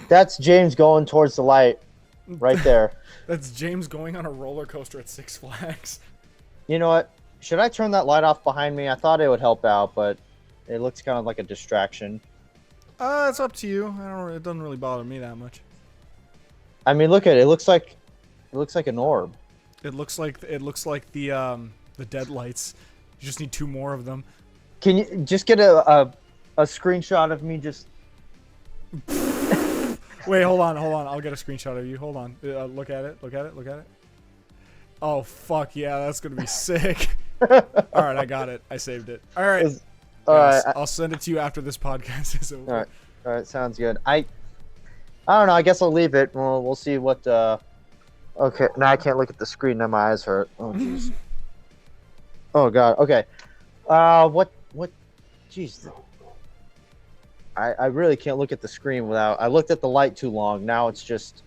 That's James going towards the light, right there. That's James going on a roller coaster at Six Flags. You know what? Should I turn that light off behind me? I thought it would help out, but it looks kind of like a distraction. It's up to you. It doesn't really bother me that much. I mean, look at it. It looks like an orb. It looks like the dead lights. You just need 2 more of them. Can you just get a screenshot of me just? Wait, hold on. I'll get a screenshot of you. Hold on. Look at it. Oh fuck yeah, that's gonna be sick. All right, I got it. I saved it. All right. All right. I'll send it to you after this podcast is over. All right. Sounds good. I don't know. I guess I'll leave it. We'll see what. Okay. Now I can't look at the screen. Now my eyes hurt. Oh jeez. Oh god. Okay. What? Jeez. I really can't look at the screen without. I looked at the light too long. Now it's just.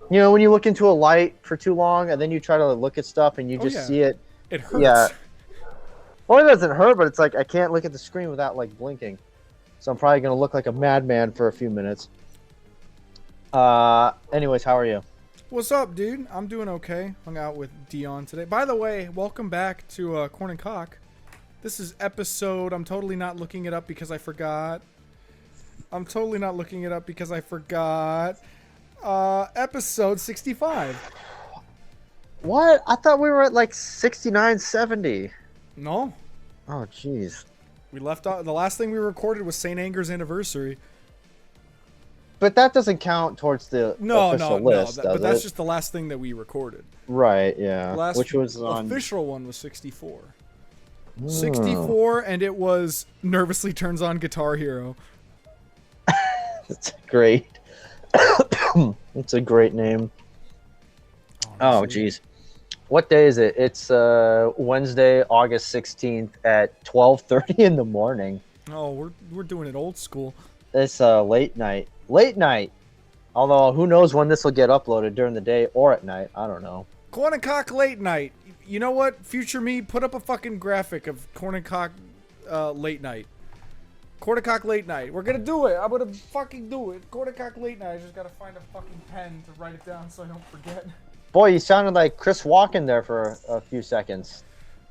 You know, when you look into a light for too long and then you try to look at stuff and you just see it. It hurts. Yeah. Well, it doesn't hurt, but it's like I can't look at the screen without like blinking. So I'm probably gonna look like a madman for a few minutes. Anyways, how are you? What's up, dude? I'm doing okay. Hung out with Dion today. By the way, welcome back to Korn and Kock. This is episode. I'm totally not looking it up because I forgot. Episode 65. What? I thought we were at like 69, 70. No. Oh, jeez. We left out. The last thing we recorded was St. Anger's anniversary. But that doesn't count towards the official list, but that's just the last thing that we recorded. Right, yeah. Last Which was on... official one was 64. 64, and it was Nervously Turns On Guitar Hero. That's great. It's a great name. Oh, jeez. What day is it? It's Wednesday, August 16th at 12:30 in the morning. Oh, we're doing it old school. It's late night. Late night. Although, who knows when this will get uploaded, during the day or at night. I don't know. Korn and Kock late night. You know what? Future me, put up a fucking graphic of Korn and Kock late night. Korn and Kock late night. We're gonna do it. I'm gonna fucking do it. Korn and Kock late night. I just gotta find a fucking pen to write it down so I don't forget. Boy, you sounded like Chris Walken there for a few seconds.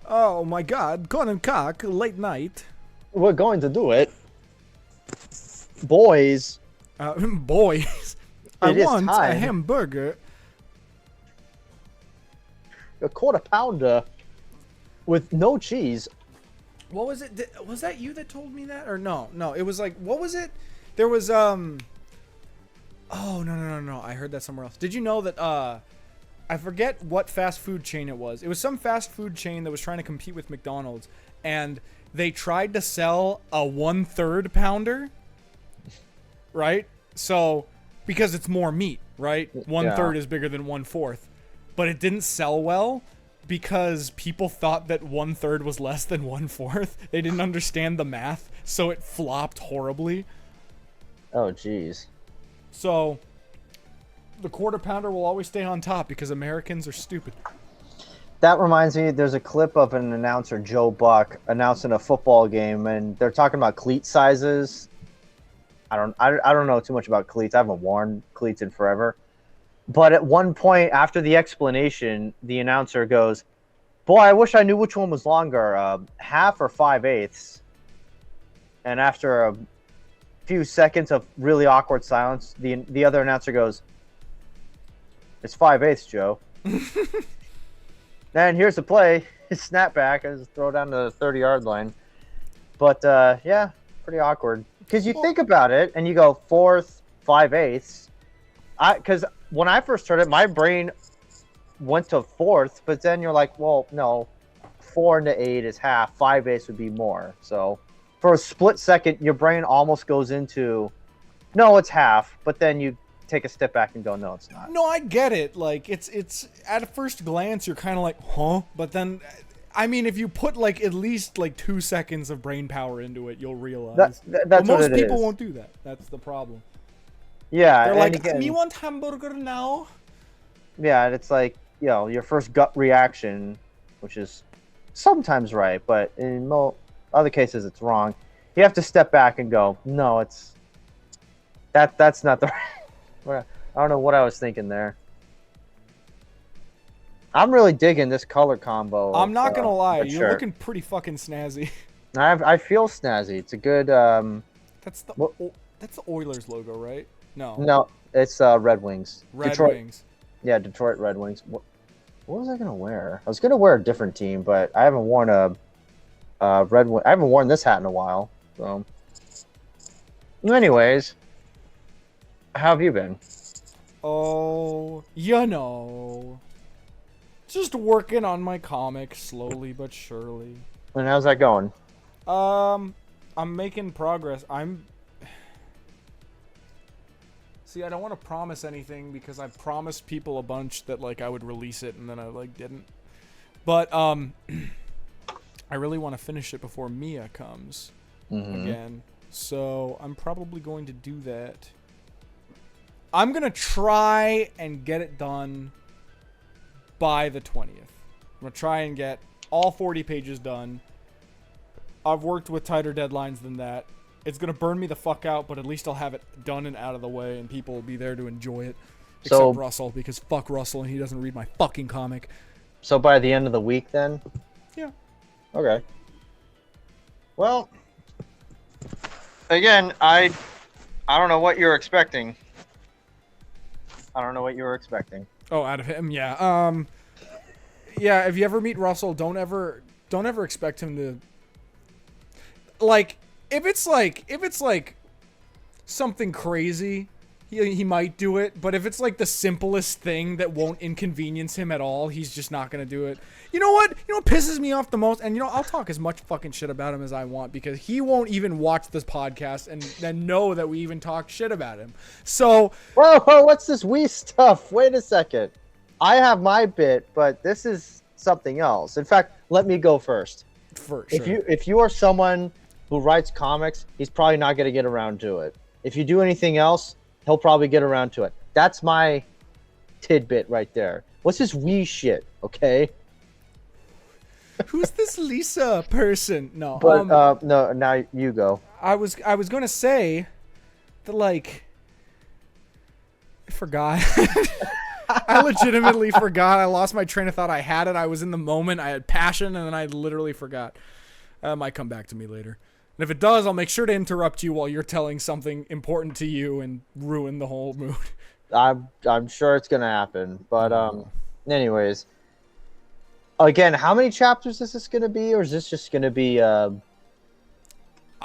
Oh my god. Korn and Kock late night. We're going to do it. Boys. Boys. I want a hamburger. A quarter pounder with no cheese. What was it? Was that you that told me that? Or no, it was like, what was it? There was, oh, no. I heard that somewhere else. Did you know that, I forget what fast food chain it was. It was some fast food chain that was trying to compete with McDonald's. And they tried to sell a 1/3 pounder. Right? So, because it's more meat, right? 1/3 is bigger than 1/4. But it didn't sell well because people thought that 1/3 was less than 1/4. They didn't understand the math, so it flopped horribly. Oh, jeez. So, the quarter pounder will always stay on top because Americans are stupid. That reminds me, there's a clip of an announcer, Joe Buck, announcing a football game, and they're talking about cleat sizes. I don't know too much about cleats. I haven't worn cleats in forever. But at one point after the explanation, the announcer goes, "Boy, I wish I knew which one was longer, half or 5/8." And after a few seconds of really awkward silence, the other announcer goes, "It's 5/8, Joe." Then here's the play. Snap back and throw down to the 30-yard line. But yeah, pretty awkward. Because you think about it and you go 4th, 5/8. Because when I first heard it, my brain went to 4th, but then you're like, well, no, 4 into 8 is half. 5/8 would be more. So for a split second, your brain almost goes into, no, it's half. But then you take a step back and go, no, it's not. No, I get it. Like, it's at a first glance, you're kind of like, huh? But then, I mean, if you put like at least like 2 seconds of brain power into it, you'll realize. That's what it is. Most people won't do that. That's the problem. Yeah, they're like, again, "Me want hamburger now." Yeah, and it's like, you know, your first gut reaction, which is sometimes right, but in other cases it's wrong. You have to step back and go, no, That's not the. I don't know what I was thinking there. I'm really digging this color combo. I'm not gonna lie, red you're shirt. looking pretty fucking snazzy. I feel snazzy. It's a good. That's the What- that's the Oilers logo, right? No. No, it's Red Wings. Red Detroit. Wings. Yeah, Detroit Red Wings. What was I gonna wear? I was gonna wear a different team, but I haven't worn a Red Wing. I haven't worn this hat in a while. So, anyways, how have you been? Oh, you know. Just working on my comic slowly but surely. And how's that going? I'm making progress. See, I don't want to promise anything because I promised people a bunch that like I would release it and then I like didn't. But I really want to finish it before Mia comes again. So I'm probably going to do that. I'm going to try and get it done by the 20th. I'm going to try and get all 40 pages done. I've worked with tighter deadlines than that. It's going to burn me the fuck out, but at least I'll have it done and out of the way, and people will be there to enjoy it. So, Except Russell, because fuck Russell, and he doesn't read my fucking comic. so by the end of the week, then? Yeah. Okay. Well, again, I don't know what you're expecting. I don't know what you were expecting. Oh, out of him, yeah. Yeah. If you ever meet Russell, don't ever expect him to. Like, if it's like something crazy, he might do it. But if it's like the simplest thing that won't inconvenience him at all, he's just not gonna do it. You know what? You know what pisses me off the most? And you know, I'll talk as much fucking shit about him as I want because he won't even watch this podcast and then know that we even talk shit about him. So Whoa, what's this Wii stuff? Wait a second. I have my bit, but this is something else. In fact, let me go first. for sure. If you are someone who writes comics, he's probably not going to get around to it. If you do anything else, he'll probably get around to it. That's my tidbit right there. What's this Wii shit? Okay. Who's this Lisa person? No, But no, now you go. I was gonna say that like I forgot. I legitimately forgot. I lost my train of thought. I had it. I was in the moment. I had passion, and then I literally forgot. It might come back to me later. And if it does, I'll make sure to interrupt you while you're telling something important to you and ruin the whole mood. I'm sure it's gonna happen. But anyways, again, how many chapters is this gonna be, or is this just gonna be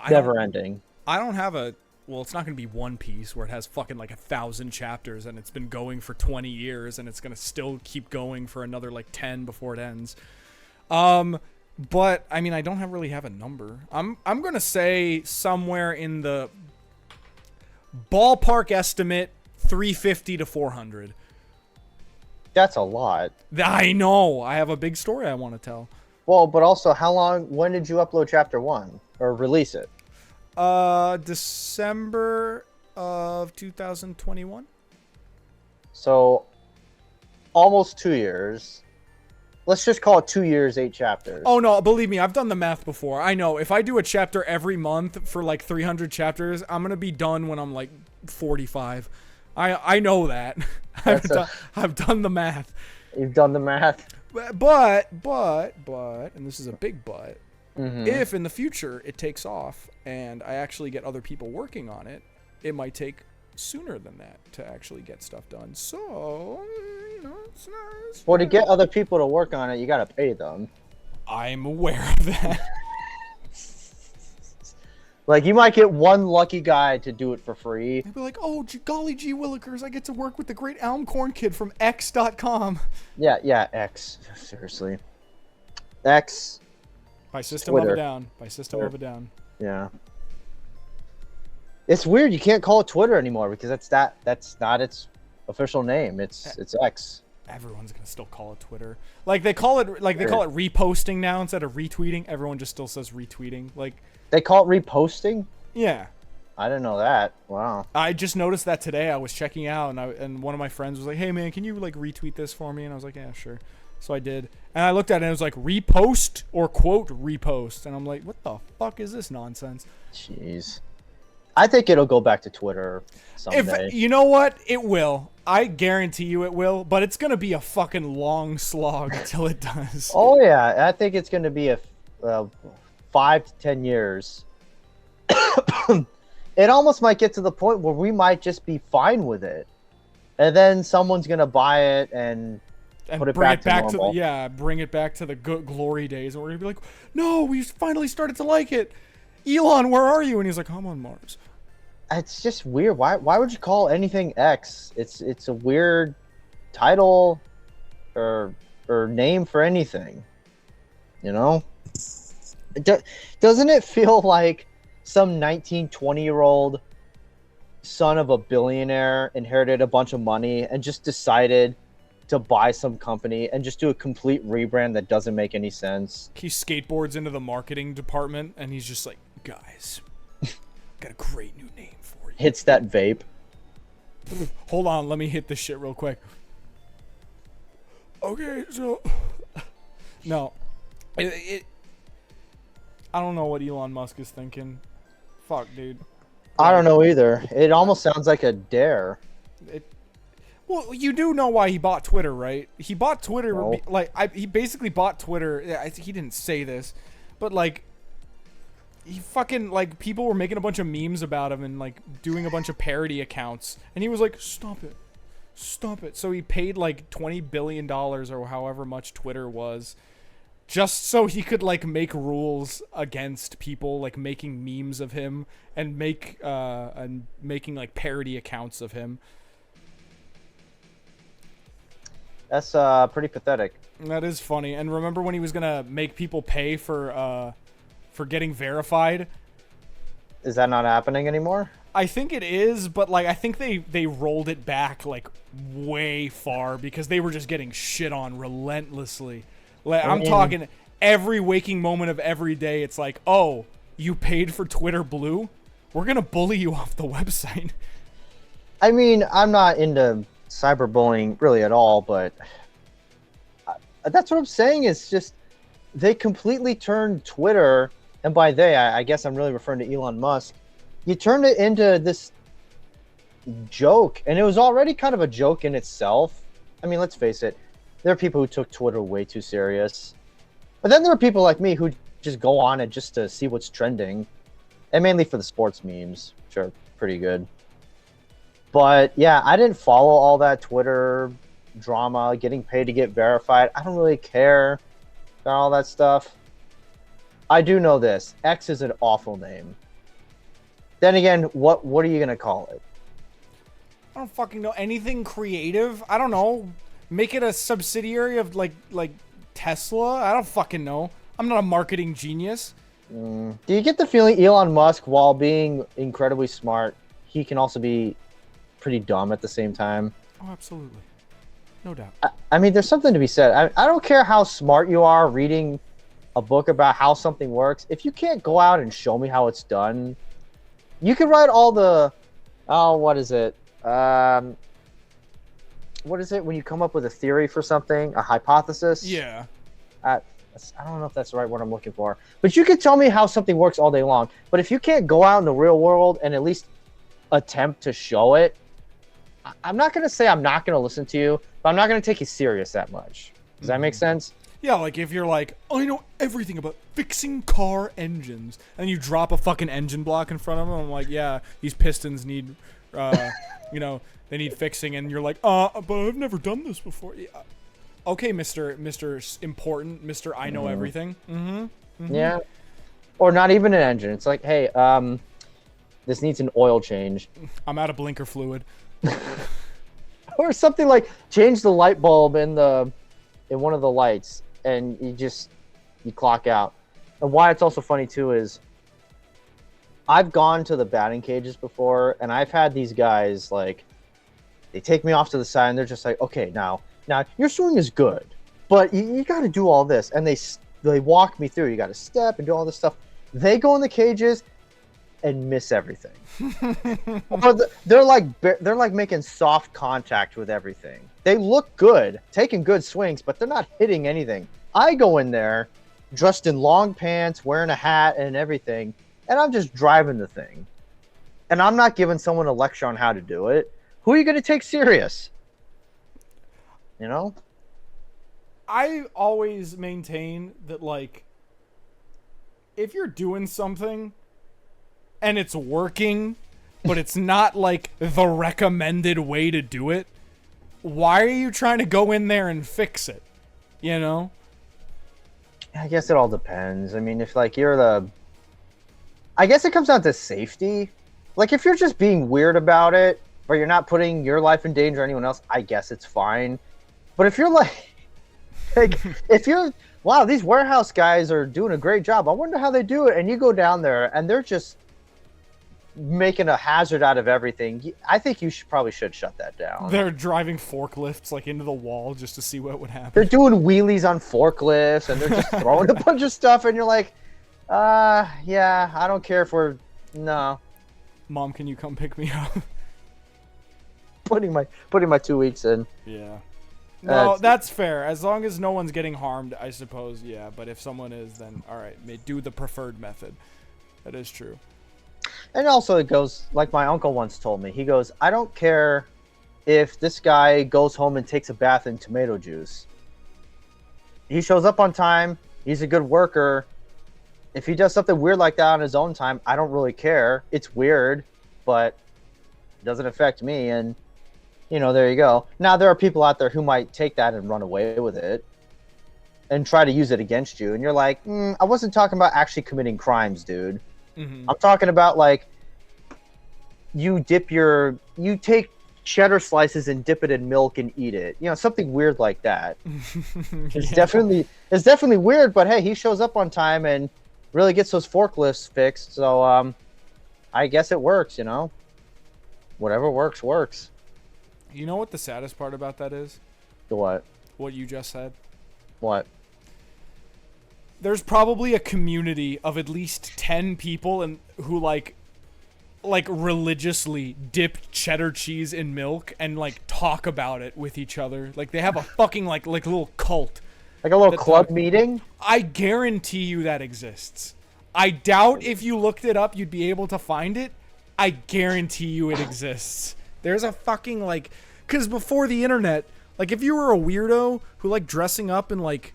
never ending? I don't have a. Well, it's not going to be One Piece where it has fucking like 1,000 chapters and it's been going for 20 years and it's going to still keep going for another like 10 before it ends. But I mean, I don't really have a number. I'm going to say somewhere in the ballpark estimate 350 to 400. That's a lot. I know. I have a big story I want to tell. Well, but also, when did you upload chapter 1 or release it? December of 2021. So almost 2 years. Let's just call it 2 years, 8 chapters. Oh no, believe me, I've done the math before. I know if I do a chapter every month for like 300 chapters, I'm gonna be done when I'm like 45. I know that. I've done the math. You've done the math. But, and this is a big but. If in the future it takes off and I actually get other people working on it, it might take sooner than that to actually get stuff done. So, you know, it's nice. Well, to get other people to work on it, you gotta pay them. I'm aware of that. Like, you might get one lucky guy to do it for free. They'd be like, oh, golly gee willikers, I get to work with the great Elmcorn kid from X.com. Yeah, X. Seriously. X. By System Twitter. of a Down. By System of a Down. Yeah. It's weird. You can't call it Twitter anymore because that's not its official name. It's X. Everyone's gonna still call it Twitter. Like they call it reposting now instead of retweeting. Everyone just still says retweeting. Like They call it reposting? yeah. I didn't know that. Wow. I just noticed that today. I was checking out and one of my friends was like, "Hey man, can you like retweet this for me?" And I was like, "Yeah, sure." So I did. And I looked at it and it was like repost or quote repost. And I'm like, what the fuck is this nonsense? Jeez. I think it'll go back to Twitter someday. If you know what, it will. I guarantee you it will, but it's gonna be a fucking long slog until it does. Oh yeah, I think it's going to be a 5 to 10 years. It almost might get to the point where we might just be fine with it, and then someone's going to buy it and put it bring back to normal. bring it back to the good glory days, and we're gonna be like, no, we finally started to like it. Elon, where are you? And he's like, I'm on Mars. It's just weird. Why would you call anything X? It's a weird title or name for anything. You know? Doesn't it feel like some 19, 20-year-old son of a billionaire inherited a bunch of money and just decided to buy some company and just do a complete rebrand that doesn't make any sense? He skateboards into the marketing department and he's just like, guys, got a great new name for you. Hits that vape. Hold on, let me hit this shit real quick. Okay, so no, I don't know what Elon Musk is thinking. Fuck, dude. I don't know either. It almost sounds like a dare. Well, you do know why he bought Twitter, right? He bought Twitter, No. he basically bought Twitter. He didn't say this, but like, he fucking, like, people were making a bunch of memes about him and like doing a bunch of parody accounts, and he was like, stop it. So he paid like $20 billion or however much Twitter was, just so he could like make rules against people like making memes of him and making like parody accounts of him. That's pretty pathetic. That is funny. And remember when he was gonna make people pay for getting verified? Is that not happening anymore? I think it is, but like I think they rolled it back like way far because they were just getting shit on relentlessly. Like, I'm talking every waking moment of every day. It's like, oh, you paid for Twitter Blue? We're gonna bully you off the website. I mean, I'm not into cyberbullying really at all, but that's what I'm saying. Is just they completely turned Twitter, and by they, I guess I'm really referring to Elon Musk. You turned it into this joke, and it was already kind of a joke in itself. I mean, let's face it, there are people who took Twitter way too serious, but then there are people like me who just go on it just to see what's trending, and mainly for the sports memes, which are pretty good. But yeah, I didn't follow all that Twitter drama, getting paid to get verified. I don't really care about all that stuff. I do know this. X is an awful name. Then again, what are you going to call it? I don't fucking know. Anything creative? I don't know. Make it a subsidiary of like Tesla? I don't fucking know. I'm not a marketing genius. Do you get the feeling Elon Musk, while being incredibly smart, he can also be pretty dumb at the same time? Oh, absolutely. No doubt. I mean, there's something to be said. I don't care how smart you are reading a book about how something works. If you can't go out and show me how it's done, you can write all the... Oh, what is it? What is it when you come up with a theory for something? A hypothesis? Yeah. I don't know if that's the right word I'm looking for. But you can tell me how something works all day long. But if you can't go out in the real world and at least attempt to show it, I'm not going to say I'm not going to listen to you, but I'm not going to take you serious that much. Does that make sense? Yeah, like if you're like, I know everything about fixing car engines, and you drop a fucking engine block in front of them, I'm like, yeah, these pistons need, they need fixing, and you're like, but I've never done this before. Yeah. Okay, Mr. Important, Mr. I know everything. Yeah. Or not even an engine. It's like, hey, this needs an oil change. I'm out of blinker fluid. Or something like change the light bulb in one of the lights, and you clock out. And why it's also funny too is I've gone to the batting cages before, and I've had these guys like they take me off to the side and they're just like, okay, now your swing is good, but you got to do all this, and they walk me through. You got to step and do all this stuff. They go in the cages and miss everything. Or they're like making soft contact with everything. They look good, taking good swings, but they're not hitting anything. I go in there dressed in long pants, wearing a hat and everything, and I'm just driving the thing. and I'm not giving someone a lecture on how to do it, who are you going to take serious? You know? I always maintain that, like, if you're doing something and it's working, but it's not, like, the recommended way to do it, why are you trying to go in there and fix it? You know? I guess it all depends. I mean, if, like, I guess it comes down to safety. Like, if you're just being weird about it, but you're not putting your life in danger or anyone else, I guess it's fine. But if you're like if you're, wow, these warehouse guys are doing a great job, I wonder how they do it, and you go down there and they're just making a hazard out of everything, I think you probably should shut that down. They're driving forklifts, like, into the wall just to see what would happen. They're doing wheelies on forklifts, and they're just throwing a bunch of stuff, and you're like, yeah, I don't care if no. Mom, can you come pick me up? Putting my 2 weeks in. Yeah. No, that's fair. As long as no one's getting harmed, I suppose, yeah. But if someone is, then all right, do the preferred method. That is true. And also it goes, like my uncle once told me, he goes, I don't care if this guy goes home and takes a bath in tomato juice. He shows up on time. He's a good worker. If he does something weird like that on his own time, I don't really care. It's weird, but it doesn't affect me. And, you know, there you go. Now, there are people out there who might take that and run away with it and try to use it against you. And you're like, I wasn't talking about actually committing crimes, dude. Mm-hmm. I'm talking about, like, you take cheddar slices and dip it in milk and eat it. You know, something weird like that. It's definitely weird, but hey, he shows up on time and really gets those forklifts fixed. So I guess it works, you know. Whatever works, works. You know what the saddest part about that is? The what? What you just said. What? There's probably a community of at least 10 people who like religiously dip cheddar cheese in milk and like talk about it with each other. Like they have a fucking like little cult. Like a little club meeting? I guarantee you that exists. I doubt if you looked it up you'd be able to find it. I guarantee you it exists. There's a fucking like, cause before the internet, like if you were a weirdo who liked dressing up in like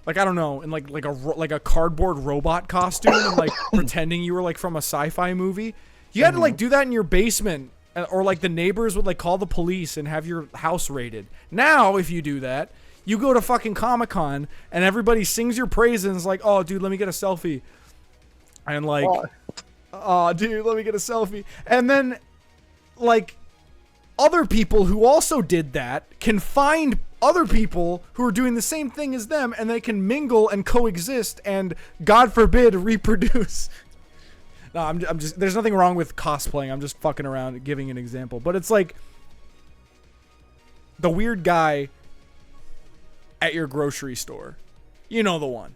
I don't know, in like a cardboard robot costume and like pretending you were like from a sci-fi movie, you had to like do that in your basement, or like the neighbors would like call the police and have your house raided. Now, if you do that, you go to fucking Comic-Con and everybody sings your praises and is like, oh dude, let me get a selfie. And like, oh dude, let me get a selfie. And then like other people who also did that can find other people who are doing the same thing as them, and they can mingle and coexist and, God forbid, reproduce. No, I'm just, there's nothing wrong with cosplaying. I'm just fucking around giving an example. But it's like the weird guy at your grocery store. You know the one.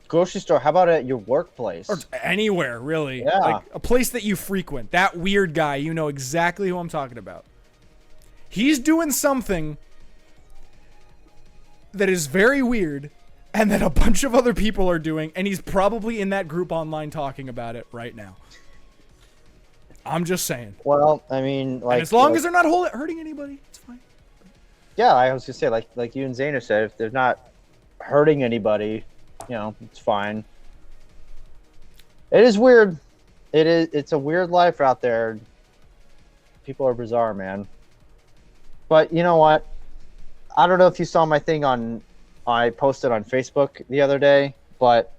Grocery store? How about at your workplace? Or anywhere, really. Yeah. Like a place that you frequent. That weird guy, you know exactly who I'm talking about. He's doing something that is very weird and that a bunch of other people are doing, and he's probably in that group online talking about it right now. I'm just saying. Well, I mean, like, and as long as they're not hurting anybody, it's fine. Yeah, I was gonna say, like you and Zaina said, if they're not hurting anybody, you know, it's fine. It is weird. It's a weird life out there. People are bizarre, man. But you know what? I don't know if you saw my thing I posted on Facebook the other day, but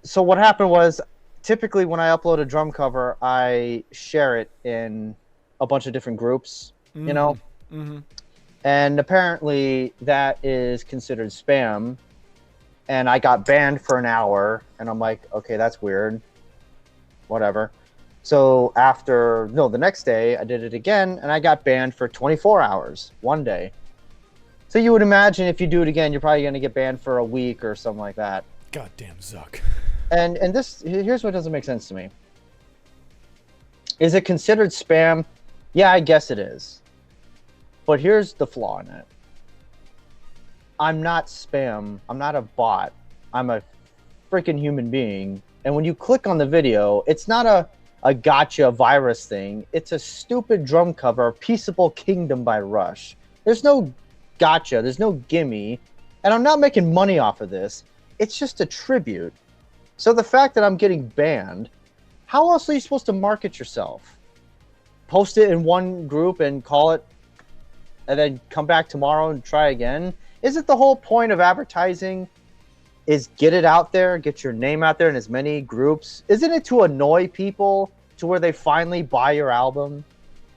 so what happened was, typically when I upload a drum cover, I share it in a bunch of different groups, you know? Mm-hmm. And apparently that is considered spam, and I got banned for an hour, and I'm like, okay, that's weird. Whatever. So the next day I did it again, and I got banned for 24 hours, one day. So you would imagine if you do it again, you're probably going to get banned for a week or something like that. Goddamn Zuck. And here's what doesn't make sense to me. Is it considered spam? Yeah, I guess it is. But here's the flaw in it. I'm not spam. I'm not a bot. I'm a freaking human being And when you click on the video, it's not a gotcha virus thing. It's a stupid drum cover, Peaceable Kingdom by Rush. There's no gotcha. There's no gimme. And I'm not making money off of this. It's just a tribute. So the fact that I'm getting banned, how else are you supposed to market yourself? Post it in one group and call it, and then come back tomorrow and try again? Isn't the whole point of advertising is get it out there, get your name out there in as many groups? Isn't it to annoy people to where they finally buy your album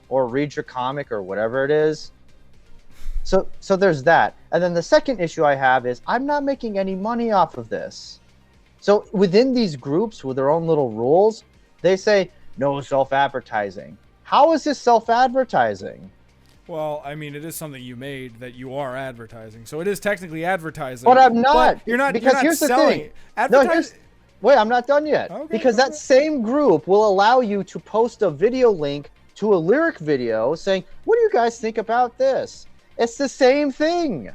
or read your comic or whatever it is? So there's that. And then the second issue I have is I'm not making any money off of this. So within these groups with their own little rules, they say no self-advertising. How is this self-advertising? Well, I mean, it is something you made that you are advertising, so it is technically advertising. But I'm not. But you're not. Because you're not here's selling. the thing. Wait, I'm not done yet. Okay, because that same group will allow you to post a video link to a lyric video saying, "What do you guys think about this?" It's the same thing.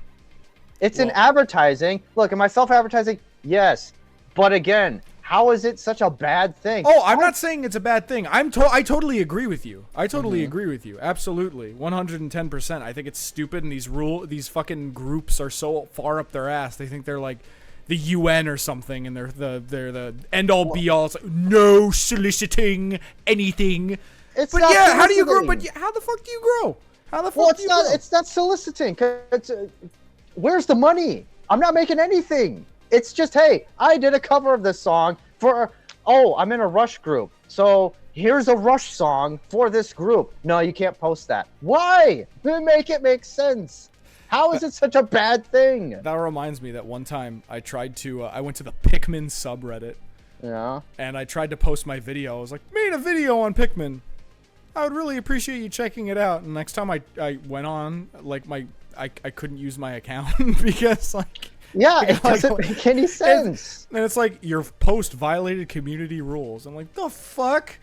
It's an advertising. Look, am I self-advertising? Yes. But again, how is it such a bad thing? Oh, I'm not saying it's a bad thing. I totally agree with you. I totally agree with you. Absolutely. 110%. I think it's stupid, and these fucking groups are so far up their ass. They think they're like the UN or something, and they're the end all be all. It's like, no soliciting anything. It's but not yeah, how do you soliciting. grow? But how the fuck do you grow? How the fuck Well, do you grow? it's not soliciting. Where's the money? I'm not making anything. It's just, hey, I did a cover of this song for, I'm in a Rush group. So here's a Rush song for this group. No, you can't post that. Why? Make it make sense. How is it such a bad thing? That reminds me that one time I tried to, I went to the Pikmin subreddit. Yeah. And I tried to post my video. I was like, made a video on Pikmin. I would really appreciate you checking it out. And next time I went on, like, I couldn't use my account because, like... Yeah, it doesn't make any sense. And it's like, your post violated community rules. I'm like, the fuck?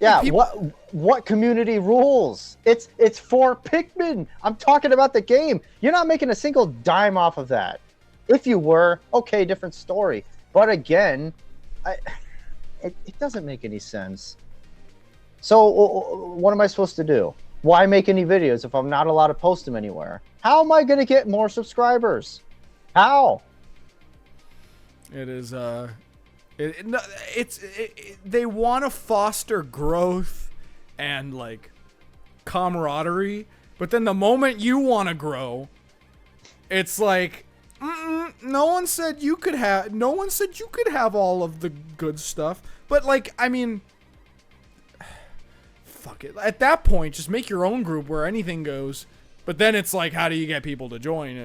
Yeah, like what community rules? It's for Pikmin. I'm talking about the game. You're not making a single dime off of that. If you were, okay, different story. But again, it doesn't make any sense. So what am I supposed to do? Why make any videos if I'm not allowed to post them anywhere? How am I going to get more subscribers? How? It is they want to foster growth and like camaraderie, but then the moment you want to grow, it's like no one said you could have all of the good stuff. But like, I mean, fuck it. At that point, just make your own group where anything goes. But then it's like, how do you get people to join?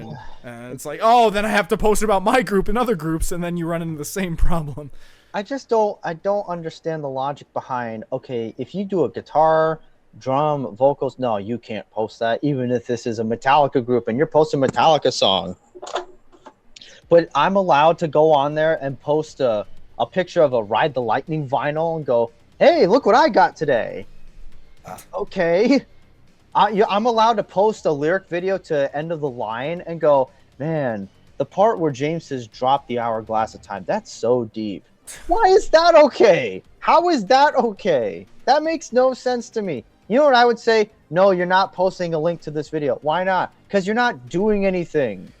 And it's like, oh, then I have to post about my group and other groups, and then you run into the same problem. I don't understand the logic behind, okay, if you do a guitar, drum, vocals, no, you can't post that, even if this is a Metallica group and you're posting a Metallica song. But I'm allowed to go on there and post a picture of a Ride the Lightning vinyl and go, hey, look what I got today. Okay. I'm allowed to post a lyric video to End of the Line and go, man, the part where James says drop the hourglass of time, that's so deep. Why is that okay? How is that okay? That makes no sense to me. You know what I would say? No, you're not posting a link to this video. Why not? Because you're not doing anything.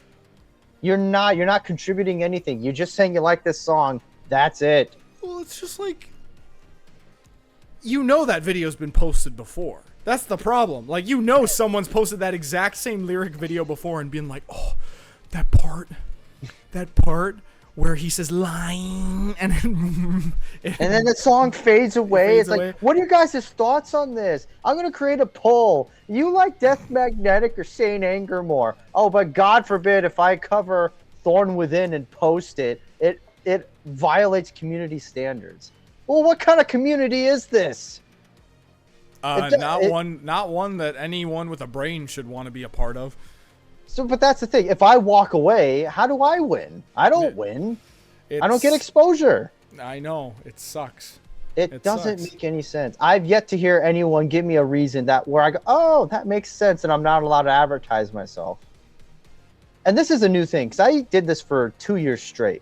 You're not contributing anything. You're just saying you like this song. That's it. Well, it's just like, you know that video's been posted before. That's the problem. Like, you know someone's posted that exact same lyric video before and being like, oh, that part where he says lying and then the song fades away. It's like, what are you guys' thoughts on this? I'm going to create a poll. You like Death Magnetic or Saint Anger more? Oh, but God forbid if I cover Thorn Within and post it, it violates community standards. Well, what kind of community is this? Not one that anyone with a brain should want to be a part of. So, but that's the thing. If I walk away, how do I win? I don't win. I don't get exposure. I know. It sucks. It doesn't make any sense. I've yet to hear anyone give me a reason where I go, oh, that makes sense, and I'm not allowed to advertise myself. And this is a new thing, because I did this for 2 years straight.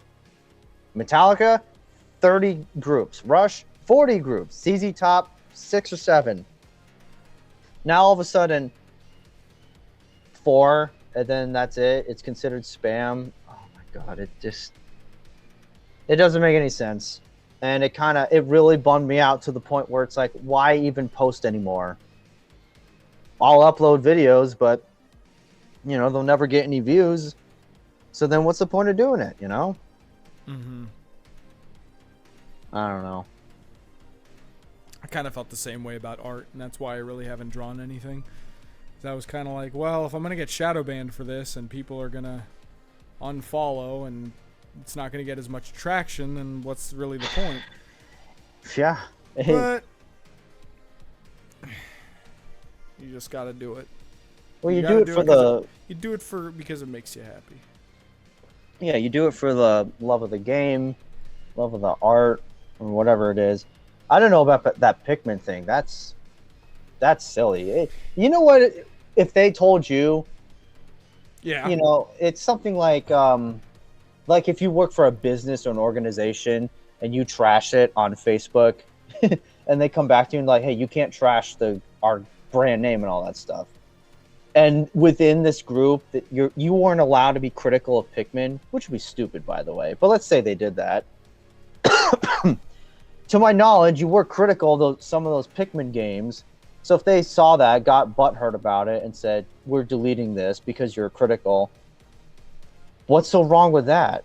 Metallica, 30 groups. Rush, 40 groups. ZZ Top, 6 or 7. Now all of a sudden, 4, and then that's it. It's considered spam. Oh my god, it doesn't make any sense. And it really bummed me out to the point where it's like, why even post anymore? I'll upload videos, but they'll never get any views. So then what's the point of doing it, Mm-hmm. I don't know. I kind of felt the same way about art, and that's why I really haven't drawn anything. I was kind of like, well, if I'm going to get shadow banned for this and people are going to unfollow and it's not going to get as much traction, then what's really the point? Yeah. But you just got to do it. Well, you do it for you do it for because it makes you happy. Yeah, you do it for the love of the game, love of the art, or whatever it is. I don't know about that Pikmin thing. That's silly. You know what? If they told you, yeah, it's something like if you work for a business or an organization and you trash it on Facebook, and they come back to you and like, hey, you can't trash our brand name and all that stuff. And within this group, that you weren't allowed to be critical of Pikmin, which would be stupid, by the way. But let's say they did that. To my knowledge, you were critical of some of those Pikmin games. So if they saw that, got butthurt about it, and said, we're deleting this because you're critical, what's so wrong with that?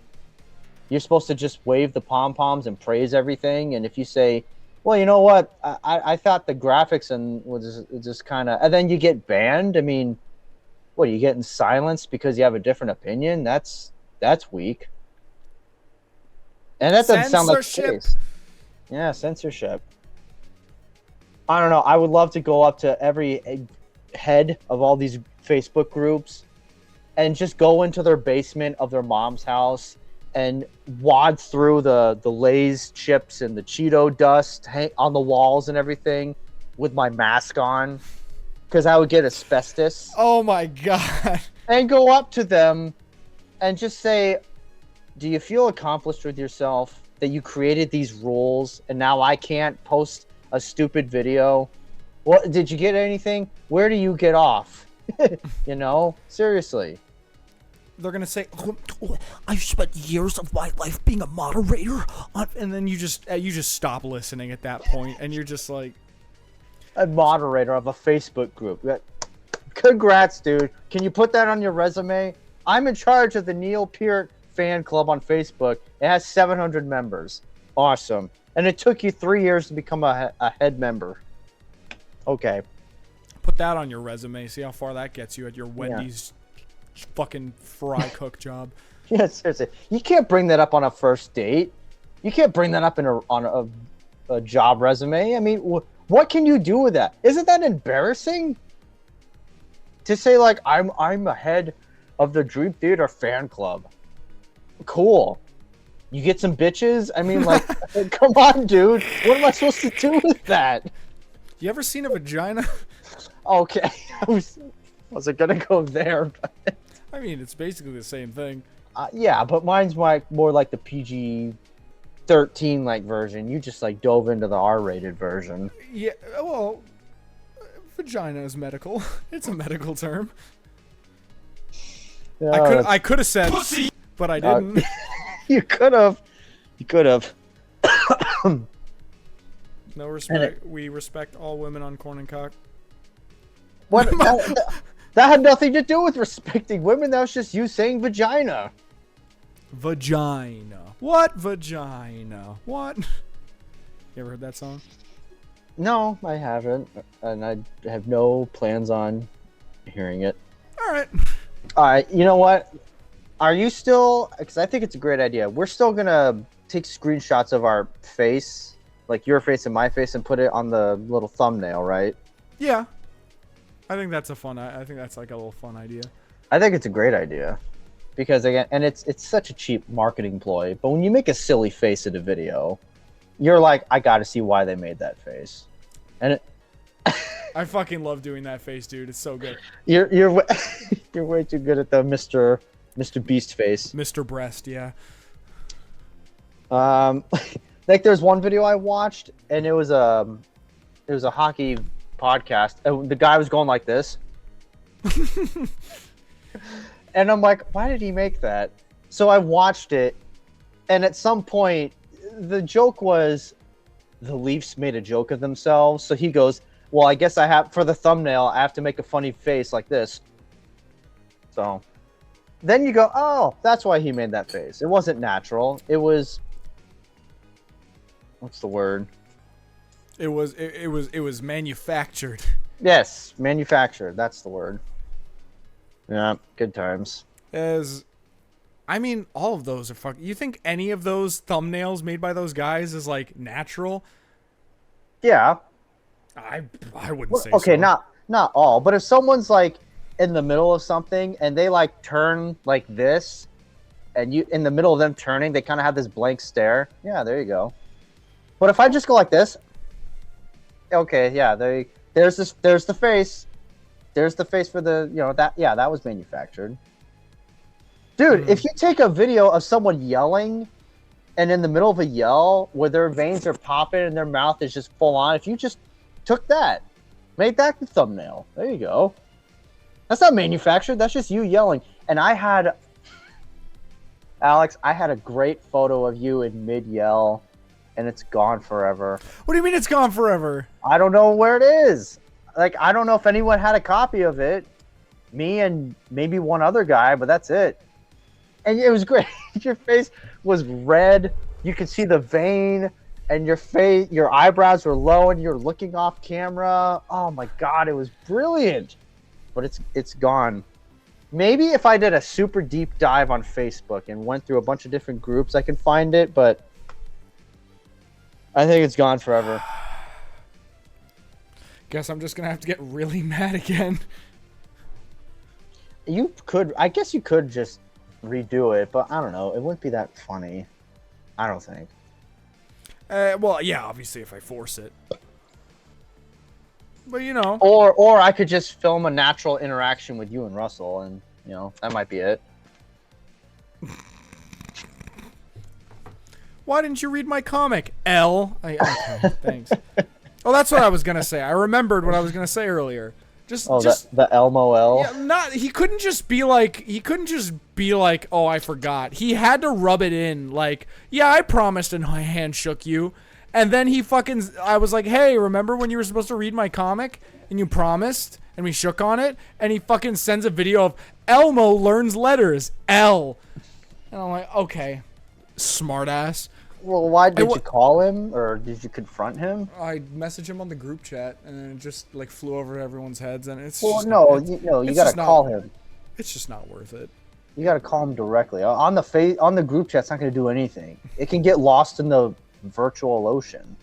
You're supposed to just wave the pom-poms and praise everything. And if you say, well, you know what? I thought the graphics was just kind of... And then you get banned? I mean, what, are you getting silenced because you have a different opinion? That's weak. And that doesn't sound like the case. Yeah, censorship. I don't know. I would love to go up to every head of all these Facebook groups and just go into their basement of their mom's house and wad through the Lay's chips and the Cheeto dust on the walls and everything with my mask on, because I would get asbestos. Oh my god. And go up to them and just say, do you feel accomplished with yourself that you created these rules and now I can't post a stupid video? What, did you get anything? Where do you get off? Seriously. They're gonna say, I've spent years of my life being a moderator, and then you just stop listening at that point, and you're just like, a moderator of a Facebook group. Congrats, dude. Can you put that on your resume? I'm in charge of the Neil Peart fan club on Facebook. It has 700 members. Awesome. And it took you 3 years to become a head member. Okay. Put that on your resume. See how far that gets you at your Wendy's fucking fry cook job. Yeah, seriously. You can't bring that up on a first date. You can't bring that up on a job resume. I mean, what can you do with that? Isn't that embarrassing? To say, like, I'm a head of the Dream Theater fan club. Cool. You get some bitches? I mean, like, come on, dude. What am I supposed to do with that? You ever seen a vagina? Okay. I wasn't going to go there. But... I mean, it's basically the same thing. Yeah, but mine's more like the PG-13 like version. You just like dove into the R-rated version. Yeah, well, vagina is medical. It's a medical term. Yeah, I could have said pussy, but I didn't. You could have. You could have. No respect. We respect all women on Korn and Kock. What? That had nothing to do with respecting women. That was just you saying vagina. Vagina. What vagina? What? You ever heard that song? No, I haven't, and I have no plans on hearing it. All right. All right. You know what? Are you still? Because I think it's a great idea. We're still gonna take screenshots of our face, like your face and my face, and put it on the little thumbnail, right? Yeah. I think that's I think that's like a little fun idea. I think it's a great idea, because again, and it's such a cheap marketing ploy. But when you make a silly face in a video, you're like, I got to see why they made that face, and I fucking love doing that face, dude. It's so good. You're you're way too good at the Mr. Beast face. Mr. Breast, yeah. Like there's one video I watched, and it was a hockey podcast. And the guy was going like this, and I'm like, why did he make that? So I watched it, and at some point, the joke was the Leafs made a joke of themselves. So he goes, well, I guess I have, for the thumbnail, I have to make a funny face like this. So then you go, oh, that's why he made that face. It wasn't natural. It was, what's the word? It was manufactured. Yes, manufactured. That's the word. Yeah, good times. I mean, all of those are fucking. You think any of those thumbnails made by those guys is like natural? Yeah. I wouldn't say okay, so. not all, but if someone's like in the middle of something and they like turn like this, and you in the middle of them turning, they kind of have this blank stare. Yeah, there you go. But if I just go like this, okay, yeah, there's the face. There's the face for the, that was manufactured. Dude, if you take a video of someone yelling and in the middle of a yell where their veins are popping and their mouth is just full on, if you just took that, made that the thumbnail, there you go. That's not manufactured. That's just you yelling. And Alex, I had a great photo of you in mid-yell, and it's gone forever. What do you mean it's gone forever? I don't know where it is. Like, I don't know if anyone had a copy of it. Me and maybe one other guy, but that's it. And it was great. Your face was red. You could see the vein, and your eyebrows were low, and you're looking off camera. Oh my God, it was brilliant. But it's gone. Maybe if I did a super deep dive on Facebook and went through a bunch of different groups, I can find it, but I think it's gone forever. Guess I'm just gonna have to get really mad again. I guess you could just redo it, but I don't know. It wouldn't be that funny. I don't think. Well, yeah, obviously if I force it. But Or I could just film a natural interaction with you and Russell, and that might be it. Why didn't you read my comic, L? Okay, thanks. Oh, that's what I was gonna say. I remembered what I was gonna say earlier. The Elmo L. Yeah, he couldn't just be like, oh, I forgot. He had to rub it in, like, yeah, I promised and my hand shook you. And then I was like, hey, remember when you were supposed to read my comic and you promised and we shook on it? And he fucking sends a video of Elmo learns letters, L. And I'm like, okay, smartass. Well, why did you call him, or did you confront him? I messaged him on the group chat, and then it just like flew over everyone's heads, and it's. Well, you gotta call him. It's just not worth it. You gotta call him directly on the group chat. It's not gonna do anything. It can get lost in the virtual ocean.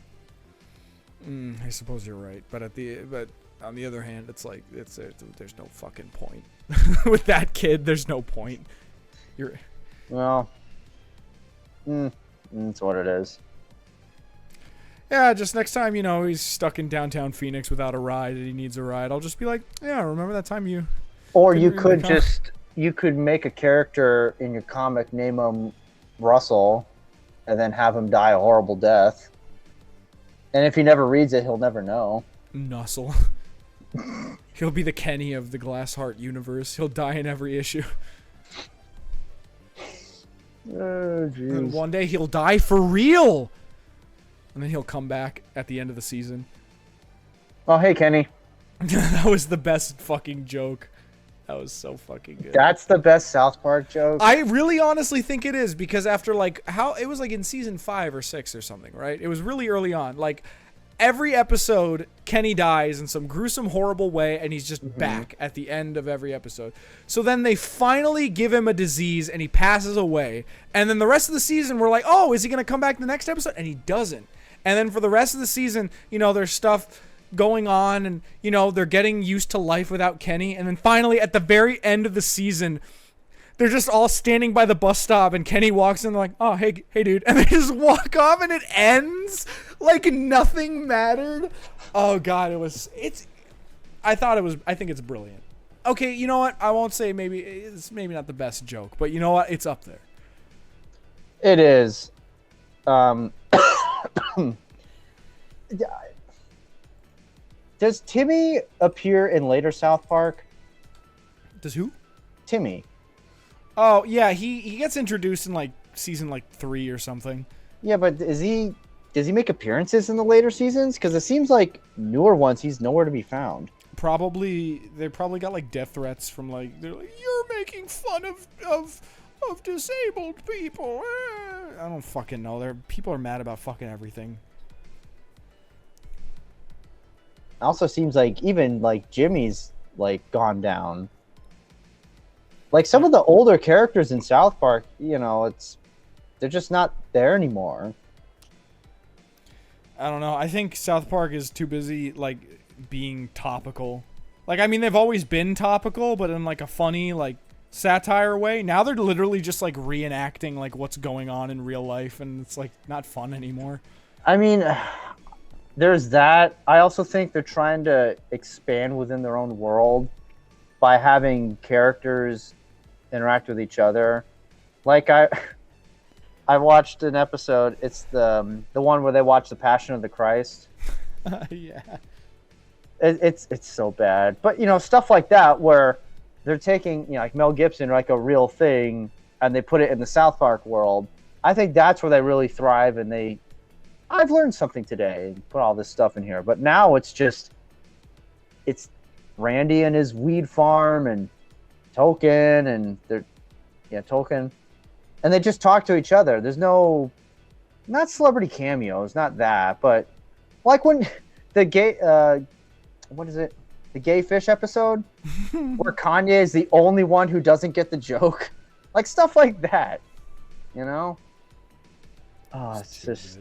I suppose you're right, but on the other hand, it's like there's no fucking point with that kid. There's no point. Well. That's what it is. Yeah, just next time, he's stuck in downtown Phoenix without a ride and he needs a ride, I'll just be like, yeah, remember that time you... Or you could make a character in your comic, name him Russell, and then have him die a horrible death. And if he never reads it, he'll never know. Nussle. He'll be the Kenny of the Glass Heart universe. He'll die in every issue. Oh, jeez. And one day he'll die for real, and then he'll come back at the end of the season. Oh, hey, Kenny. That was the best fucking joke. That was so fucking good. That's the best South Park joke. I really honestly think it is, because after it was like in season 5 or 6 or something, right? It was really early on. Like every episode, Kenny dies in some gruesome, horrible way, and he's just back at the end of every episode. So then they finally give him a disease, and he passes away. And then the rest of the season, we're like, oh, is he going to come back in the next episode? And he doesn't. And then for the rest of the season, there's stuff going on, and, they're getting used to life without Kenny. And then finally, at the very end of the season, they're just all standing by the bus stop, and Kenny walks in, like, oh, hey, dude. And they just walk off, and it ends like nothing mattered. Oh, God, I think it's brilliant. Okay, you know what? I won't say it's maybe not the best joke, but you know what? It's up there. It is. Does Timmy appear in later South Park? Does who? Timmy. Oh yeah, he gets introduced in like season like 3 or something. Yeah, but does he make appearances in the later seasons? Because it seems like newer ones, he's nowhere to be found. They probably got like death threats from like they're like, you're making fun of disabled people. I don't fucking know. People are mad about fucking everything. Also seems like even like Jimmy's like gone down. Like some of the older characters in South Park, they're just not there anymore. I don't know. I think South Park is too busy like being topical. Like I mean they've always been topical, but in like a funny like satire way. Now they're literally just like reenacting like what's going on in real life, and it's like not fun anymore. I mean, there's that. I also think they're trying to expand within their own world by having characters interact with each other. Like I watched an episode. It's the one where they watch The Passion of the Christ. Yeah. It's so bad. But stuff like that where they're taking like Mel Gibson, like a real thing, and they put it in the South Park world. I think that's where they really thrive, and I've learned something today. Put all this stuff in here, but now it's Randy and his weed farm and Token and Token, and they just talk to each other. There's not celebrity cameos, not that, but like when the gay what is it? The gay fish episode where Kanye is the only one who doesn't get the joke, like stuff like that. Oh, it's just.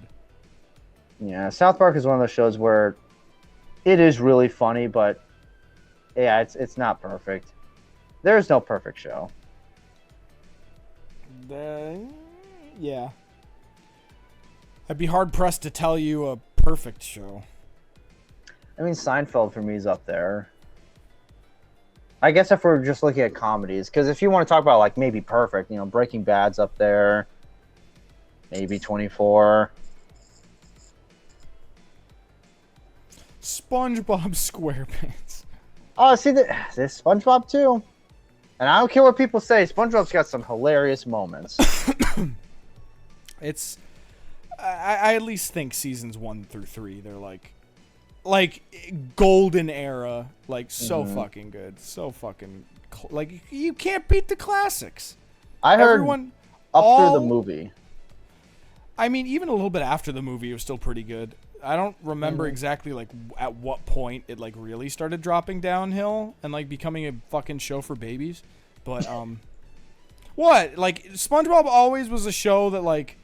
Yeah, South Park is one of those shows where it is really funny, but yeah, it's not perfect. There's no perfect show. Yeah. I'd be hard pressed to tell you a perfect show. I mean, Seinfeld for me is up there. I guess if we're just looking at comedies, because if you want to talk about like maybe perfect, Breaking Bad's up there. Maybe 24. SpongeBob SquarePants. Oh, see, there's SpongeBob too. And I don't care what people say, SpongeBob's got some hilarious moments. I at least think seasons 1 through 3, they're like golden era, like so fucking good, so fucking like you can't beat the classics. I heard everyone through the movie. I mean, even a little bit after the movie, it was still pretty good. I don't remember exactly like at what point it like really started dropping downhill and like becoming a fucking show for babies. But what? Like SpongeBob always was a show that like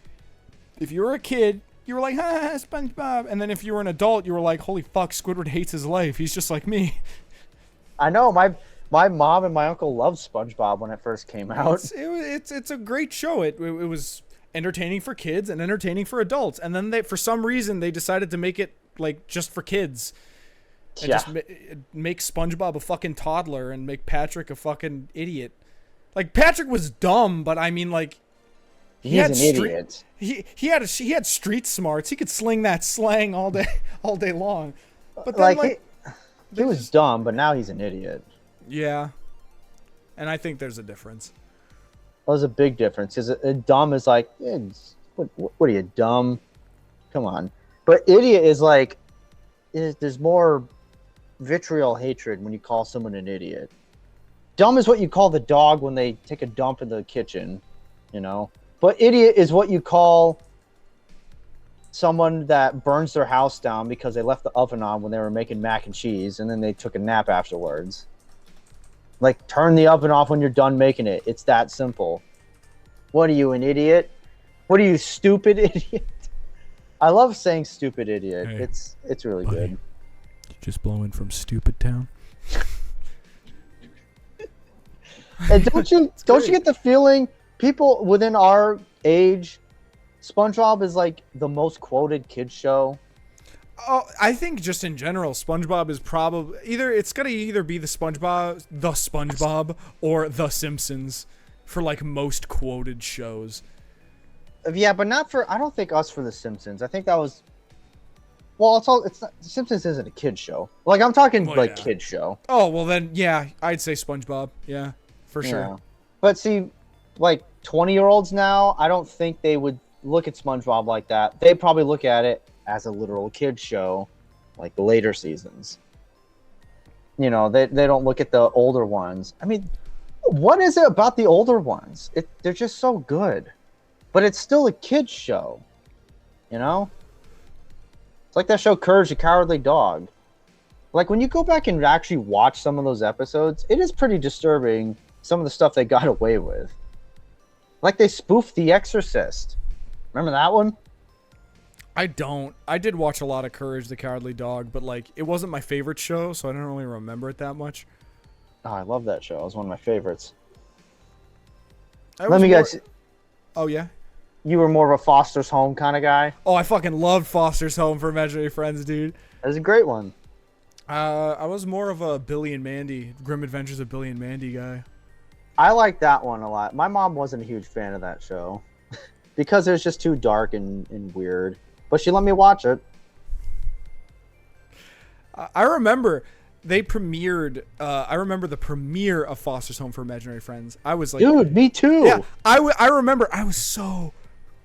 if you were a kid, you were like, ha, SpongeBob, and then if you were an adult, you were like, holy fuck, Squidward hates his life. He's just like me. I know my mom and my uncle loved SpongeBob when it first came out. It's a great show. It was entertaining for kids and entertaining for adults, and then for some reason they decided to make it like just for kids and just make SpongeBob a fucking toddler and make Patrick a fucking idiot. Like Patrick was dumb, but I mean like he's an idiot. He had street smarts. He could sling that slang all day long. But then, like he was dumb, but now he's an idiot. Yeah, and I think there's a difference. There's a big difference. Because dumb is like, what are you, dumb? Come on. But idiot is like, there's more vitriol hatred when you call someone an idiot. Dumb is what you call the dog when they take a dump in the kitchen, But idiot is what you call someone that burns their house down because they left the oven on when they were making mac and cheese and then they took a nap afterwards. Like, turn the oven off when you're done making it. It's that simple. What are you, an idiot? What are you, stupid idiot? I love saying stupid idiot. Hey, it's really good. You just blowing from stupid town? And don't you get the feeling people within our age, SpongeBob is like the most quoted kids show? Oh, I think just in general, SpongeBob is probably it's gonna either be the SpongeBob, or The Simpsons for like most quoted shows. Yeah, but not for. I don't think us for The Simpsons. I think that was Well, it's not, Simpsons isn't a kid show. Like I'm talking Well, like yeah. kid show. Oh well, then yeah, I'd say SpongeBob. Yeah, for sure. Yeah. But see, like 20-year-olds now, I don't think they would look at SpongeBob like that. They probably look at it as a literal kid show, like the later seasons. You know, they don't look at the older ones. I mean, what is it about the older ones? They're just so good, but it's still a kid show. You know, it's like that show Courage the Cowardly Dog. Like when you go back and actually watch some of those episodes, it is pretty disturbing. Some of the stuff they got away with, like they spoofed The Exorcist. Remember that one? I don't. I did watch a lot of Courage the Cowardly Dog, but like it wasn't my favorite show, so I don't really remember it that much. Oh, I love that show. It was one of my favorites. I Let was me more- guess. Oh yeah. You were more of a Foster's Home kind of guy. Oh, I fucking loved Foster's Home for Imaginary Friends, dude. That was a great one. I was more of a Billy and Mandy, Grim Adventures of Billy and Mandy guy. I like that one a lot. My mom wasn't a huge fan of that show because it was just too dark and weird. But she let me watch it. I remember they premiered. I remember the premiere of Foster's Home for Imaginary Friends. I was like, Dude, me too. yeah. I remember. I was so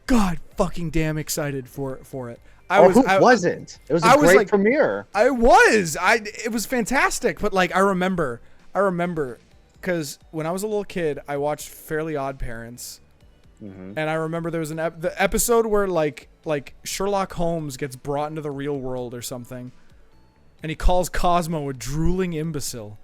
god fucking damn excited for it. Who wasn't? It was a great like, premiere. It was fantastic. But like I remember, because when I was a little kid, I watched Fairly Odd Parents. Mm-hmm. And I remember there was the episode where like Sherlock Holmes gets brought into the real world or something, and he calls Cosmo a drooling imbecile.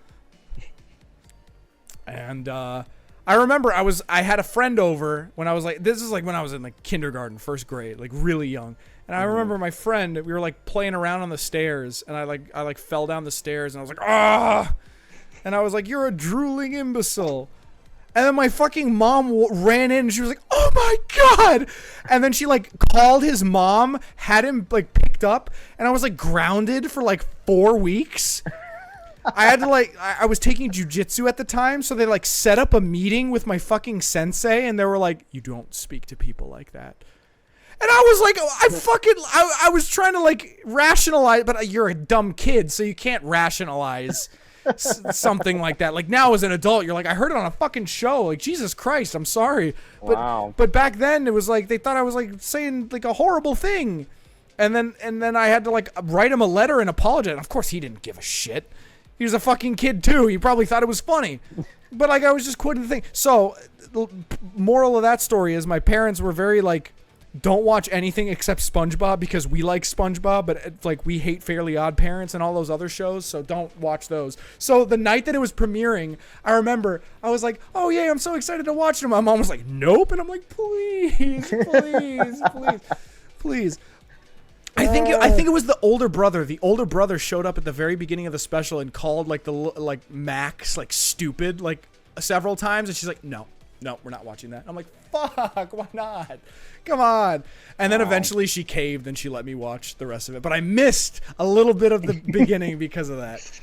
And I remember I had a friend over when I was like, this is like when I was in like kindergarten, first grade, like really young. And I remember my friend, we were like playing around on the stairs, and I fell down the stairs, and I was like, ah, and I was like, you're a drooling imbecile. And then my fucking mom ran in and she was like, oh my God. And then she like called his mom, had him like picked up, and I was like grounded for like 4 weeks. I had to like, I was taking jujitsu at the time. So they like set up a meeting with my fucking sensei, and they were like, you don't speak to people like that. And I was like, I was trying to like rationalize, but you're a dumb kid, so you can't rationalize something like that. Like now as an adult, you're like, I heard it on a fucking show. Like, Jesus Christ, I'm sorry. Wow. But back then it was like they thought I was like saying like a horrible thing. And then I had to like write him a letter and apologize. And of course he didn't give a shit. He was a fucking kid too. He probably thought it was funny. But like I was just quoting the thing. So the moral of that story is my parents were very like, don't watch anything except SpongeBob because we like SpongeBob, but it's like we hate Fairly Odd Parents and all those other shows, so don't watch those. So the night that it was premiering, I remember I was like, oh yeah, I'm so excited to watch it. My mom was like, nope, and I'm like, please. I think it was the older brother. The older brother showed up at the very beginning of the special and called like Max like stupid like several times, and she's like, no, we're not watching that. I'm like, fuck, why not? Come on. And then eventually she caved and she let me watch the rest of it. But I missed a little bit of the beginning because of that.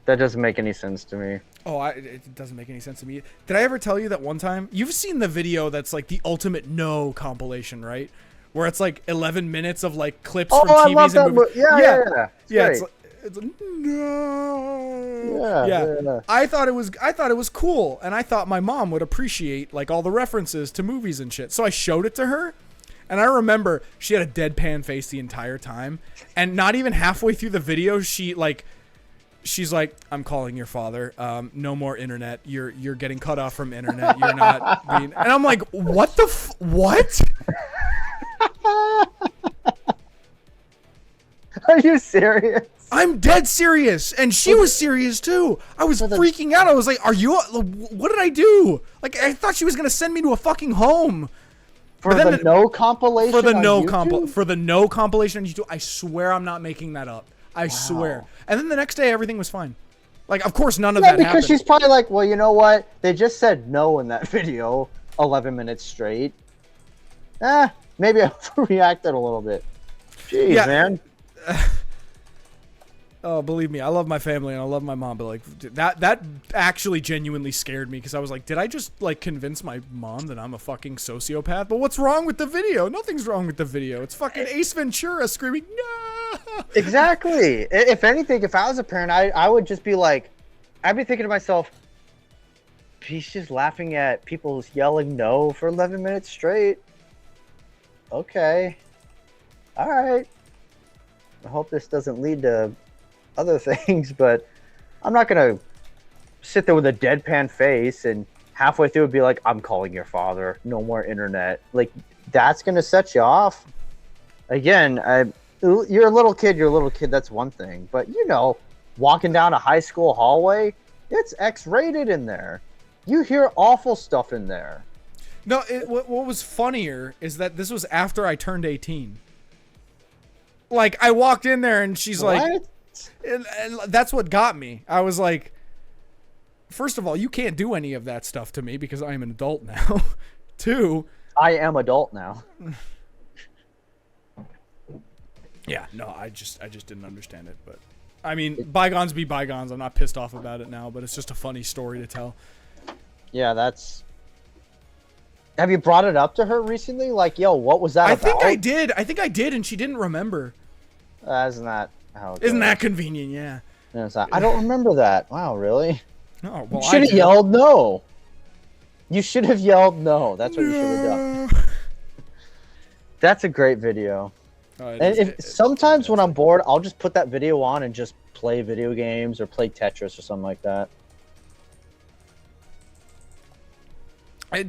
That doesn't make any sense to me. Oh, it doesn't make any sense to me. Did I ever tell you that one time? You've seen the video that's like the ultimate no compilation, right? Where it's like 11 minutes of like clips from TVs I love that and movies. Yeah. It's like, no. Yeah. I thought it was cool, and I thought my mom would appreciate like all the references to movies and shit. So I showed it to her, and I remember she had a deadpan face the entire time, and not even halfway through the video, she's like, "I'm calling your father. No more internet. You're getting cut off from internet. You're not being." And I'm like, "What the what?" Are you serious? I'm dead serious, and she was serious too. I was freaking out. I was like, what did I do? Like, I thought she was gonna send me to a fucking home. For the no compilation For the on no YouTube? for the no compilation on YouTube. I swear I'm not making that up. I swear. And then the next day everything was fine. Like, of course none of that happened. Because she's probably like, well, you know what? They just said no in that video 11 minutes straight. Maybe I reacted a little bit. Jeez, man. Oh, believe me, I love my family and I love my mom, but like that actually genuinely scared me because I was like, did I just like convince my mom that I'm a fucking sociopath? But what's wrong with the video? Nothing's wrong with the video. It's fucking Ace Ventura screaming, no! Exactly. If anything, if I was a parent, I would just be like, I'd be thinking to myself, he's just laughing at people yelling no for 11 minutes straight. Okay. All right. I hope this doesn't lead to other things, but I'm not gonna sit there with a deadpan face and halfway through be like, I'm calling your father, no more internet. Like, that's gonna set you off. Again, you're a little kid, that's one thing, but you know, walking down a high school hallway, it's X-rated in there. You hear awful stuff in there. No, what was funnier is that this was after I turned 18. Like, I walked in there and she's What? like, and that's what got me. I was like, first of all, you can't do any of that stuff to me because I am an adult now. Two, I am adult now. yeah, no, I just didn't understand it. But I mean, bygones be bygones. I'm not pissed off about it now, but it's just a funny story to tell. Yeah, that's... Have you brought it up to her recently? Like, yo, what was that about? I think I did, and she didn't remember. Isn't that how it Isn't goes? that convenient? Yeah. No, it's not. I don't remember that. Wow, really? Oh, well, You should have yelled no. You should have yelled no. That's what you should have done. That's a great video. And sometimes when I'm bored, I'll just put that video on and just play video games or play Tetris or something like that.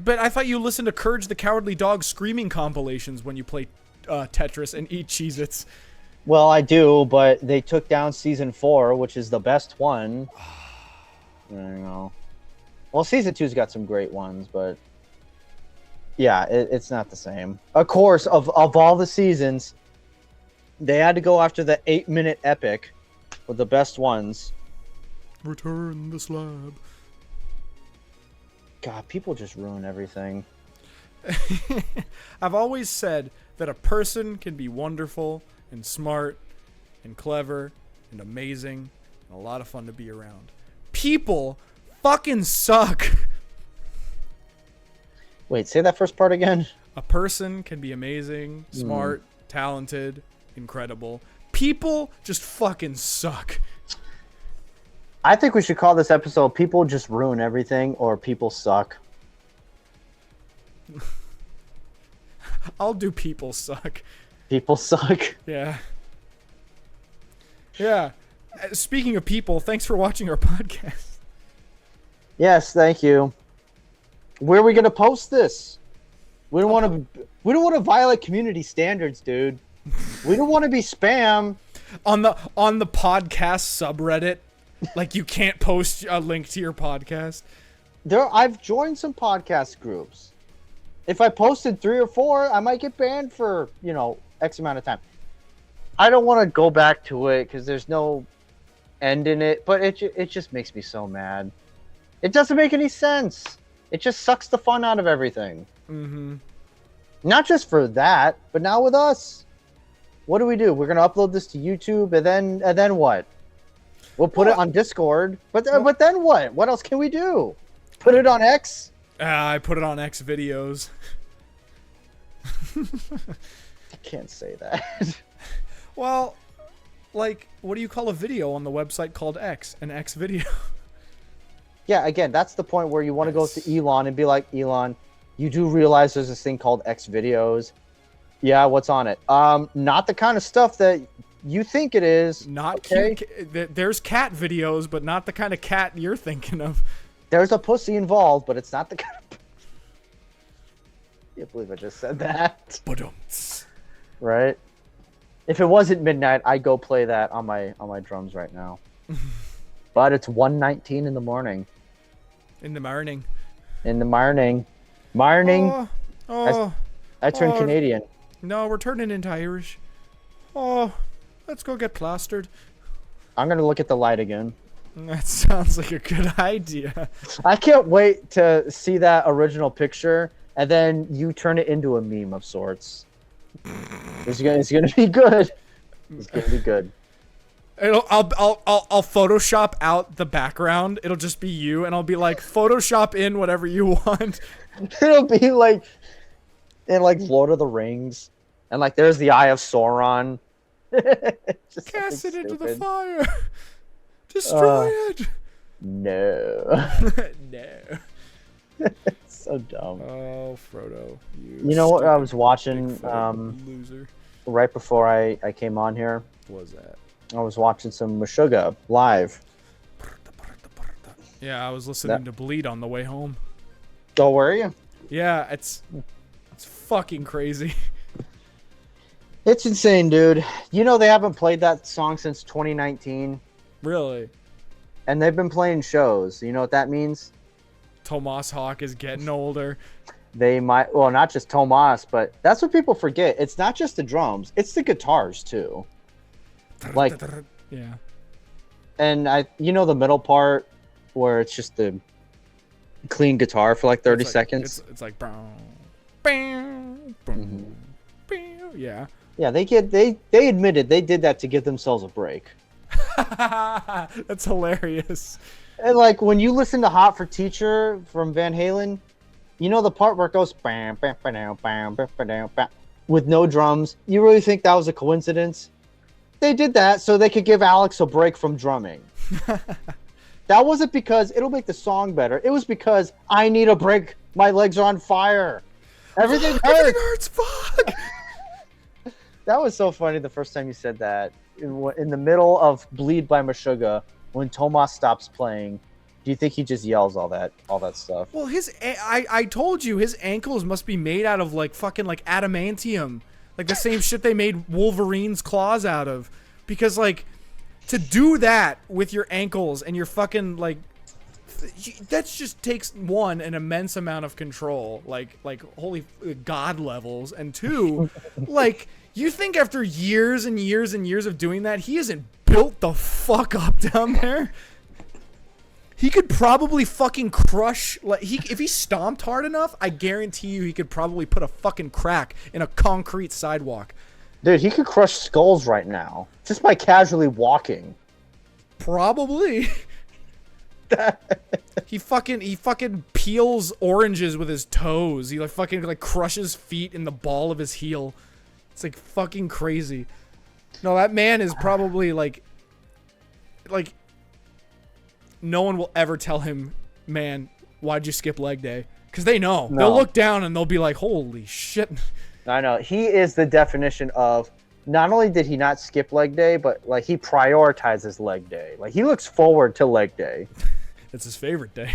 But I thought you listened to Courage the Cowardly Dog screaming compilations when you play Tetris and eat Cheez-Its. Well, I do, but they took down season 4, which is the best one. I don't know. Well, season 2's got some great ones, but yeah, it's not the same. Of course, of all the seasons, they had to go after the 8-minute epic with the best ones. Return the slab. God, people just ruin everything. I've always said that a person can be wonderful and smart and clever and amazing and a lot of fun to be around. People fucking suck. Wait, say that first part again. A person can be amazing, smart, talented, incredible. People just fucking suck. I think we should call this episode People Just Ruin Everything or People Suck. I'll do people suck. People suck. Yeah. Yeah. Speaking of people, thanks for watching our podcast. Yes, thank you. Where are we gonna post this? We don't want to violate community standards, dude. We don't want to be spam. On the podcast subreddit, like you can't post a link to your podcast. I've joined some podcast groups. If I posted 3 or 4, I might get banned for, X amount of time. I don't want to go back to it because there's no end in it, but it just makes me so mad. It doesn't make any sense. It just sucks the fun out of everything. Mm-hmm. Not just for that, but now with us. What do? We're gonna upload this to YouTube, and then what? We'll put it on Discord, but then what? What else can we do? Put it on X? I put it on X videos. I can't say that. Well, like, what do you call a video on the website called X? An X video? Yeah, again, that's the point where you want to go to Elon and be like, Elon, you do realize there's this thing called X videos. Yeah, what's on it? Not the kind of stuff that you think it is. Not okay? cute. There's cat videos, but not the kind of cat you're thinking of. There's a pussy involved, but it's not the kind of... I can't believe I just said that. Right? If it wasn't midnight, I'd go play that on my drums right now. But it's 1:19 in the morning. In the morning. In the morning. Morning. I turned Canadian. No, we're turning into Irish. Oh, let's go get plastered. I'm going to look at the light again. That sounds like a good idea. I can't wait to see that original picture, and then you turn it into a meme of sorts. It's gonna be good. It's gonna be good. I'll Photoshop out the background. It'll just be you, and I'll be like, Photoshop in whatever you want. It'll be like in like Lord of the Rings, and like there's the Eye of Sauron. Just Cast it into the stupid. fire. Destroy it. No. No. It's so dumb. Oh, Frodo. You know what I was stupid watching Bigfoot loser. right before I came on here? What was that? I was watching some Meshuggah live. Yeah, I was listening to Bleed on the way home. Oh, were you? Yeah, it's fucking crazy. It's insane, dude. You know they haven't played that song since 2019, Really? and they've been playing shows. You know what that means? Tomas Hawk is getting older. They might, well, not just Tomas, but that's what people forget. It's not just the drums; it's the guitars too. Like, Yeah. and you know, the middle part where it's just the clean guitar for like 30 It's like- seconds. It's like bow, bow, bow, bow. Yeah. Yeah, they admitted they did that to give themselves a break. That's hilarious. And like when you listen to "Hot for Teacher" from Van Halen, you know the part where it goes bam, bam, bam, bam, bam, bam, bam, with no drums. You really think that was a coincidence? They did that so they could give Alex a break from drumming. That wasn't because it'll make the song better. It was because I need a break. My legs are on fire. Everything hurts. Everything hurts. Fuck. That was so funny the first time you said that. In the middle of "Bleed" by Meshuggah, when Tomas stops playing, do you think he just yells all that stuff? Well, I told you his ankles must be made out of like fucking like adamantium, like the same shit they made Wolverine's claws out of. Because like to do that with your ankles and your fucking like that just takes one an immense amount of control, like holy god levels, and two, like you think after years and years and years of doing that, he isn't built the fuck up down there. He could probably fucking crush, like if he stomped hard enough, I guarantee you he could probably put a fucking crack in a concrete sidewalk. Dude, he could crush skulls right now just by casually walking. Probably. He fucking peels oranges with his toes. He fucking crushes feet in the ball of his heel. It's like fucking crazy. No, that man is probably like no one will ever tell him, man, why'd you skip leg day? Because they know. No. They'll look down and they'll be like, holy shit. I know. He is the definition of not only did he not skip leg day, but like he prioritizes leg day. Like he looks forward to leg day. It's his favorite day.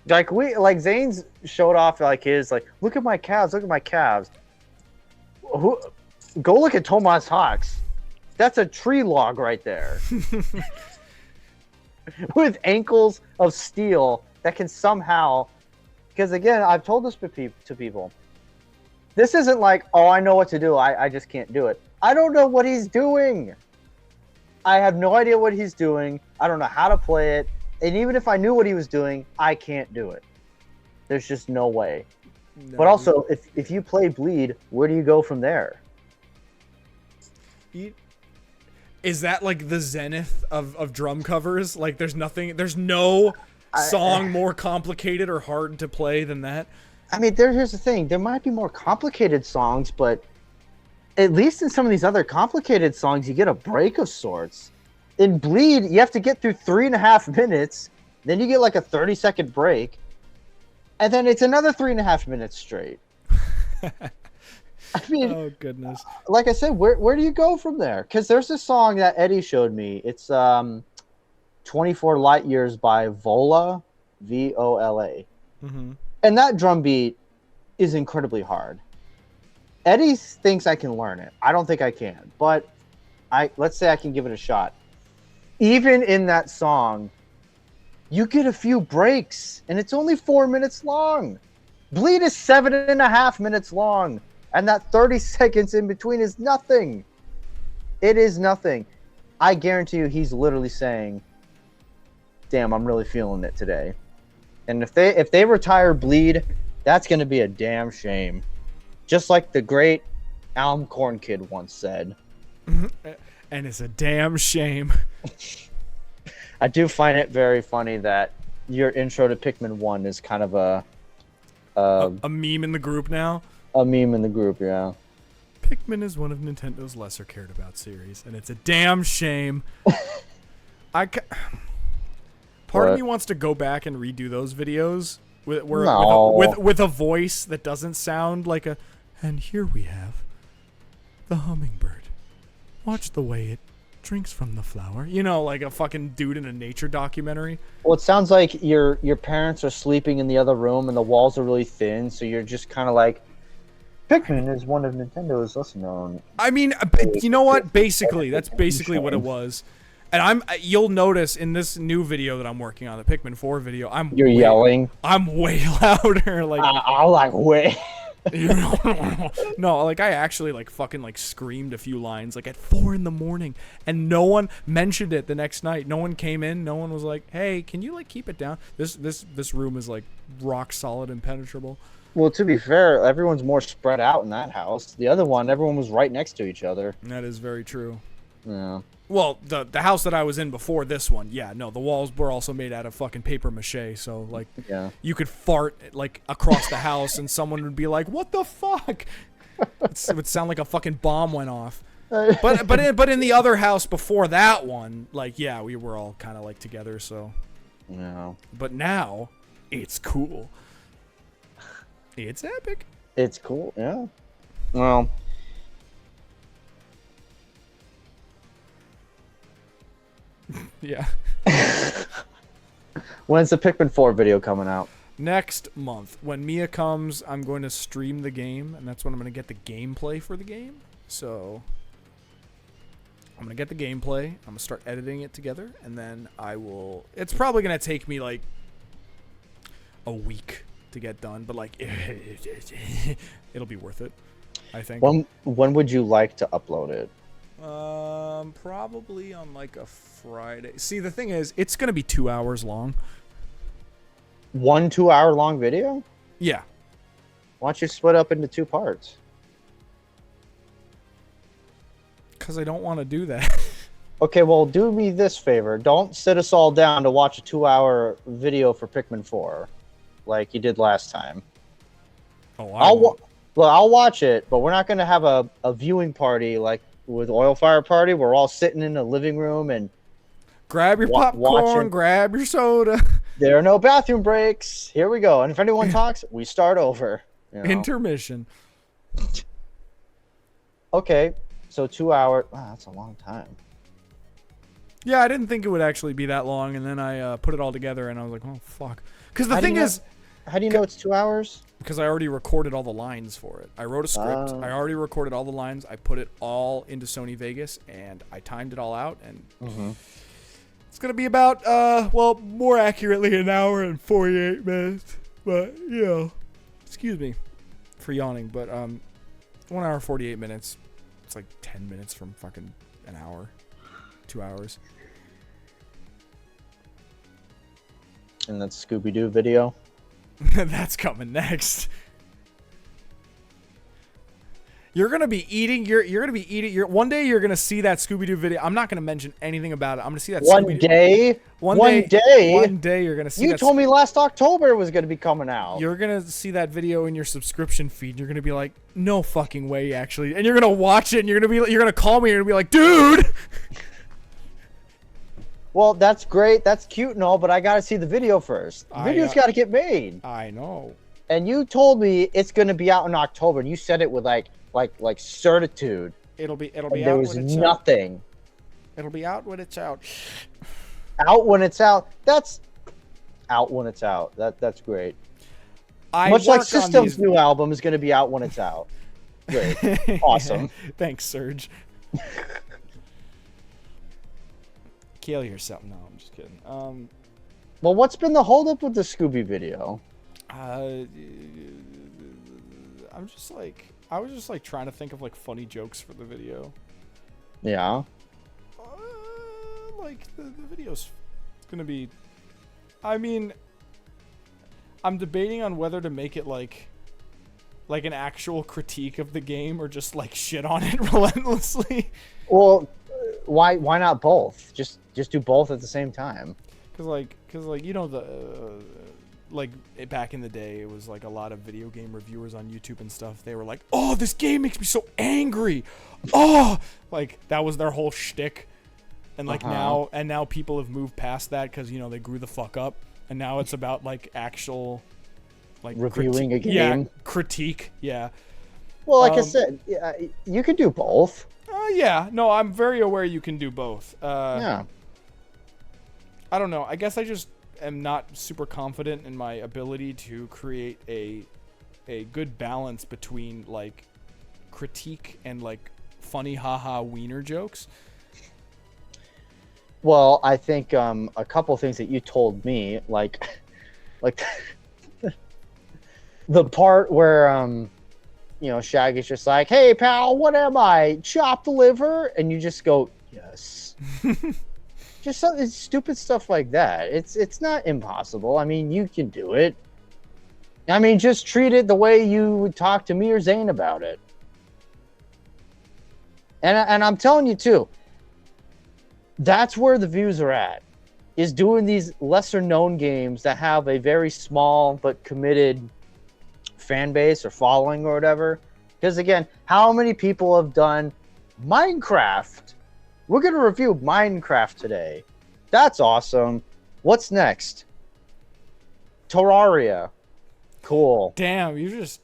Like Zane's showed off like his like, look at my calves, look at my calves. Go look at Tomas Hawk's. That's a tree log right there. With ankles of steel that can somehow, because again, I've told this to people. This isn't like, oh, I know what to do. I just can't do it. I don't know what he's doing. I have no idea what he's doing. I don't know how to play it. And even if I knew what he was doing, I can't do it. There's just no way. No. But also, if you play Bleed, where do you go from there? Is that like the zenith of drum covers? Like there's no song more complicated or hard to play than that? I mean, here's the thing. There might be more complicated songs, but at least in some of these other complicated songs, you get a break of sorts. In Bleed, you have to get through 3.5 minutes, then you get like a 30-second break, and then it's another 3.5 minutes straight. I mean, oh goodness. Like I said, where do you go from there? Because there's this song that Eddie showed me. It's 24 Light Years by Vola, Vola. Mm-hmm. And that drum beat is incredibly hard. Eddie thinks I can learn it. I don't think I can, but let's say I can give it a shot. Even in that song, you get a few breaks, and it's only 4 minutes long. Bleed is 7.5 minutes long, and that 30 seconds in between is nothing. It is nothing. I guarantee you he's literally saying, damn, I'm really feeling it today. And if they retire Bleed, that's going to be a damn shame. Just like the great Almcorn Kid once said. and it's a damn shame. I do find it very funny that your intro to Pikmin 1 is kind of a meme in the group now. A meme in the group, yeah. Pikmin is one of Nintendo's lesser cared about series, and it's a damn shame. Part of me wants to go back and redo those videos with a voice that doesn't sound like a. And here we have the hummingbird. Watch the way it drinks from the flower. You know, like a fucking dude in a nature documentary. Well, it sounds like your parents are sleeping in the other room and the walls are really thin, so you're just kind of like, Pikmin is one of Nintendo's lesser known. I mean, you know what? Basically, that's basically what it was. And you'll notice in this new video that I'm working on, the Pikmin 4 video, You're yelling. I'm way louder. Like I'm like, wait. No, like I actually like fucking like screamed a few lines like at 4 a.m, and no one mentioned it the next night. No one came in. No one was like, "Hey, can you like keep it down?" This room is like rock solid impenetrable. Well, to be fair, everyone's more spread out in that house. The other one, everyone was right next to each other. That is very true. Yeah. Well, the house that I was in before this one, yeah, no, the walls were also made out of fucking paper mache, so like, yeah, you could fart like across the house, and someone would be like, "What the fuck?" It would sound like a fucking bomb went off. But in the other house before that one, like, yeah, we were all kind of like together, so. Yeah. But now, it's cool. It's epic. It's cool, yeah. Well. Yeah. When's the Pikmin 4 video coming out? Next month. When Mia comes, I'm going to stream the game, and that's when I'm going to get the gameplay for the game. So, I'm going to get the gameplay. I'm going to start editing it together, and then I will... It's probably going to take me, like, a week to get done, but, like, it'll be worth it, I think. When would you like to upload it? Probably on like a Friday. See, the thing is, it's gonna be 2 hours long. 1 2-hour long video? Yeah. Why don't you split up into 2 parts? Because I don't want to do that. Okay, well, do me this favor. Don't sit us all down to watch a 2-hour video for Pikmin 4, like you did last time. Oh, I'll watch it, but we're not gonna have a viewing party like with Oil Fire Party. We're all sitting in the living room and grab your popcorn, grab your soda. There are no bathroom breaks. Here we go. And if anyone talks, we start over. You know? Intermission. Okay, so 2 hours. Wow, that's a long time. Yeah, I didn't think it would actually be that long, and then I put it all together, and I was like, oh, fuck. Because the thing is... How do you know it's 2 hours? Because I already recorded all the lines for it. I wrote a script. I already recorded all the lines. I put it all into Sony Vegas, and I timed it all out. And it's going to be about, well, more accurately, an hour and 48 minutes. But, you know, excuse me for yawning, but 1 hour, 48 minutes. It's like 10 minutes from fucking an hour, 2 hours. And that's Scooby-Doo video? That's coming next. You're gonna be eating. You're gonna be eating. One day you're gonna see that Scooby-Doo video. I'm not gonna mention anything about it. I'm gonna see that. One day. One day you're gonna see. You told me last October it was gonna be coming out. You're gonna see that video in your subscription feed. You're gonna be like, no fucking way, actually. And you're gonna watch it. And you're gonna call me. And you're gonna be like, dude. Well, that's great. That's cute and all, but I gotta see the video first. The video's gotta get made. I know. And you told me it's gonna be out in October, and you said it with like certitude. It'll be and out. There was nothing. It'll be out when it's out. Out when it's out. That's out when it's out. That's great. Much like System's new album is gonna be out when it's out. Great. Awesome. Thanks, Serge. Kill yourself. No, I'm just kidding. Well, what's been the holdup with the Scooby video? I was just like trying to think of like funny jokes for the video. Yeah. Like the video's gonna be. I mean, I'm debating on whether to make it like an actual critique of the game or just like shit on it relentlessly. Well, why not both? Just do both at the same time. Cause you know like back in the day, it was like a lot of video game reviewers on YouTube and stuff. They were like, "Oh, this game makes me so angry." Oh, like that was their whole shtick. And like now people have moved past that because you know they grew the fuck up, and now it's about like actual like reviewing a game. Yeah, critique. Yeah. Well, like I said, you can do both. Yeah. No, I'm very aware you can do both. Yeah. I don't know. I guess I just am not super confident in my ability to create a good balance between like critique and like funny haha wiener jokes. Well, I think a couple things that you told me, like the part where you know, Shaggy's just like, "Hey pal, what am I? Chopped liver?" And you just go, "Yes." Just something stupid stuff like that. It's not impossible. I mean, you can do it. I mean, just treat it the way you would talk to me or Zane about it. And I'm telling you too, that's where the views are at, is doing these lesser known games that have a very small but committed fan base or following or whatever. Because again, how many people have done Minecraft? We're going to review Minecraft today. That's awesome. What's next? Terraria. Cool. Damn, you just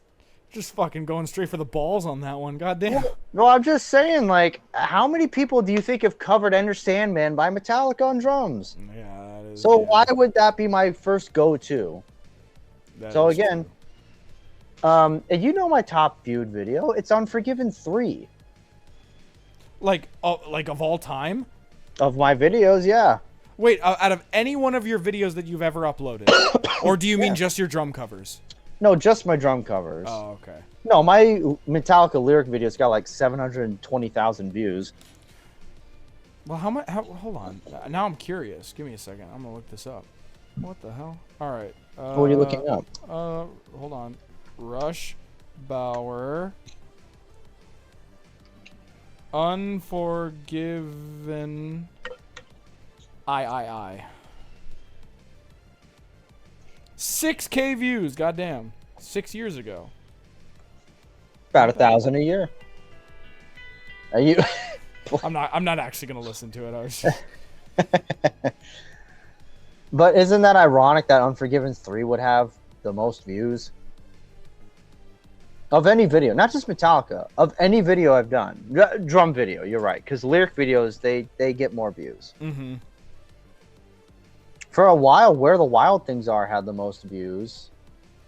fucking going straight for the balls on that one. God damn. Well, I'm just saying, like, how many people do you think have covered Enter Sandman by Metallica on drums? Yeah, that is. So yeah. why would that be my first go-to? So again, and you know my top viewed video? It's Unforgiven 3. Like of all time? Of my videos, yeah. Wait, out of any one of your videos that you've ever uploaded? Or do you mean just your drum covers? No, just my drum covers. Oh, okay. No, my Metallica lyric video's got like 720,000 views. Well, hold on. Now I'm curious. Give me a second. I'm gonna look this up. What the hell? All right. What are you looking up? Hold on. Rush Bauer. Unforgiven. I. 6K views. Goddamn. 6 years ago. About 1,000 a year. Are you? I'm not actually gonna listen to it. I was just... But isn't that ironic that Unforgiven 3 would have the most views? Of any video, not just Metallica, of any video I've done. Drum video, you're right. Because lyric videos, they get more views. Mm-hmm. For a while, Where the Wild Things Are had the most views.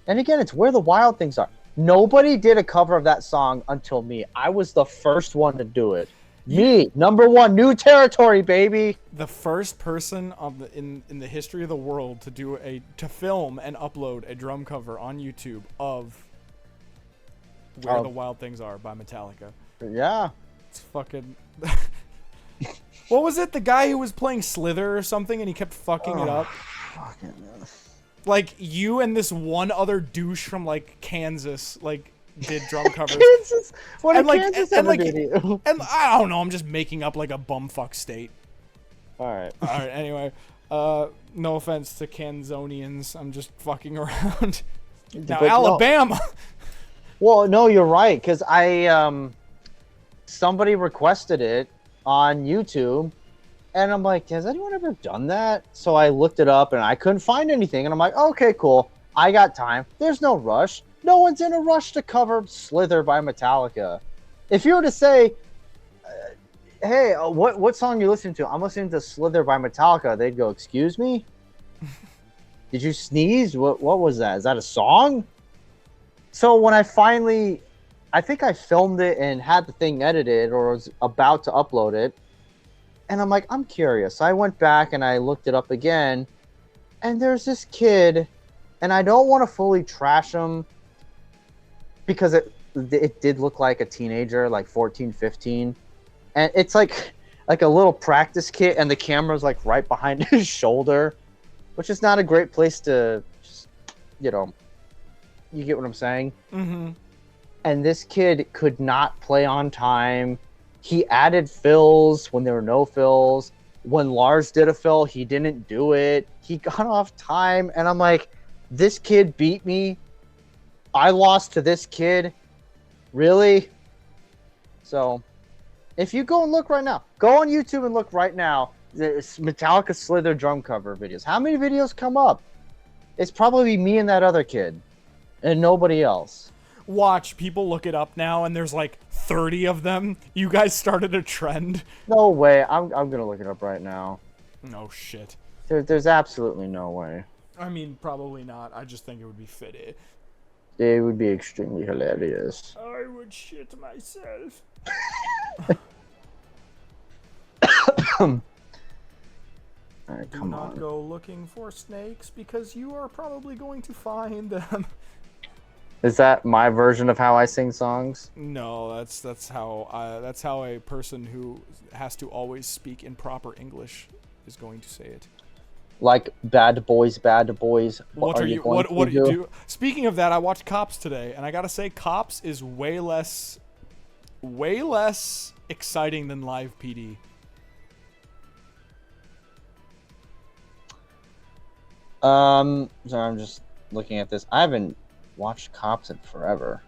And again, it's Where the Wild Things Are. Nobody did a cover of that song until me. I was the first one to do it. Me, #1, new territory, baby. The first person in the history of the world to film and upload a drum cover on YouTube of Where the Wild Things Are by Metallica. Yeah. It's fucking... What was it? The guy who was playing Slither or something and he kept fucking it up? Fucking... Like, you and this one other douche from, like, Kansas, like, did drum covers. Kansas? What and, did like, Kansas and, ever like, do to you? And I don't know, I'm just making up, like, a bumfuck state. Alright. Alright, anyway. No offense to Kanzonians. I'm just fucking around. Now, But Alabama! No. Well, no, you're right, because somebody requested it on YouTube, and I'm like, has anyone ever done that? So I looked it up, and I couldn't find anything, and I'm like, okay, cool. I got time. There's no rush. No one's in a rush to cover Slither by Metallica. If you were to say, hey, what song are you listening to? I'm listening to Slither by Metallica. They'd go, excuse me? Did you sneeze? What was that? Is that a song? So when I think I filmed it and had the thing edited or was about to upload it, and I'm like, I'm curious. So I went back and I looked it up again, and there's this kid, and I don't want to fully trash him because it did look like a teenager, like 14, 15. And it's like a little practice kit, and the camera's like right behind his shoulder, which is not a great place to just, you get what I'm saying? Mm-hmm. And this kid could not play on time. he added fills when there were no fills. When Lars did a fill, he didn't do it. He got off time, and I'm like, this kid beat me. I lost to this kid. Really? So, if you go and look right now, go on YouTube and look right now. There's Metallica Slither drum cover videos. How many videos come up? It's probably me and that other kid, and nobody else. Watch, people look it up now, and there's like 30 of them. You guys started a trend. No way. I'm gonna look it up right now. No shit. There's absolutely no way. I mean, probably not. I just think it would be fitted. It would be extremely hilarious. I would shit myself. All right, Do come not on. go looking for snakes because you are probably going to find them. Is that my version of how I sing songs? No, that's how a person who has to always speak in proper English is going to say it. Like bad boys, bad boys. What are you? going What to do you do? Speaking of that, I watched Cops today, and I gotta say, Cops is way less exciting than Live PD. Sorry, I'm just looking at this. I haven't watched Cops in forever.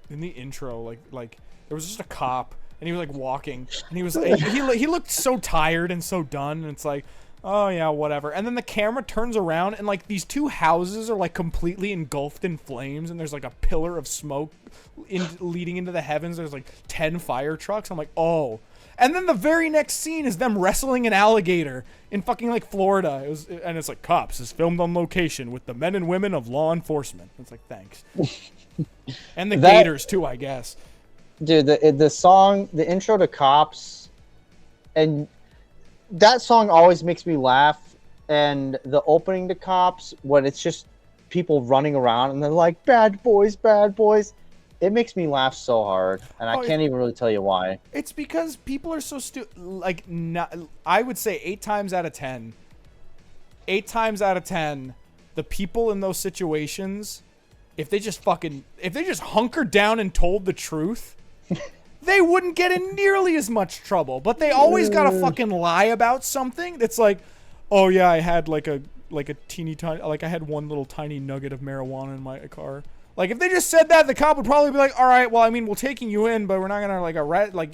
In the intro, like there was just a cop, and he was like walking, and he looked so tired and so done, and it's like, oh yeah, whatever. And then the camera turns around, and like these two houses are like completely engulfed in flames, and there's like a pillar of smoke leading into the heavens. There's like 10 fire trucks. I'm like, oh. And then the very next scene is them wrestling an alligator in fucking like Florida. And it's like, Cops is filmed on location with the men and women of law enforcement. It's like, thanks. And the gators too, I guess. Dude, the song, the intro to Cops, and that song always makes me laugh. And the opening to Cops, when it's just people running around and they're like, bad boys, bad boys. It makes me laugh so hard, and I can't even really tell you why. It's because people are so stupid. Like, I would say 8 times out of 10, the people in those situations, if they just hunkered down and told the truth, they wouldn't get in nearly as much trouble. But they always gotta fucking lie about something. It's like, oh yeah, I had like a teeny tiny, like I had one little tiny nugget of marijuana in my car. Like, if they just said that, the cop would probably be like, all right, well, I mean, we're taking you in, but we're not going to, like, arrest, like,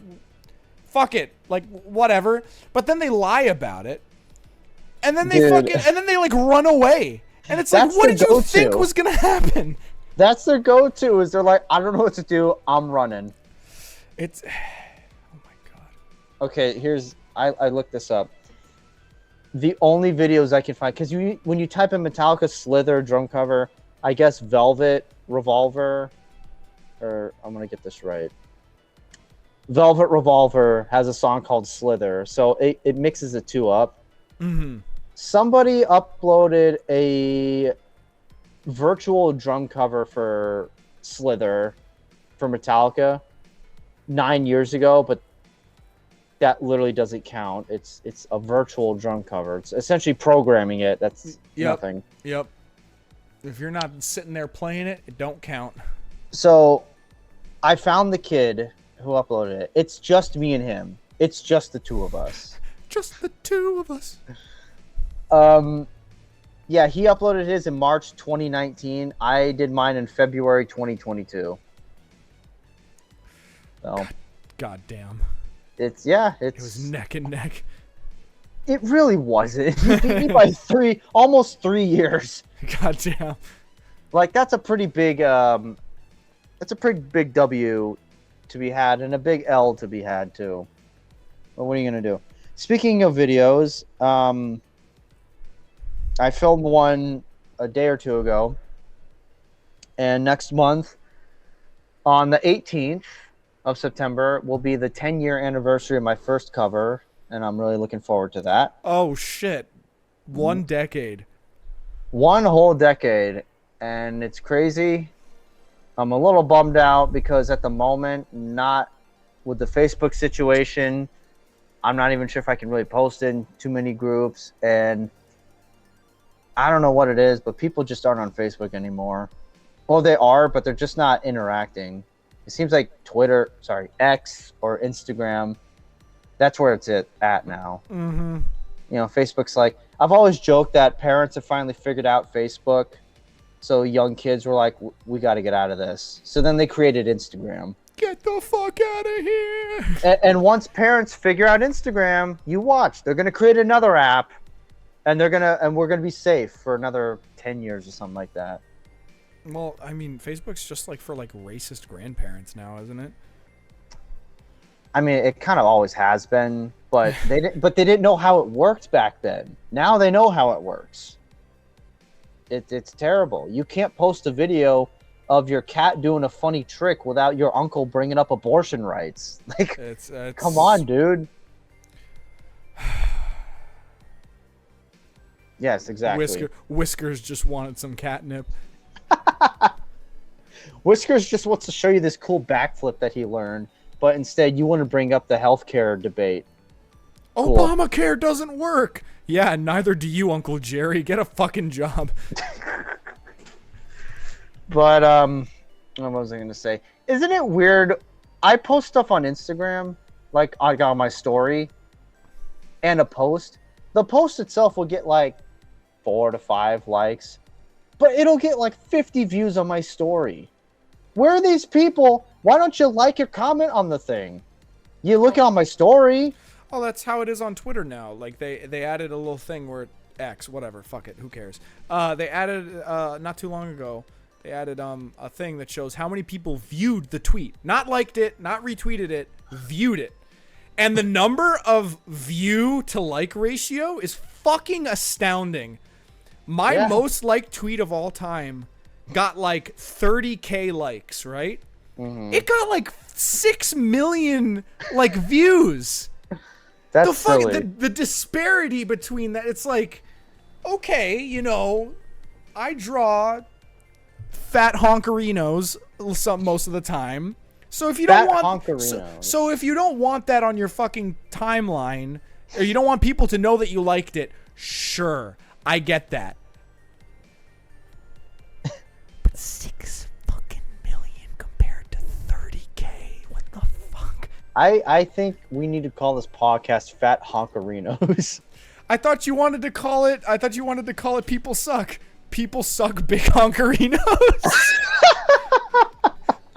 fuck it. Like, whatever. But then they lie about it. And then they like, run away. And it's like, what did you think was going to happen? That's their go-to, is they're like, I don't know what to do, I'm running. It's, oh my God. Okay, I looked this up. The only videos I can find, because when you type in Metallica Slither drum cover, I guess Velvet Revolver, or I'm going to get this right. Velvet Revolver has a song called Slither, so it mixes the two up. Mm-hmm. Somebody uploaded a virtual drum cover for Slither for Metallica 9 years ago, but that literally doesn't count. It's a virtual drum cover. It's essentially programming it. That's nothing. Yep. If you're not sitting there playing it, it don't count. So, I found the kid who uploaded it. It's just me and him. It's just the two of us. Just the two of us. Yeah, he uploaded his in March 2019. I did mine in February 2022. So, God damn. It was neck and neck. It really wasn't. He beat me by almost 3 years. God damn. Like, that's a pretty big W to be had, and a big L to be had too. But what are you gonna do? Speaking of videos, I filmed one a day or two ago, and next month, on the 18th of September, will be the 10-year anniversary of my first cover, and I'm really looking forward to that. Oh shit! 1 decade. 1 whole decade, and it's crazy. I'm a little bummed out because at the moment, not with the Facebook situation, I'm not even sure if I can really post in too many groups, and I don't know what it is, but people just aren't on Facebook anymore. Well, they are, but they're just not interacting. It seems like Twitter, sorry, X or Instagram, that's where it's at now. Mm-hmm. You know, Facebook's like, I've always joked that parents have finally figured out Facebook. So young kids were like, we got to get out of this. So then they created Instagram. Get the fuck out of here. And once parents figure out Instagram, you watch. They're going to create another app and we're going to be safe for another 10 years or something like that. Well, I mean, Facebook's just like for like racist grandparents now, isn't it? I mean, it kind of always has been, but they didn't know how it worked back then. Now they know how it works. It's terrible. You can't post a video of your cat doing a funny trick without your uncle bringing up abortion rights. Like, it's come on, dude. Yes, exactly. Whiskers just wanted some catnip. Whiskers just wants to show you this cool backflip that he learned, but instead you want to bring up the healthcare debate. Cool. Obamacare doesn't work. Yeah, neither do you, Uncle Jerry. Get a fucking job. But what was I gonna say? Isn't it weird? I post stuff on Instagram, like I got on my story, and a post. The post itself will get like 4 to 5 likes, but it'll get like 50 views on my story. Where are these people? Why don't you like or comment on the thing? You look on my story. Oh, that's how it is on Twitter now. Like they added a little thing where X, whatever, fuck it, who cares? They added not too long ago. They added a thing that shows how many people viewed the tweet, not liked it, not retweeted it, viewed it, and the number of view to like ratio is fucking astounding. My most liked tweet of all time got like 30K likes, right? Mm-hmm. It got like 6 million like views. That's silly. The disparity between that, it's like, okay, you know, I draw fat honkadonkareedoos most of the time. So if you don't want so if you don't want that on your fucking timeline, or you don't want people to know that you liked it, sure, I get that. But 6 fucking million compared to 30K, what the fuck? I think we need to call this podcast Fat Honkadonkareedoos. I thought you wanted to call it People Suck. People Suck Big Honkadonkareedoos.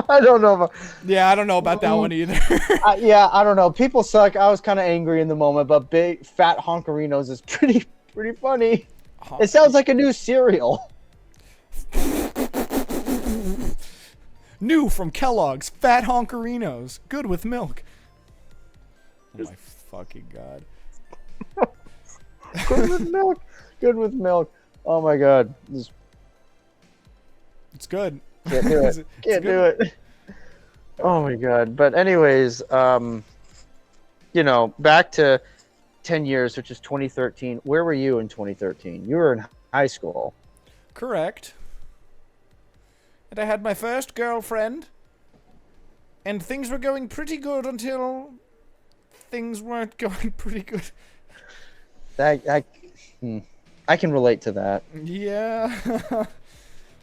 I don't know I don't know about that one either. I don't know. People Suck. I was kind of angry in the moment, but Big Fat Honkadonkareedoos is pretty funny. It sounds like a new cereal. New from Kellogg's, Fat Honkadonkareedoos, good with milk. Oh my fucking god. Good with milk. Good with milk. Oh my god. It's good. Can't do it. Can't do it. Oh my god. But anyways, you know, back to 10 years, which is 2013. Where were you in 2013? You were in high school. Correct. And I had my first girlfriend. And things were going pretty good until things weren't going pretty good. I can relate to that. Yeah.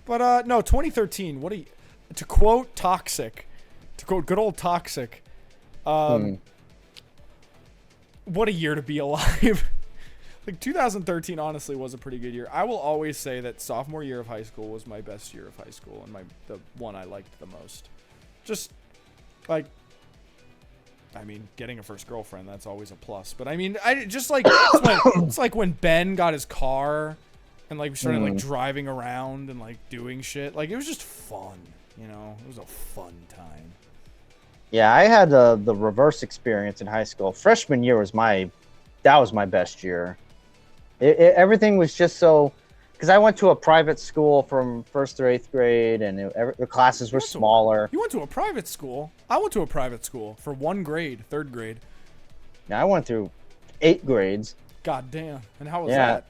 But no, 2013. To quote Toxic, to quote good old Toxic, what a year to be alive. Like 2013 honestly was a pretty good year. I will always say that sophomore year of high school was my best year of high school and the one I liked the most. Just like, I mean, getting a first girlfriend, that's always a plus. But I mean, I just like it's like when Ben got his car and like we started like driving around and like doing shit. Like it was just fun, you know. It was a fun time. Yeah, I had the reverse experience in high school. Freshman year was my best year. Everything was just so, because I went to a private school from 1st through 8th grade, and the classes were smaller. You went to a private school? I went to a private school for 1 grade, 3rd grade. Yeah, I went through 8 grades. God damn. And how was that?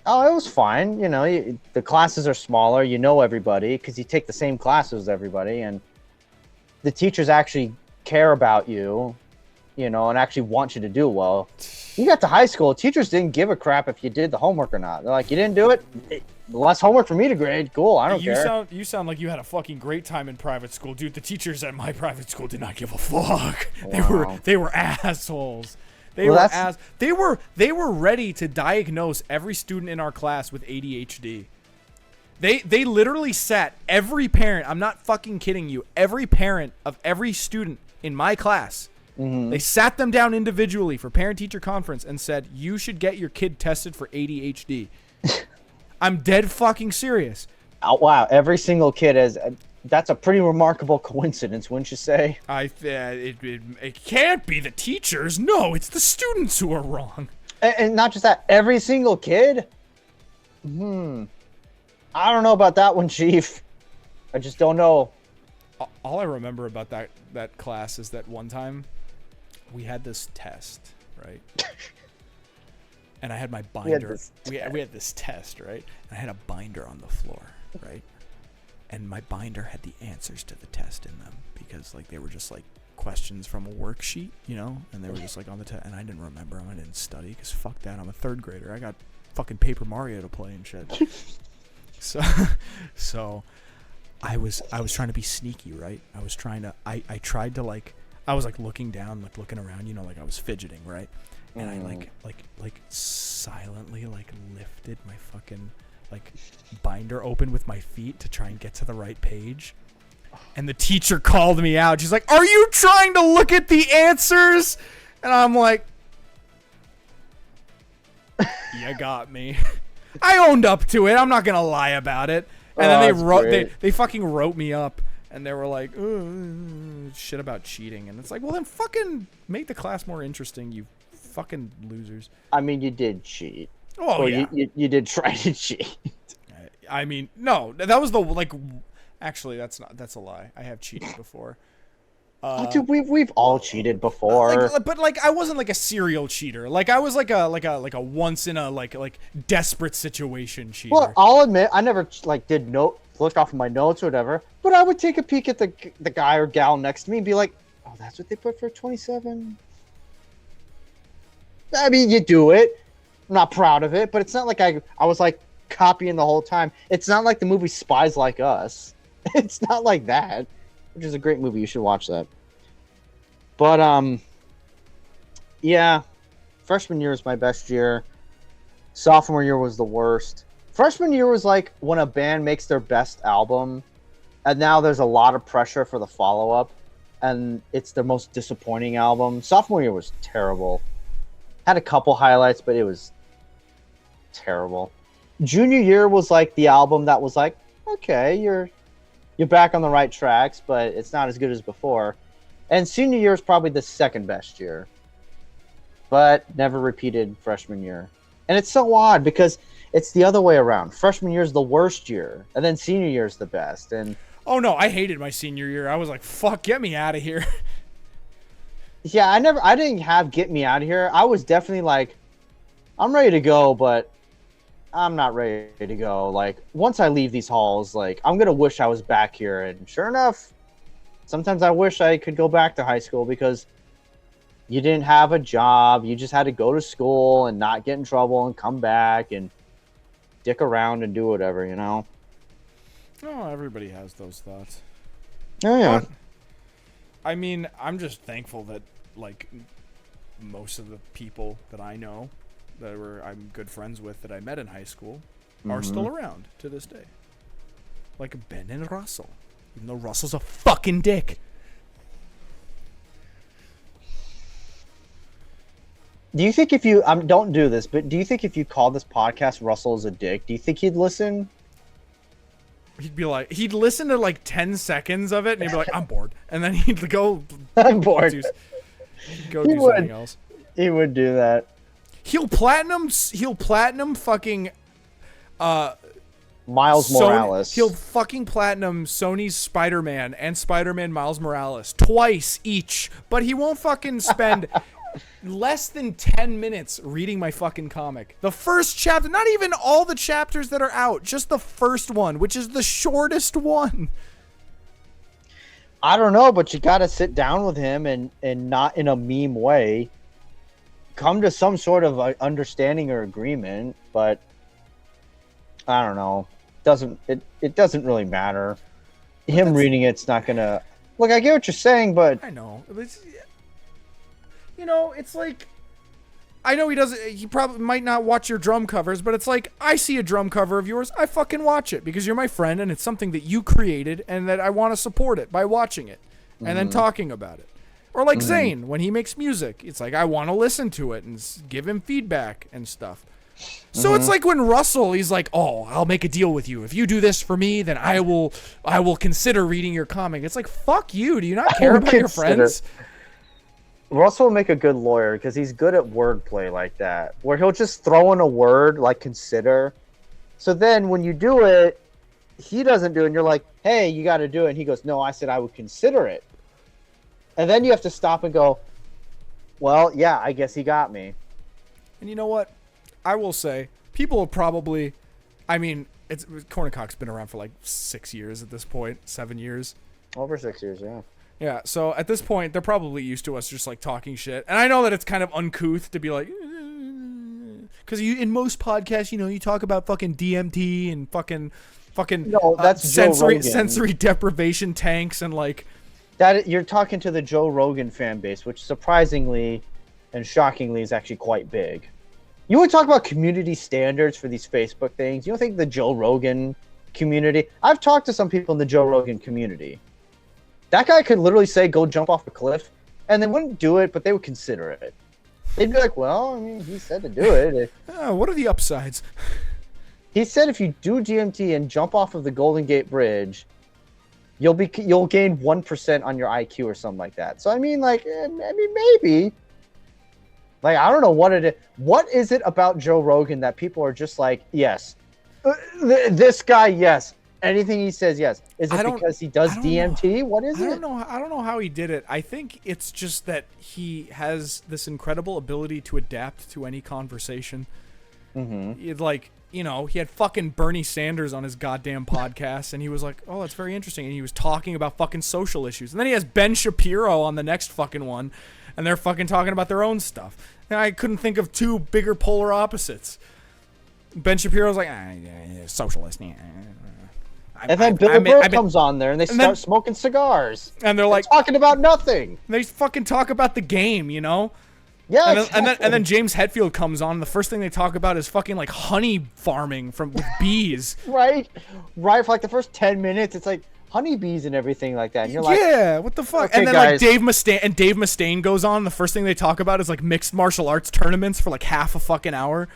Oh, it was fine. You know, the classes are smaller. You know everybody because you take the same classes as everybody, and the teachers actually care about you, you know, and actually want you to do well. You got to high school, teachers didn't give a crap if you did the homework or not. They're like, you didn't do it? Less homework for me to grade. Cool, I don't care. You sound like you had a fucking great time in private school, dude. The teachers at my private school did not give a fuck. Wow. They were assholes. They were ready to diagnose every student in our class with ADHD. They literally sat every parent, I'm not fucking kidding you, every parent of every student in my class. Mm-hmm. They sat them down individually for parent-teacher conference and said, you should get your kid tested for ADHD. I'm dead fucking serious. Oh, wow, every single kid has. That's a pretty remarkable coincidence, wouldn't you say? It can't be the teachers. No, it's the students who are wrong. And not just that, every single kid. I don't know about that one, Chief. I just don't know. All I remember about that class is that one time we had this test, right? And I had my binder. We had this test, right? And I had a binder on the floor, right? And my binder had the answers to the test in them because like they were just like questions from a worksheet, you know? And they were just like on the test. And I didn't remember them. I didn't study because fuck that. I'm a third grader. I got fucking Paper Mario to play and shit. So I was trying to be sneaky, right? I tried to like, I was like looking down, like looking around, you know, like I was fidgeting, right? And I like silently like lifted my fucking like binder open with my feet to try and get to the right page. And the teacher called me out. She's like, "Are you trying to look at the answers?" And I'm like, "You got me." I owned up to it. I'm not gonna lie about it. And then they fucking wrote me up. And they were like, shit about cheating. And it's like, well, then fucking make the class more interesting, you fucking losers. I mean, you did cheat. Oh, yeah. You did try to cheat. I mean, no, that was the, like, actually, that's a lie. I have cheated before. Dude, we've all cheated before. But like, I wasn't like a serial cheater. Like, I was like a once in a, like desperate situation cheater. Well, I'll admit, I never, like, look off of my notes or whatever, but I would take a peek at the guy or gal next to me and be like, oh, that's what they put for 27? I mean, you do it. I'm not proud of it, but it's not like I was, like, copying the whole time. It's not like the movie Spies Like Us. It's not like that, which is a great movie. You should watch that. But, yeah, freshman year was my best year. Sophomore year was the worst. Freshman year was like when a band makes their best album, and now there's a lot of pressure for the follow-up, and it's their most disappointing album. Sophomore year was terrible. Had a couple highlights, but it was terrible. Junior year was like the album that was like, okay, you're back on the right tracks, but it's not as good as before. And senior year is probably the second best year, but never repeated freshman year. And it's so odd because it's the other way around. Freshman year is the worst year, and then senior year is the best. And oh no, I hated my senior year. I was like, fuck, get me out of here. Yeah, I didn't have get me out of here. I was definitely like, I'm ready to go, but I'm not ready to go. Like, once I leave these halls, like, I'm gonna wish I was back here. And sure enough, sometimes I wish I could go back to high school because you didn't have a job. You just had to go to school and not get in trouble and come back and dick around and do whatever, you know? Oh, everybody has those thoughts. Oh, yeah. But, I mean, I'm just thankful that, like, most of the people that I know that I'm good friends with that I met in high school are still around to this day. Like Ben and Russell. Even though Russell's a fucking dick. Do you think if you don't do this, but do you think if you call this podcast Russell's a dick, do you think he'd listen? He'd listen to like 10 seconds of it and he'd be like, I'm bored. And then he'd go, I'm bored. do something else. He would do that. He'll platinum fucking Miles Morales. He'll fucking platinum Sony's Spider-Man and Spider-Man Miles Morales twice each, but he won't fucking spend less than 10 minutes reading my fucking comic. The first chapter, not even all the chapters that are out, just the first one, which is the shortest one. I don't know, but you gotta sit down with him and not in a meme way. come to some sort of understanding or agreement, but I don't know. It doesn't really matter. Him reading it's not gonna look. I get what you're saying, but I know. It's like, I know he doesn't. He probably might not watch your drum covers, but it's like, I see a drum cover of yours, I fucking watch it because you're my friend and it's something that you created and that I want to support it by watching it and then talking about it. Or like Zayn, when he makes music, it's like, I want to listen to it and give him feedback and stuff. So it's like when Russell, he's like, oh, I'll make a deal with you. If you do this for me, then I will consider reading your comic. It's like, fuck you. Do you not care about your friends? Russell will make a good lawyer because he's good at wordplay like that, where he'll just throw in a word like consider. So then when you do it, he doesn't do it, and you're like, hey, you got to do it. And he goes, no, I said I would consider it. And then you have to stop and go, well, yeah, I guess he got me. And you know what? I will say, people have probably, I mean, Korn and Kock's been around for like 6 years at this point, 7 years. Over 6 years, yeah. Yeah, so at this point, they're probably used to us just like talking shit. And I know that it's kind of uncouth to be like, because in most podcasts, you talk about fucking DMT and fucking no, that's sensory deprivation tanks and like. That you're talking to the Joe Rogan fan base, which surprisingly and shockingly is actually quite big. You want to talk about community standards for these Facebook things? You don't think the Joe Rogan community? I've talked to some people in the Joe Rogan community. That guy could literally say, go jump off a cliff, and they wouldn't do it, but they would consider it. They'd be like, well, I mean, he said to do it. What are the upsides? He said if you do DMT and jump off of the Golden Gate Bridge, you'll gain 1% on your IQ or something like that. So, I mean, like, maybe. Like, I don't know what it is. What is it about Joe Rogan that people are just like, yes, this guy, yes. Anything he says, yes. Is it because he does DMT? What is it? I don't know how he did it. I think it's just that he has this incredible ability to adapt to any conversation. He had fucking Bernie Sanders on his goddamn podcast, and he was like, oh, that's very interesting. And he was talking about fucking social issues. And then he has Ben Shapiro on the next fucking one, and they're fucking talking about their own stuff. And I couldn't think of two bigger polar opposites. Ben Shapiro's like, socialist. And then Bill Burr comes on there, and they start smoking cigars. And they're like, talking about nothing. They fucking talk about the game, Yeah, and then James Hetfield comes on, and the first thing they talk about is fucking like honey farming with bees. right. For like the first 10 minutes, it's like honeybees and everything like that. And you're like, yeah, what the fuck? Okay, and then guys. like Dave Mustaine goes on. The first thing they talk about is like mixed martial arts tournaments for like half a fucking hour.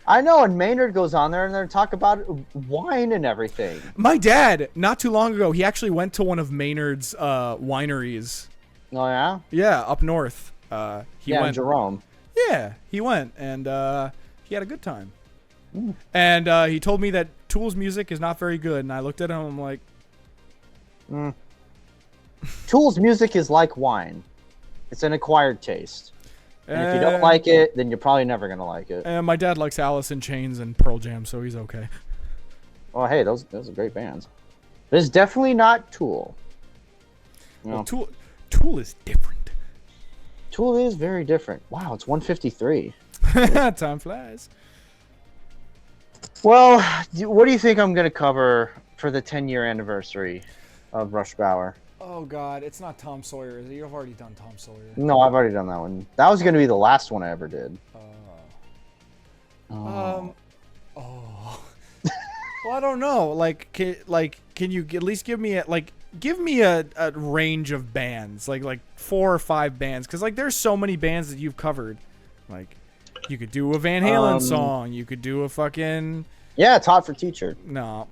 I know, and Maynard goes on there and they're talking about wine and everything. My dad, not too long ago, he actually went to one of Maynard's wineries. Oh yeah? Yeah, up north. He went. In Jerome. Yeah, he went, and he had a good time. And he told me that Tool's music is not very good, and I looked at him and I'm like... Tool's music is like wine. It's an acquired taste. And if you don't like it, then you're probably never going to like it. And my dad likes Alice in Chains and Pearl Jam, so he's okay. Well, hey, those are great bands. But it's definitely not Tool. Well, Tool is different. Tool is very different. Wow, it's 1:53. Time flies. Well, what do you think I'm going to cover for the 10-year anniversary of Rush Bauer? Oh, God, it's not Tom Sawyer, is it? You've already done Tom Sawyer. No, I've already done that one. That was going to be the last one I ever did. Well, I don't know. Like, can you at least give me a range of bands, like 4 or 5 bands, because like there's so many bands that you've covered. Like, you could do a Van Halen song, you could do a fucking it's Hot for Teacher. No.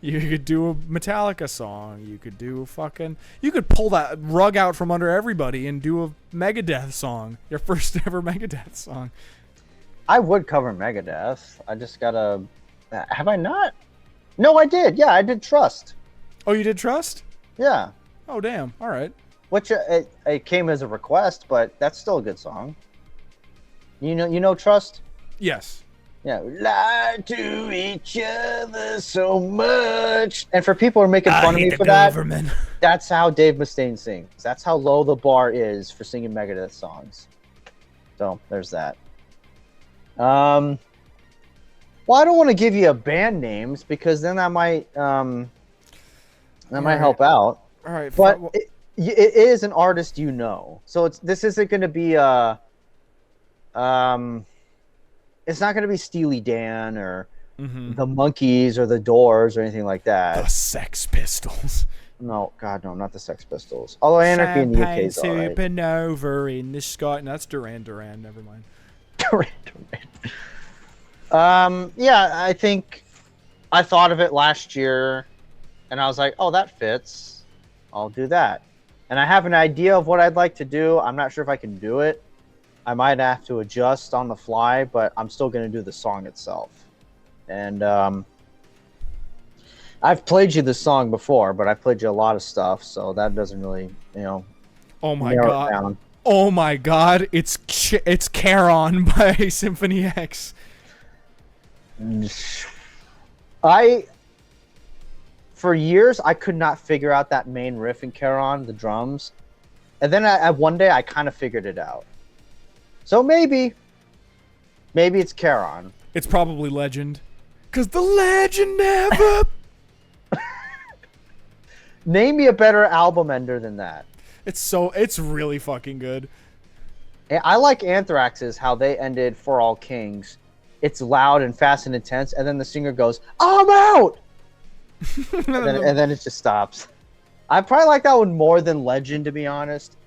You could do a Metallica song. You could do a fucking... You could pull that rug out from under everybody and do a Megadeth song. Your first ever Megadeth song. I would cover Megadeth. I just gotta... Have I not? No, I did. Yeah, I did Trust. Oh, you did Trust? Yeah. Oh, damn. All right. Which it came as a request, but that's still a good song. You know Trust? Yes. Yeah, we lie to each other so much. And for people who are making fun of me for that, that's how Dave Mustaine sings. That's how low the bar is for singing Megadeth songs. So there's that. Well, I don't want to give you a band names because then that might help out. All right, But it is an artist you know, so this isn't going to be it's not going to be Steely Dan or the Monkees or the Doors or anything like that. The Sex Pistols. No, God, no, not the Sex Pistols. Although Anarchy in the UK is all right. Supernova in the sky. No, that's Duran Duran. Never mind. Duran Duran. Yeah, I think I thought of it last year, and I was like, oh, that fits. I'll do that. And I have an idea of what I'd like to do. I'm not sure if I can do it. I might have to adjust on the fly, but I'm still going to do the song itself. And I've played you the song before, but I played you a lot of stuff, so that doesn't really, Oh my god! Oh my god! It's Charon by Symphony X. For years, I could not figure out that main riff in Charon, the drums, and then one day I kind of figured it out. So maybe it's Charon. It's probably Legend, cause the legend never. Name me a better album ender than that. It's really fucking good. I like Anthrax's how they ended For All Kings. It's loud and fast and intense, and then the singer goes, "I'm out," and then it just stops. I probably like that one more than Legend, to be honest,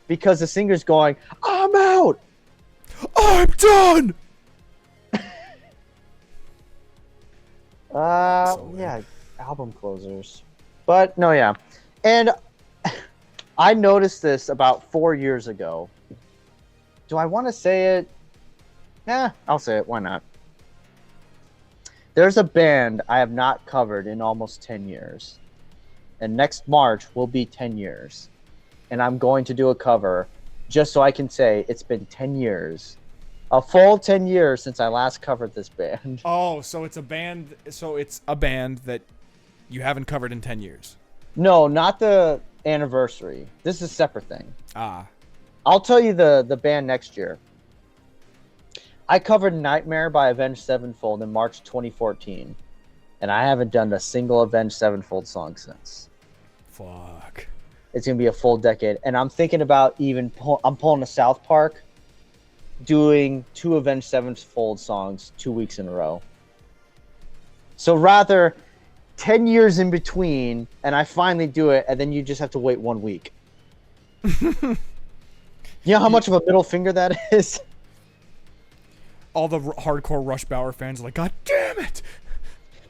because the singer's going, "I'm out, I'm done." Yeah, album closers. But no, yeah. And I noticed this about 4 years ago. Do I want to say it? Yeah, I'll say it. Why not? There's a band I have not covered in almost 10 years. And next March will be 10 years. And I'm going to do a cover just so I can say it's been 10 years. A full 10 years since I last covered this band. Oh, so it's a band. So it's a band that you haven't covered in 10 years. No, not the anniversary. This is a separate thing. Ah. I'll tell you the band next year. I covered Nightmare by Avenged Sevenfold in March 2014. And I haven't done a single Avenged Sevenfold song since. Fuck. It's going to be a full decade. And I'm thinking about I'm pulling a South Park, doing 2 Avenged Sevenfold songs 2 weeks in a row. So rather 10 years in between, and I finally do it, and then you just have to wait 1 week. You know how much of a middle finger that is? All the hardcore Rush Bauer fans are like, God damn it!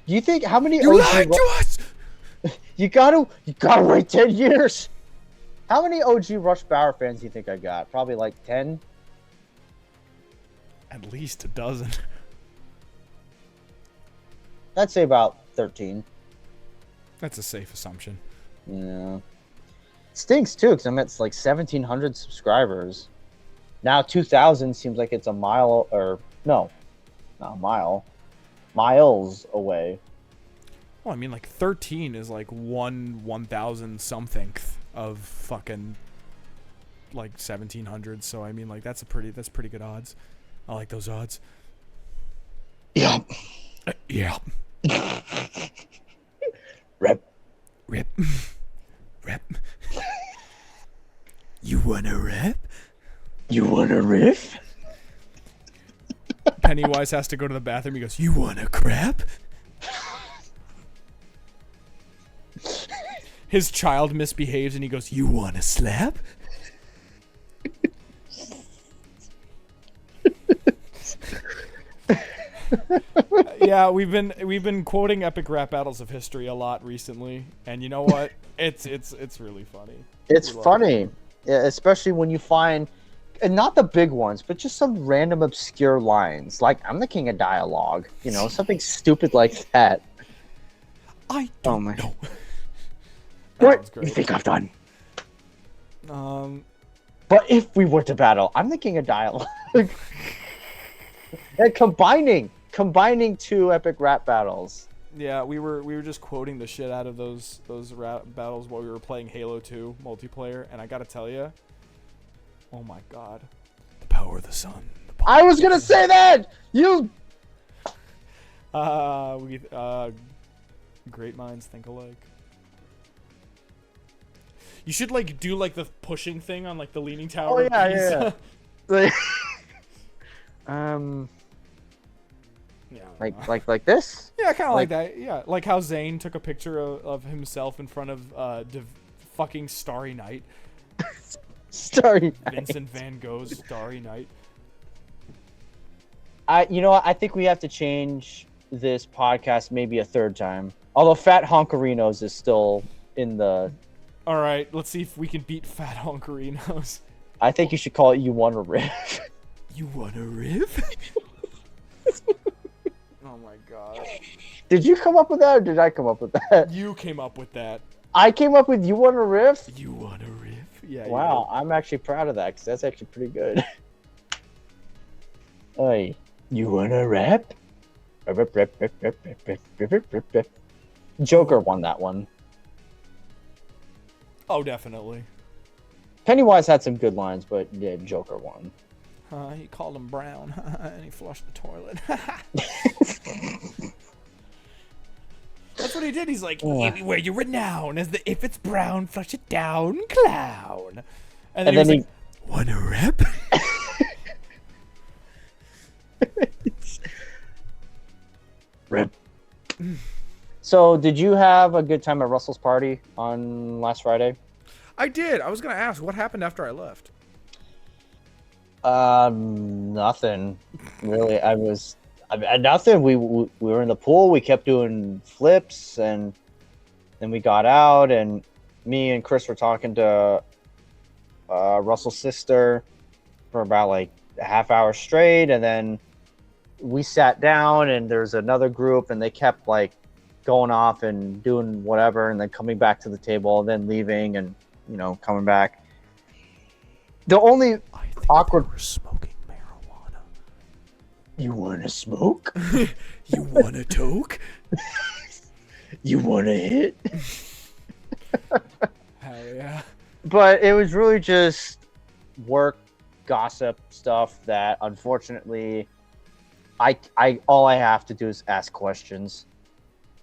You think how many You lied to us! You gotta wait 10 years. How many OG Rush Bauer fans do you think I got? Probably like 10? At least a dozen. I'd say about 13. That's a safe assumption. Yeah. Stinks too, because I'm at like 1,700 subscribers. Now 2,000 seems like it's a mile, or no, not a mile, miles away. Well, I mean, like 13 is like 1,000 something of fucking like 1,700. So I mean, like that's pretty good odds. I like those odds. Yeah. Yeah. Rip. You wanna rip? You wanna riff? Pennywise has to go to the bathroom. He goes, "You wanna crap?" His child misbehaves and he goes, "You wanna slap?" Yeah, we've been quoting epic rap battles of history a lot recently, and you know what? It's really funny. It's funny, yeah, especially when you find, and not the big ones, but just some random obscure lines, like "I'm the king of dialogue," something stupid like that. I don't know. What do you think I've done? But if we were to battle, I'm the king of dialogue. And combining 2 epic rap battles. Yeah, we were just quoting the shit out of those rap battles while we were playing Halo 2 multiplayer, and I gotta tell you, oh my god, the power of the sun. I was gonna say that. You. Great minds think alike. You should like do like the pushing thing on like the Leaning Tower. Oh yeah, yeah. Like, yeah. like this. Yeah, kind of like that. Yeah, like how Zayn took a picture of himself in front of fucking Starry Night. Starry Night. Vincent Van Gogh's Starry Night. You know what? I think we have to change this podcast maybe a third time. Although Fat Honkadonkareedoos is still in the. All right, let's see if we can beat Fat Honkadonkareedoos. I think you should call it "You Want a Riff." You want a riff? Oh my god. Did you come up with that, or did I come up with that? You came up with that. I came up with "You Want a Riff." You want a riff? Yeah. Wow, I'm actually proud of that because that's actually pretty good. Hey, you want a rap? Joker won that one. Oh, definitely. Pennywise had some good lines, but yeah, Joker won. He called him brown, and he flushed the toilet. That's what he did. He's like, "Where you renown as the if it's brown, flush it down, clown." And then he was like, "Wanna rep?" Rip. So, did you have a good time at Russell's party on last Friday? I did. I was gonna ask what happened after I left. Nothing really. Nothing. We were in the pool. We kept doing flips, and then we got out, and me and Chris were talking to Russell's sister for about like a half hour straight, and then we sat down, and there's another group, and they kept like going off and doing whatever, and then coming back to the table, and then leaving, and coming back. The only awkward. We're smoking marijuana. You want to smoke? You want to toke? You want to hit? Hell yeah. But it was really just work, gossip stuff that unfortunately all I have to do is ask questions.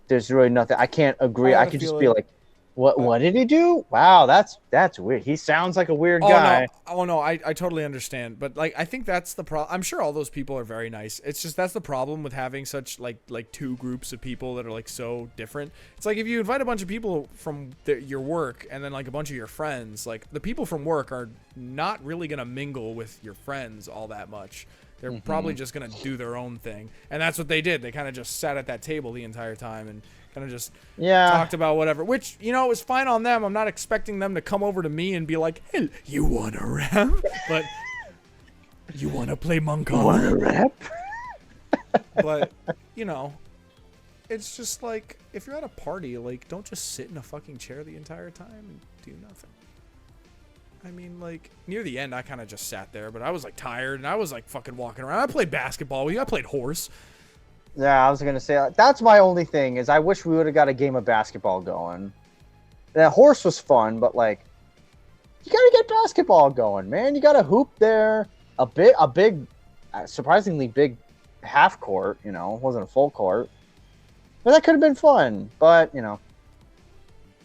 There's really nothing. I can't agree. I could just be like, what did he do? Wow, that's weird. He sounds like a weird guy. No, I totally understand. But like, I think that's the problem. I'm sure all those people are very nice. It's just that's the problem with having such like two groups of people that are like so different. It's like if you invite a bunch of people from your work and then like a bunch of your friends, like the people from work are not really gonna mingle with your friends all that much. They're probably just gonna do their own thing, and that's what they did. They kind of just sat at that table the entire time and kind of just talked about whatever, which, was fine on them. I'm not expecting them to come over to me and be like, "Hey, you want to rap?" But you want to play Moncala? Want to rap? But, it's just like, if you're at a party, like, don't just sit in a fucking chair the entire time and do nothing. I mean, like, near the end, I kind of just sat there, but I was, like, tired, and I was, like, fucking walking around. I played basketball with you. I played horse. Yeah, I was going to say, that's my only thing, is I wish we would have got a game of basketball going. That horse was fun, but, like, you got to get basketball going, man. You got a hoop there, a big, surprisingly big half court, it wasn't a full court. But that could have been fun, but,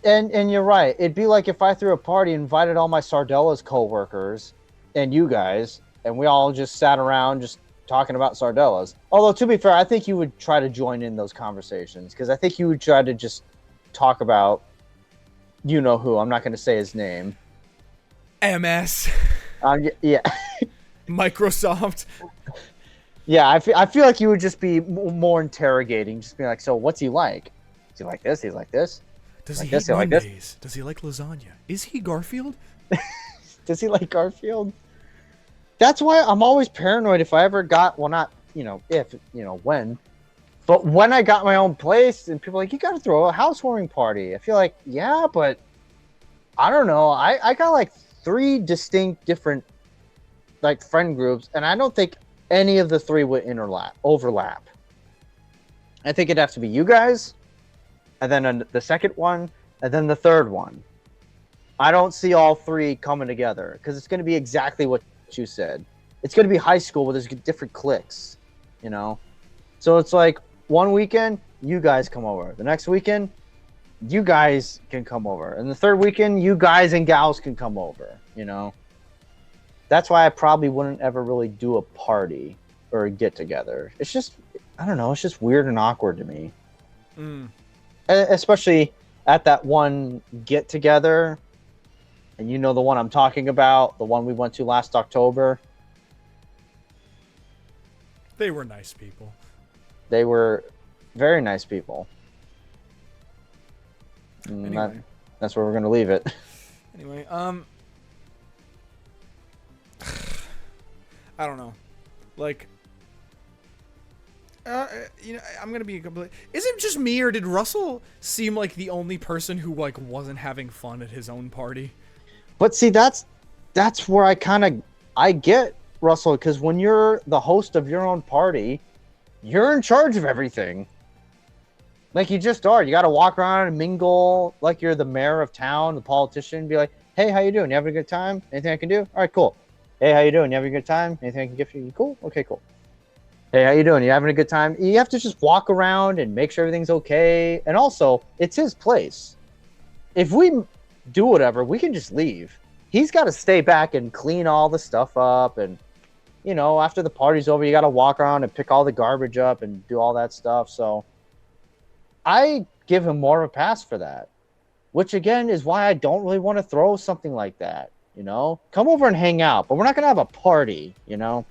And you're right. It'd be like if I threw a party, invited all my Sardella's coworkers and you guys, and we all just sat around just talking about Sardella's. Although, to be fair, I think you would try to join in those conversations because I think you would try to just talk about who. I'm not going to say his name. MS. Yeah. Microsoft. Yeah, I feel like you would just be more interrogating, just be like, so what's he like? Is he like this? He's like this? Does he eat Mondays? Does he like lasagna? Is he Garfield? Does he like Garfield? That's why I'm always paranoid if I ever got, well, not, if, when. But when I got my own place and people are like, you got to throw a housewarming party. I feel like, yeah, but I don't know. I got like 3 distinct different like friend groups, and I don't think any of the 3 would overlap. I think it'd have to be you guys, and then the second one, and then the third one. I don't see all 3 coming together because it's going to be exactly what you said. it's going to be high school, but there's different cliques, you know? So it's like one weekend, you guys come over. The next weekend, you guys can come over. And the third weekend, you guys and gals can come over, you know? That's why I probably wouldn't ever really do a party or a get together. It's just, I don't know, it's just weird and awkward to me. Especially at that one get together. And you know the one I'm talking about, the one we went to last October. They were nice people. They were very nice people. Anyway. That's where we're going to leave it. Anyway, I don't know. Like, you know, I'm gonna be complete. Is it just me, or did Russell seem like the only person who like wasn't having fun at his own party? But see, that's where I get Russell, because when you're the host of your own party, you're in charge of everything. Like you just are. You got to walk around and mingle like you're the mayor of town, the politician. Be like, hey, how you doing? You having a good time? Anything I can do? All right, cool. Hey, how you doing? You having a good time? Anything I can give you? You cool? Okay, cool. Hey, how you doing? You having a good time? You have to just walk around and make sure everything's okay. And also, it's his place. If we do whatever, we can just leave. He's got to stay back and clean all the stuff up. And, you know, after the party's over, you got to walk around and pick all the garbage up and do all that stuff. So I give him more of a pass for that, which, again, is why I don't really want to throw something like that. You know, come over and hang out, but we're not going to have a party, you know?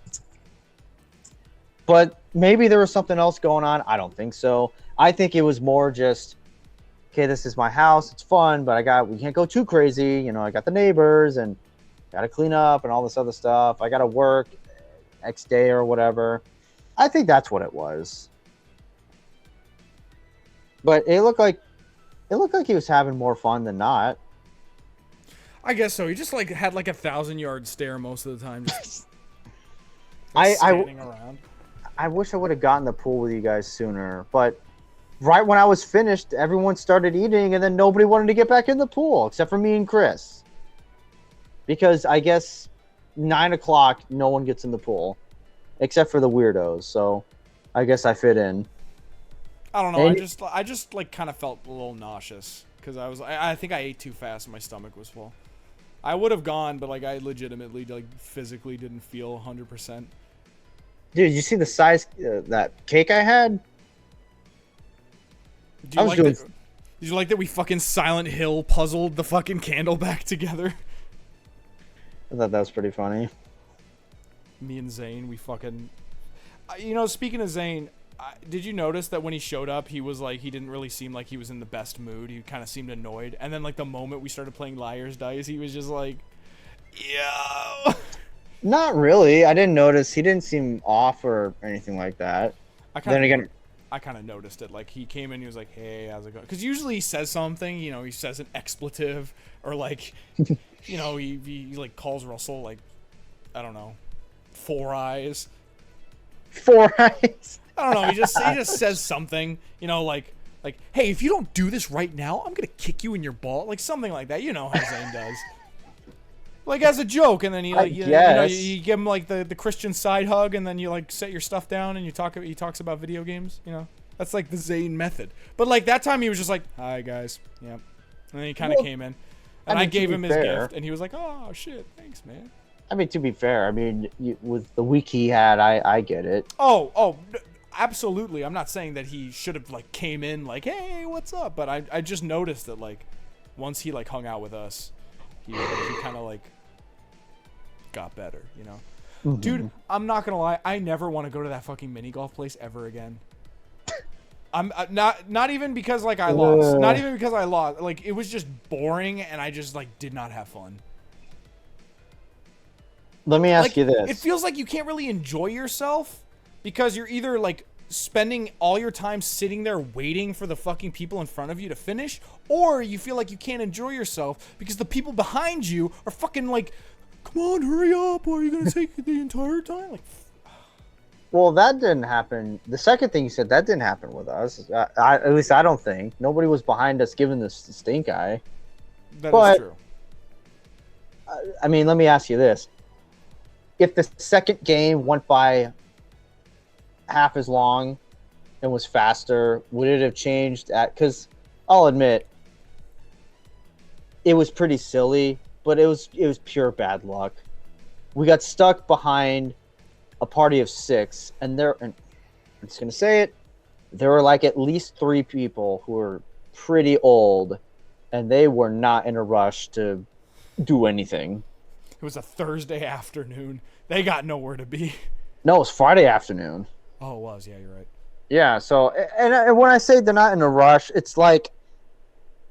But maybe there was something else going on. I don't think so. I think it was more just, okay, this is my house. It's fun, but we can't go too crazy. You know, I got the neighbors and got to clean up and all this other stuff. I got to work next day or whatever. I think that's what it was. But it looked like he was having more fun than not. I guess so. He just like had like 1,000-yard stare most of the time. Just standing around. I wish I would have gotten the pool with you guys sooner, but right when I was finished, everyone started eating, and then nobody wanted to get back in the pool except for me and Chris. Because I guess 9 o'clock, no one gets in the pool except for the weirdos. So I guess I fit in. I don't know. I just like kind of felt a little nauseous because I think I ate too fast and my stomach was full. I would have gone, but like I legitimately like physically didn't feel 100%. Dude, you see the size that cake I had? Did you like that we fucking Silent Hill puzzled the fucking candle back together? I thought that was pretty funny. Me and Zane, we fucking... You know, speaking of Zane, did you notice that when he showed up, he was like, he didn't really seem like he was in the best mood. He kind of seemed annoyed. And then like the moment we started playing Liar's Dice, he was just like, yo. Not really. I didn't notice. He didn't seem off or anything like that. I kind of noticed it. Like he came in, he was like, "Hey, how's it going?" Because usually he says something. You know, he says an expletive or like, you know, he like calls Russell like, I don't know, 4 eyes. 4 eyes. I don't know. He just says something. You know, like, hey, if you don't do this right now, I'm gonna kick you in your ball. Like something like that. You know how Zane does. Like as a joke, and then he like you give him like the Christian side hug, and then you like set your stuff down, and he talks about video games. You know, that's like the Zane method. But like that time, he was just like, "Hi guys," yeah, and then he kind of came in, and I gave him his gift, and he was like, "Oh shit, thanks, man." I mean, to be fair, I mean, with the week he had, I get it. Oh, absolutely. I'm not saying that he should have like came in like, "Hey, what's up?" But I just noticed that like once he like hung out with us, he kind of like got better, you know. Mm-hmm. Dude, I'm not gonna lie, I never want to go to that fucking mini golf place ever again. I'm not even because like I lost, not even because I lost. Like it was just boring, and I just like did not have fun. Let me ask you this: it feels like you can't really enjoy yourself because you're either like spending all your time sitting there waiting for the fucking people in front of you to finish, or you feel like you can't enjoy yourself because the people behind you are fucking like, come on, hurry up, or are you gonna take the entire time? Like, well, that didn't happen. The second thing you said, that didn't happen with us. At least I don't think. Nobody was behind us giving the stink eye. That is true. I mean, let me ask you this: if the second game went by half as long and was faster, would it have changed? Because I'll admit, it was pretty silly, but it was pure bad luck. We got stuck behind a party of 6, and I'm just gonna say it, there were like at least 3 people who were pretty old, and they were not in a rush to do anything. It was a Thursday afternoon. They got nowhere to be. No, it was Friday afternoon. Oh, it was. Yeah, you're right. Yeah, so, and when I say they're not in a rush, it's like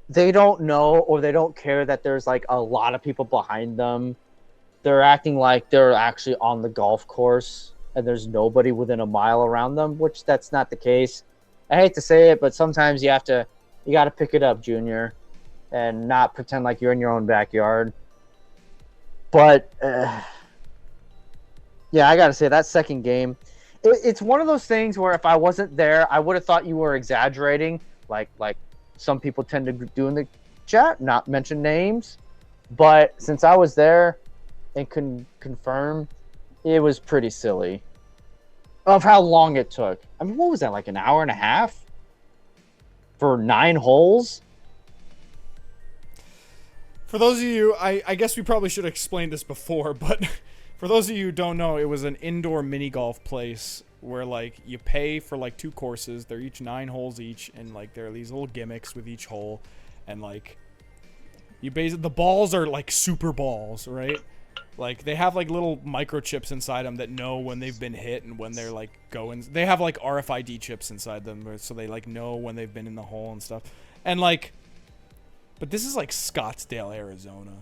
they don't know or they don't care that there's like a lot of people behind them. They're acting like they're actually on the golf course and there's nobody within a mile around them, which that's not the case. I hate to say it, but sometimes you got to pick it up, Junior, and not pretend like you're in your own backyard. But yeah, I got to say that second game, it's one of those things where if I wasn't there, I would have thought you were exaggerating, like some people tend to do in the chat, not mention names. But since I was there and can confirm, it was pretty silly of how long it took. I mean, what was that, like an hour and a half for 9 holes? For those of you, I guess we probably should have explained this before, but for those of you who don't know, it was an indoor mini golf place where like you pay for like 2 courses. They're each 9 holes each, and like there are these little gimmicks with each hole, and like you basically, the balls are like super balls, right? Like they have like little microchips inside them that know when they've been hit and when they're like going. They have like RFID chips inside them, so they like know when they've been in the hole and stuff. And like, but this is like Scottsdale, Arizona,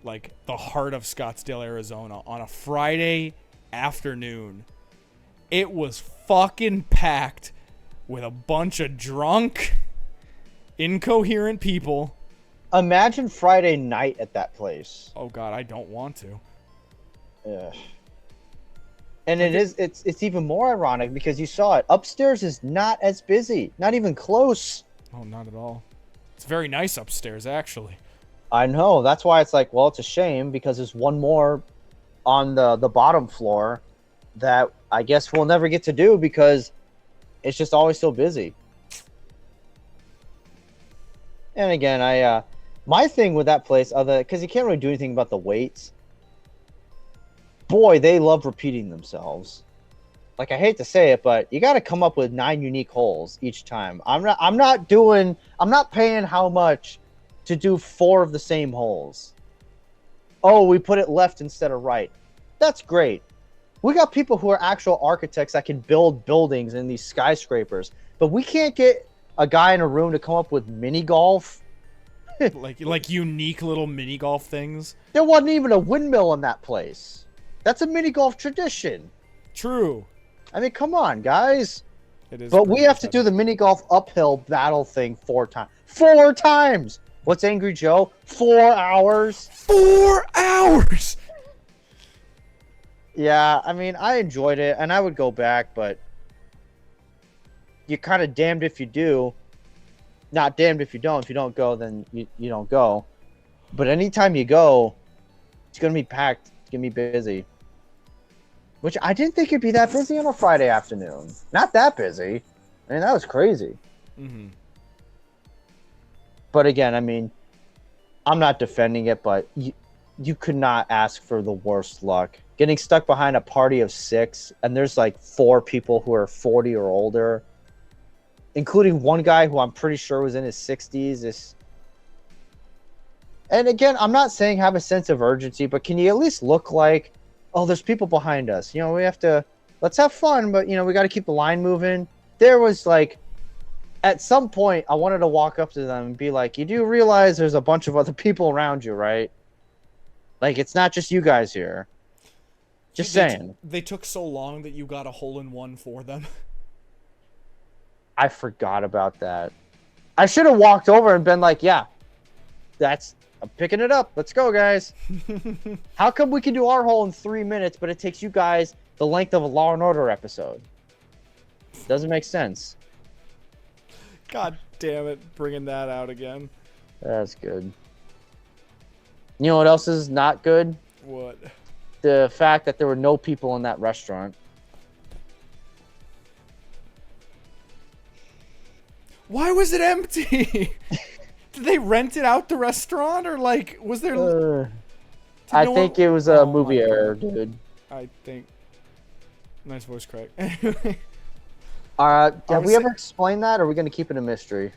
like the heart of Scottsdale, Arizona, on a Friday afternoon. It was fucking packed with a bunch of drunk, incoherent people. Imagine Friday night at that place. Oh God, I don't want to. Yeah. And it's even more ironic because you saw it. Upstairs is not as busy. Not even close. Oh, not at all. It's very nice upstairs, actually. I know. That's why it's like, well, it's a shame because there's one more on the bottom floor that I guess we'll never get to do because it's just always so busy. And again, my thing with that place, because you can't really do anything about the weights. Boy, they love repeating themselves. Like, I hate to say it, but you got to come up with 9 unique holes each time. I'm not paying how much to do 4 of the same holes. Oh, we put it left instead of right. That's great. We got people who are actual architects that can build buildings in these skyscrapers, but we can't get a guy in a room to come up with mini golf. like unique little mini golf things. There wasn't even a windmill in that place. That's a mini golf tradition. True. I mean, come on, guys. It is. But we have to do the mini golf uphill battle thing 4 times. 4 times. What's Angry Joe? 4 hours. 4 hours. Yeah, I mean, I enjoyed it, and I would go back, but you're kind of damned if you do, not damned if you don't. If you don't go, then you don't go. But anytime you go, it's going to be packed. It's going to be busy. Which I didn't think it'd be that busy on a Friday afternoon. Not that busy. I mean, that was crazy. Mm-hmm. But again, I mean, I'm not defending it, but you could not ask for the worst luck. Getting stuck behind a party of 6, and there's like 4 people who are 40 or older, including one guy who I'm pretty sure was in his 60s. And again, I'm not saying have a sense of urgency, but can you at least look like, oh, there's people behind us. You know, let's have fun, but, we got to keep the line moving. There was like, at some point, I wanted to walk up to them and be like, you do realize there's a bunch of other people around you, right? Like, it's not just you guys here. Just saying. They took so long that you got a hole-in-one for them. I forgot about that. I should have walked over and been like, yeah, I'm picking it up. Let's go, guys. How come we can do our hole in 3 minutes, but it takes you guys the length of a Law & Order episode? Doesn't make sense. God damn it, bringing that out again. That's good. You know what else is not good? What? the fact that there were no people in that restaurant. Why was it empty? Did they rent it out the restaurant, or like was there? I think it was a movie error, dude. I think. Nice voice crack. Have we ever explained that, or are we gonna keep it a mystery?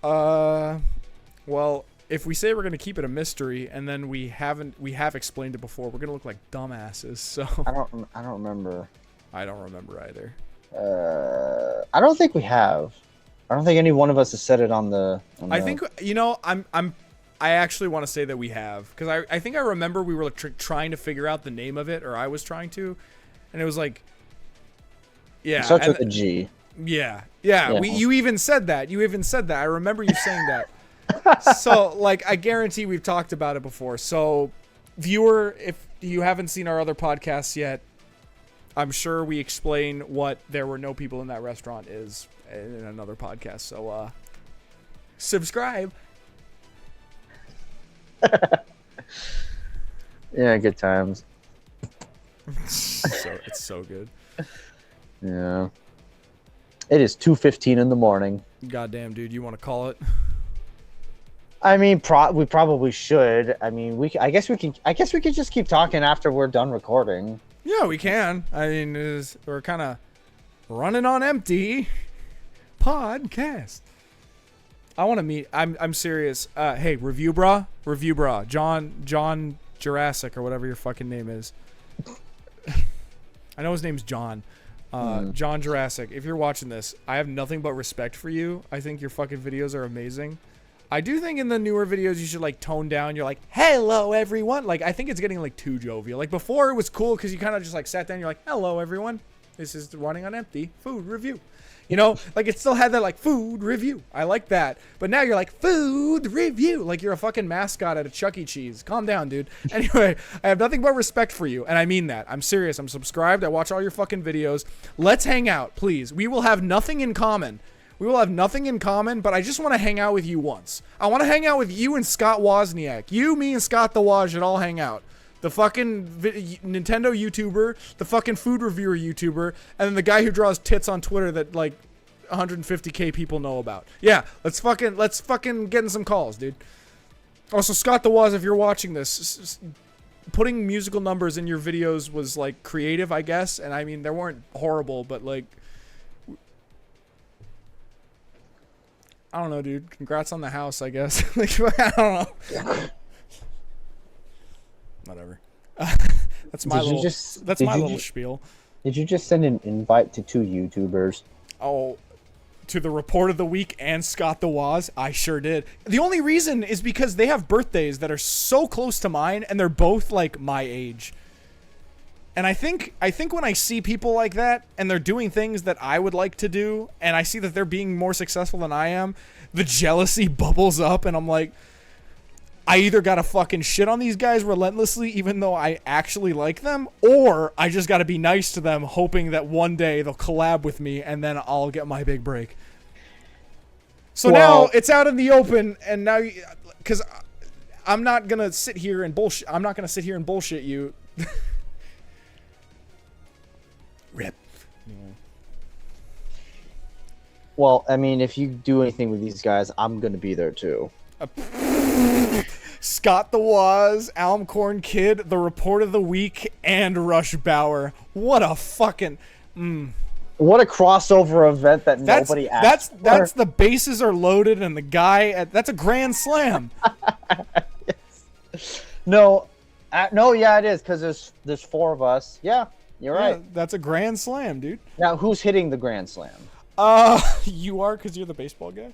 Well, if we say we're gonna keep it a mystery, and then we have explained it before, we're gonna look like dumbasses. So I don't remember. I don't remember either. I don't think we have. I don't think any one of us has said it on the. I think I actually want to say that we have, because I think I remember we were trying to figure out the name of it, or I was trying to, and it was like, yeah, it starts with a G. Yeah. You even said that. I remember you saying that. So, like, I guarantee we've talked about it before. So, viewer, if you haven't seen our other podcasts yet, I'm sure we explain what there were no people in that restaurant is in another podcast. So, subscribe. Yeah, good times. It's so good. Yeah. It is 2:15 in the morning. Goddamn, dude, you want to call it? I mean, we probably should. I mean, I guess we could just keep talking after we're done recording. Yeah, we can. I mean, we're kind of running on empty podcast. I want to meet. I'm serious. Hey, review bra, John Jurassic or whatever your fucking name is. I know his name's John. John Jurassic. If you're watching this, I have nothing but respect for you. I think your fucking videos are amazing. I do think in the newer videos you should like tone down. You're like, hello everyone. Like, I think it's getting like too jovial. Like before it was cool because you kind of just like sat down. You're like, hello everyone. This is Running on Empty food review. You know, like it still had that like food review. I like that. But now you're like food review. Like you're a fucking mascot at a Chuck E. Cheese. Calm down, dude. Anyway, I have nothing but respect for you. And I mean that. I'm serious. I'm subscribed. I watch all your fucking videos. Let's hang out, please. We will have nothing in common. But I just want to hang out with you once. I want to hang out with you and Scott Wozniak. You, me, and Scott the Woz should all hang out. The fucking Nintendo YouTuber, the fucking food reviewer YouTuber, and then the guy who draws tits on Twitter that like 150k people know about. Yeah, let's fucking get in some calls, dude. Also, Scott the Woz, if you're watching this, putting musical numbers in your videos was like creative, I guess. And I mean, they weren't horrible, but like, I don't know, dude. Congrats on the house, I guess. Like, I don't know. Whatever. That's my little spiel. Did you just send an invite to 2 YouTubers? Oh, to the Report of the Week and Scott the Woz? I sure did. The only reason is because they have birthdays that are so close to mine, and they're both like my age. And I think when I see people like that and they're doing things that I would like to do, and I see that they're being more successful than I am, the jealousy bubbles up, and I'm like, I either gotta fucking shit on these guys relentlessly even though I actually like them, or I just gotta be nice to them hoping that one day they'll collab with me and then I'll get my big break. So now it's out in the open, and now, because I'm not gonna sit here and bullshit you. Rip. Well, I mean, if you do anything with these guys, I'm gonna be there too. Scott the Woz, Almcorn Kid, the Report of the Week, and Rush Bauer. What a fucking... What a crossover event that nobody asked for. That's the bases are loaded, and the guy... that's a grand slam. Yes. No, yeah, it is, because there's 4 of us. Yeah, you're right. That's a grand slam, dude. Now, who's hitting the grand slam? You are, because you're the baseball guy.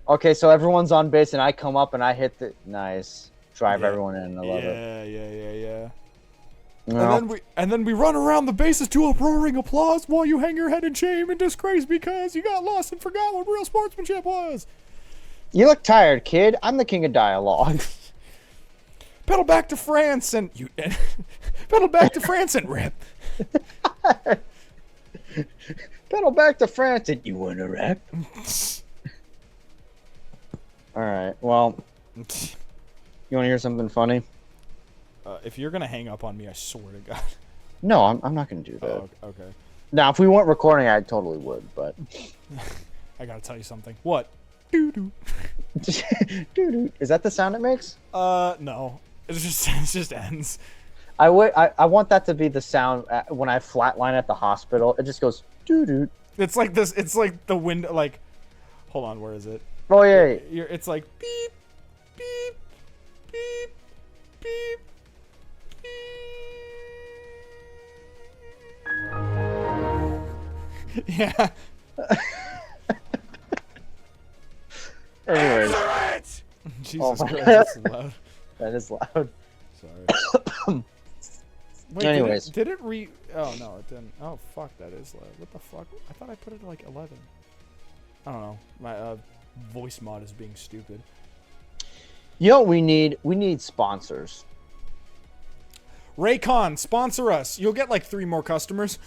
Okay, so everyone's on base, and I come up and I hit the nice drive everyone in. I love it. Yeah. No. And then we run around the bases to uproaring applause while you hang your head in shame and disgrace because you got lost and forgot what real sportsmanship was. You look tired, kid. I'm the king of dialogue. Pedal back to France and pedal back to France and rip. Pedal back to France and you wanna rap? All right. Well, you want to hear something funny? If you're gonna hang up on me, I swear to God. No, I'm not gonna do that. Oh, okay. Now, if we weren't recording, I totally would, but. I gotta tell you something. What? Doo-doo. Doo-doo. Is that the sound it makes? No. It just ends. I want that to be the sound when I flatline at the hospital. It just goes doo-doo. It's like this. It's like the window. Like, hold on. Where is it? Oh yeah. It's like beep, beep, beep, beep, beep. Yeah. Anyways. Jesus Christ, that's loud. That is loud. Sorry. Wait, Anyways. did it re... Oh, no, it didn't. Oh, fuck, that is loud. What the fuck? I thought I put it at, like, 11. I don't know. My voice mod is being stupid. You know what we need? We need sponsors. Raycon, sponsor us. You'll get, like, 3 more customers.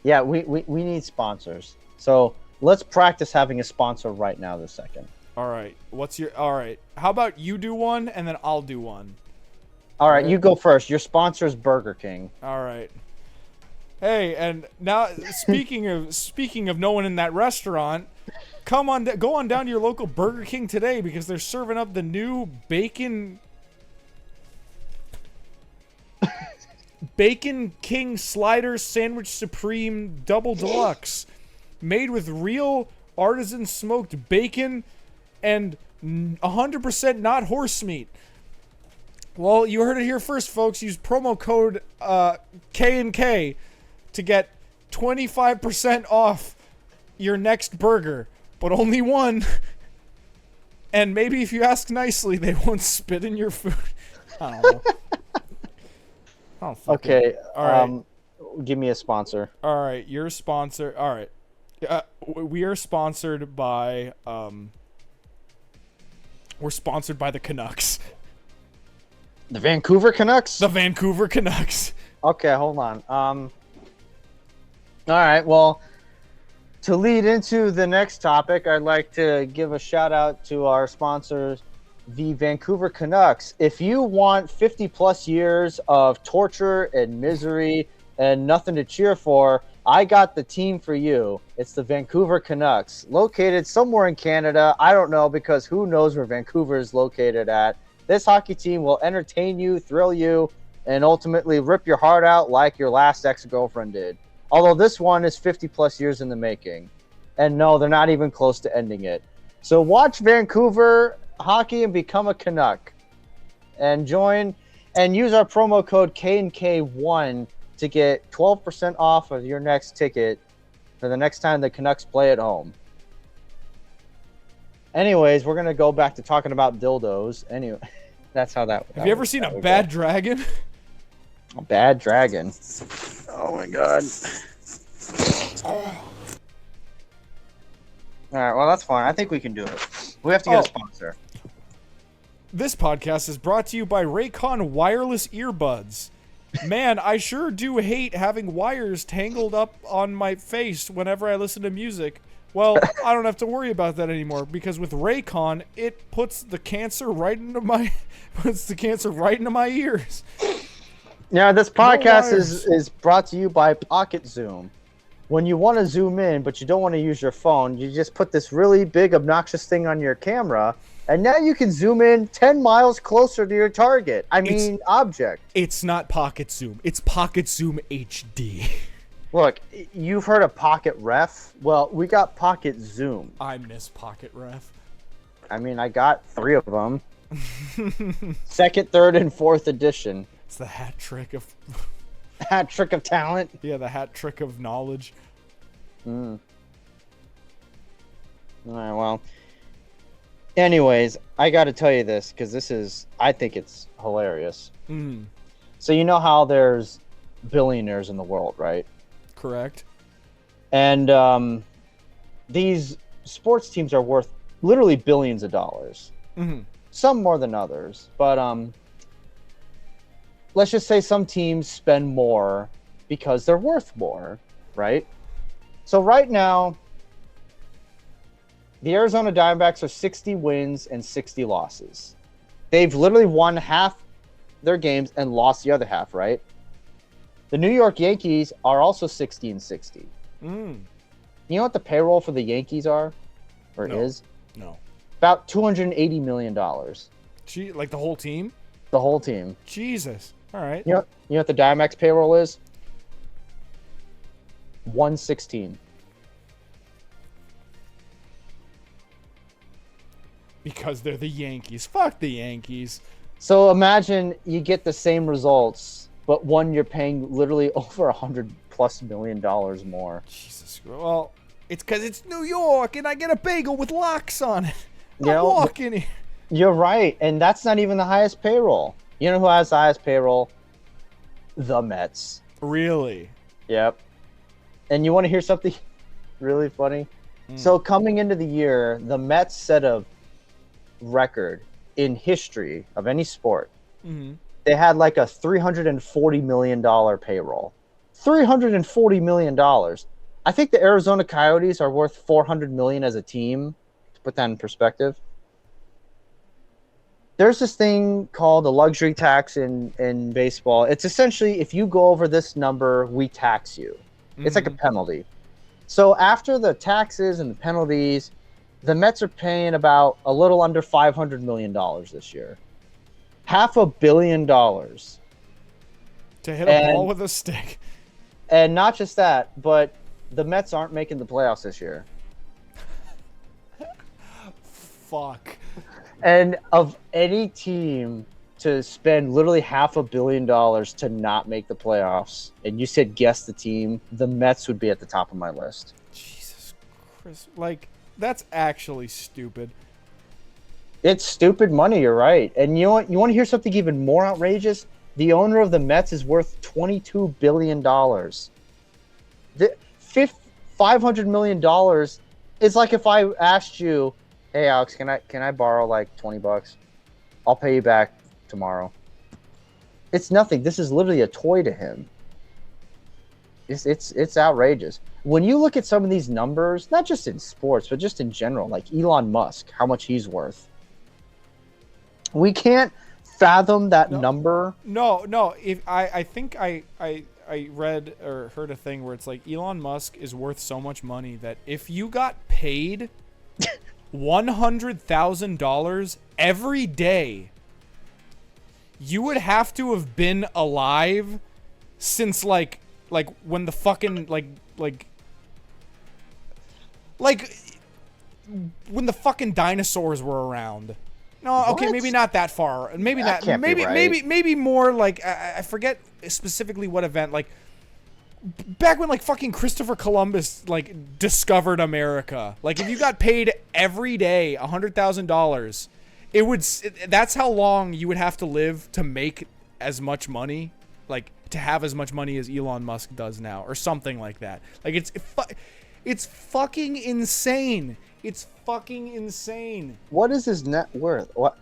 Yeah, we need sponsors. So let's practice having a sponsor right now this second. All right. All right. How about you do one, and then I'll do one? All right, you go first. Your sponsor is Burger King. All right. Hey, and now speaking of no one in that restaurant, go on down to your local Burger King today because they're serving up the new Bacon King Sliders Sandwich Supreme Double Deluxe, made with real artisan smoked bacon and 100% not horse meat. Well, you heard it here first, folks. Use promo code K&K to get 25% off your next burger, but only one. And maybe if you ask nicely, they won't spit in your food. I don't know. Okay. All right. Give me a sponsor. All right, your sponsor. All right. We are sponsored by we're sponsored by the Canucks. The Vancouver Canucks? The Vancouver Canucks. Okay, hold on. All right, well, to lead into the next topic, I'd like to give a shout out to our sponsors, the Vancouver Canucks. If you want 50 plus years of torture and misery and nothing to cheer for, I got the team for you. It's the Vancouver Canucks, located somewhere in Canada. I don't know, because who knows where Vancouver is located at. This hockey team will entertain you, thrill you, and ultimately rip your heart out like your last ex-girlfriend did. Although this one is 50 plus years in the making. And no, they're not even close to ending it. So watch Vancouver hockey and become a Canuck. And join and use our promo code K&K1 to get 12% off of your next ticket for the next time the Canucks play at home. Anyways, we're going to go back to talking about dildos. Anyway, that's how that Have you ever seen a bad dragon? A bad dragon. Oh my god. All right, well, that's fine. I think we can do it. We have to get a sponsor. This podcast is brought to you by Raycon wireless earbuds. Man, I sure do hate having wires tangled up on my face whenever I listen to music. Well, I don't have to worry about that anymore because with Raycon, it puts the cancer right into my ears. Yeah, this podcast is brought to you by Pocket Zoom. When you want to zoom in, but you don't want to use your phone, you just put this really big, obnoxious thing on your camera, and now you can zoom in 10 miles closer to your target. Object. It's not Pocket Zoom. It's Pocket Zoom HD. Look, you've heard of Pocket Ref? Well, we got Pocket Zoom. I miss Pocket Ref. I got 3 of them. Second, third, and fourth edition. It's the hat trick of... Hat trick of talent? Yeah, the hat trick of knowledge. All right, well... Anyways, I got to tell you this, because I think it's hilarious. So you know how there's billionaires in the world, right? Correct. And these sports teams are worth literally billions of dollars. Some more than others. But let's just say some teams spend more because they're worth more, right? So right now, the Arizona Diamondbacks are 60 wins and 60 losses. They've literally won half their games and lost the other half, right? The New York Yankees are also 60-60. Mm. You know what the payroll for the Yankees are? Or No. is? No. About $280 million. Like the whole team? The whole team. Jesus. All right. You know what the Diamondbacks payroll is? 116. Because they're the Yankees. Fuck the Yankees. So imagine you get the same results, but one you're paying literally over $100+ million more. Jesus. Well, it's because it's New York and I get a bagel with locks on it. You know, walk in here. You're right, and that's not even the highest payroll. You know who has the highest payroll? The Mets. Really? Yep. And you want to hear something really funny? So coming into the year, the Mets set a record in history of any sport. Mm-hmm. They had like a $340 million payroll. $340 million. I think the Arizona Coyotes are worth $400 million as a team. To put that in perspective. There's this thing called a luxury tax in baseball. It's essentially if you go over this number, we tax you. It's like a penalty. So after the taxes and the penalties, the Mets are paying about a little under $500 million this year. $500 million. To hit a ball with a stick. And not just that, but the Mets aren't making the playoffs this year. Fuck. And of any team to spend literally $500 million to not make the playoffs, and you said guess the team, the Mets would be at the top of my list. Jesus Christ. Like, that's actually stupid. It's stupid money, you're right. And you know what? You want to hear something even more outrageous? The owner of the Mets is worth $22 billion. The $500 million is like if I asked you, hey Alex, can I borrow like $20? I'll pay you back tomorrow. It's nothing. This is literally a toy to him. It's outrageous. When you look at some of these numbers, not just in sports, but just in general, like Elon Musk, how much he's worth. We can't fathom that number. No. If I think I read or heard a thing where it's like Elon Musk is worth so much money that if you got paid $100,000 every day, you would have to have been alive since like when the fucking like when the fucking dinosaurs were around. No, okay, What? maybe not that far. Maybe That not. can't be right. Maybe more like I forget specifically what event. Like back when like fucking Christopher Columbus like discovered America. Like if you got paid every day $100,000, it would. That's how long you would have to live to make as much money, like to have as much money as Elon Musk does now, or something like that. Like it's fucking insane. It's fucking insane. What is his net worth? What?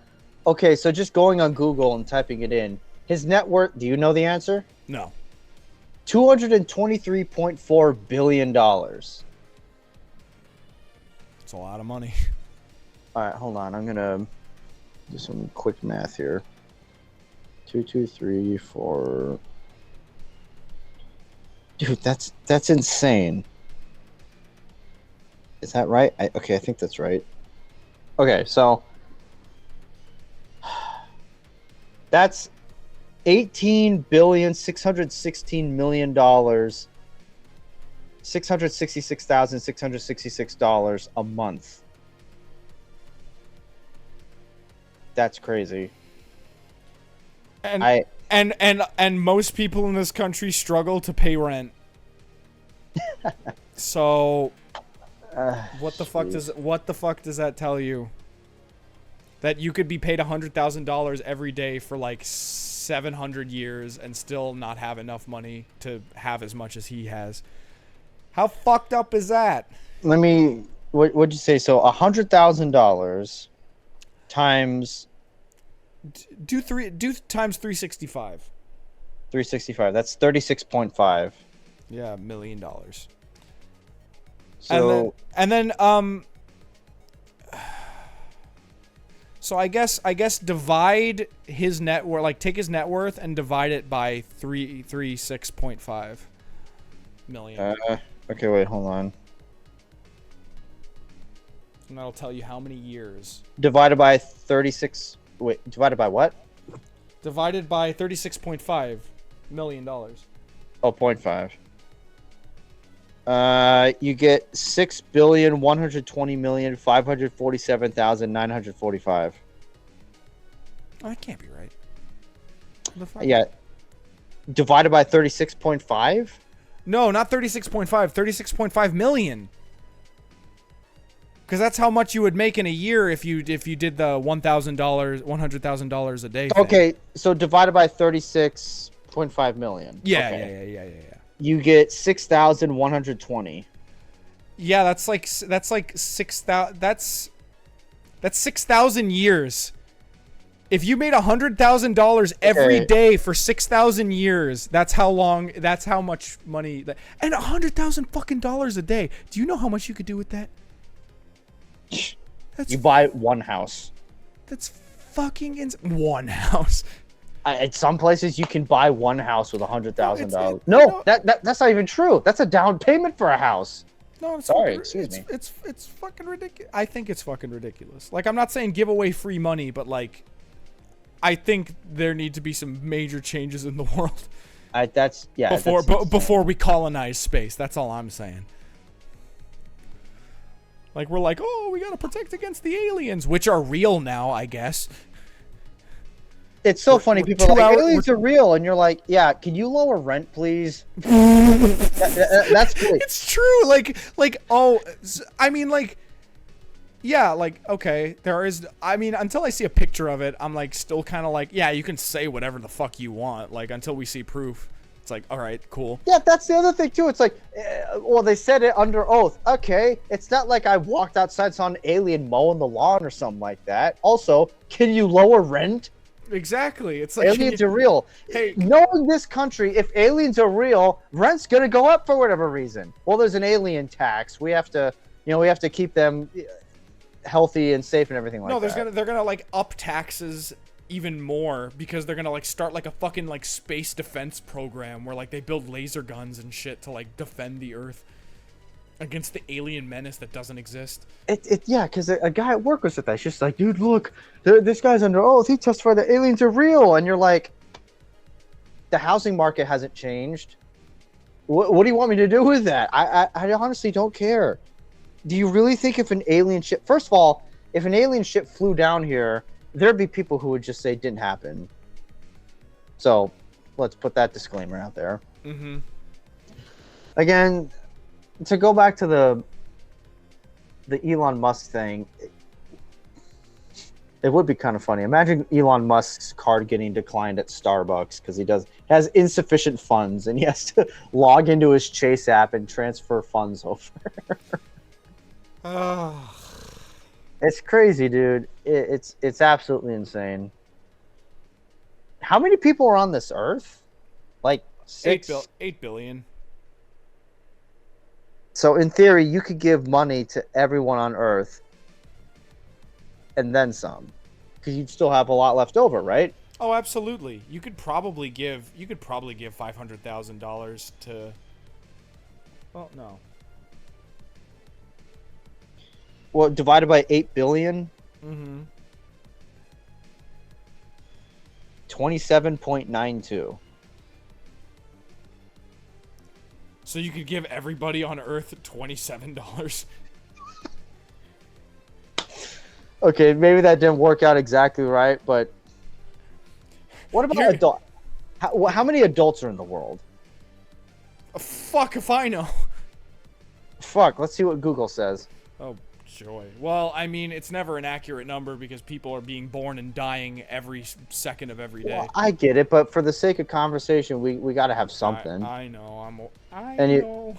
Okay, so just going on Google and typing it in, his net worth. Do you know the answer? No. $223.4 billion. It's a lot of money. All right, hold on. I'm gonna do some quick math here. 2, 2, 3, 4. Dude, that's insane. Is that right? Okay, I think that's right. Okay, so that's $18,616,000,000, $666,666 a month. That's crazy. And most people in this country struggle to pay rent. So what the fuck does that tell you? That you could be paid $100,000 every day for like 700 years and still not have enough money to have as much as he has. How fucked up is that? What'd you say? So $100,000 times do times 365. 365. That's 36.5. Yeah, $1 million. So So I guess divide his net worth, like take his net worth and divide it by 336.5 million. Okay, wait, hold on. And that'll tell you how many years. Divided by 36. Wait, divided by what? Divided by $36.5 million. Oh, 0.5. You get 6,120,547,945. Oh, that can't be right. What the fuck? Yeah. Divided by 36.5? No, not 36.5. 36.5 million. Because that's how much you would make in a year if you did the $100,000 a day thing. Okay, so divided by 36.5 million. Yeah, Okay. yeah. You get 6,120. Yeah, that's like 6,000. That's 6,000 years. If you made $100,000 every day for 6,000 years, that's how long. That's how much money. And $100,000 fucking dollars a day. Do you know how much you could do with that? You buy one house. That's fucking one house. At some places, you can buy one house with $100,000. No, that's not even true. That's a down payment for a house. No, it's Sorry, fucking, excuse me. It's fucking ridiculous. I think it's fucking ridiculous. Like, I'm not saying give away free money, but like, I think there need to be some major changes in the world. Before we colonize space. That's all I'm saying. Like, we're like, oh, we gotta protect against the aliens, which are real now, I guess. It's so funny. People are like, aliens are real, and you're like, yeah, can you lower rent, please? That's great. It's true. Like, oh, I mean, like, yeah, like, okay, there is. I mean, until I see a picture of it, I'm like, still kind of like, yeah, you can say whatever the fuck you want. Like, until we see proof. It's like, all right, cool. Yeah, that's the other thing too. It's like, well, they said it under oath. Okay, it's not like I walked outside, saw an alien mowing the lawn or something like that. Also, can you lower rent? Exactly. It's like aliens are real. Hey, knowing this country, if aliens are real, rent's gonna go up for whatever reason. Well, there's an alien tax. We have to, we have to keep them healthy and safe and everything like that. No, they're gonna like up taxes even more because they're gonna like start like a fucking like space defense program where like they build laser guns and shit to like defend the Earth against the alien menace that doesn't exist. Yeah, because a guy at work was with that. He's just like, dude, look, this guy's under oath. He testified that aliens are real, and you're like, the housing market hasn't changed. What do you want me to do with that? I honestly don't care. Do you really think if an alien ship? First of all, if an alien ship flew down here, there'd be people who would just say it didn't happen. So, let's put that disclaimer out there. Mm-hmm. Again, to go back to the Elon Musk thing, it would be kind of funny. Imagine Elon Musk's card getting declined at Starbucks because he has insufficient funds and he has to log into his Chase app and transfer funds over. Oh. It's crazy, dude. It's absolutely insane. How many people are on this earth? Like 8 billion. So in theory, you could give money to everyone on Earth, and then some, because you'd still have a lot left over, right? Oh, absolutely. You could probably give $500,000 to. Well, no. Well, divided by 8 billion. Mm-hmm. 27.92. So you could give everybody on Earth $27. Okay, maybe that didn't work out exactly right, but what about adult? How many adults are in the world? Fuck if I know. Fuck, let's see what Google says. Oh, joy. Well, I mean, it's never an accurate number because people are being born and dying every second of every day. Well, I get it, but for the sake of conversation, we got to have something. I know. I know.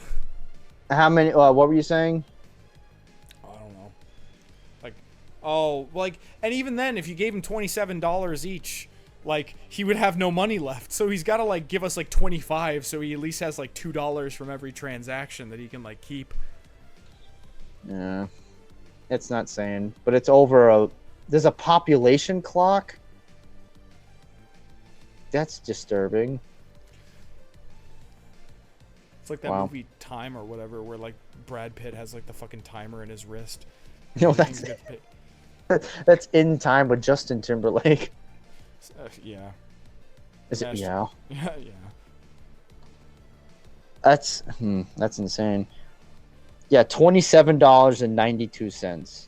How many? What were you saying? I don't know. And even then, if you gave him $27 each, like, he would have no money left. So he's got to like give us like 25, so he at least has like $2 from every transaction that he can like keep. Yeah, it's not sane, but it's over There's a population clock. That's disturbing. It's like that movie Time or whatever, where like Brad Pitt has like the fucking timer in his wrist. You know, that's In Time with Justin Timberlake. Yeah. Is it? Yeah. Yeah. That's insane. Yeah, $27.92.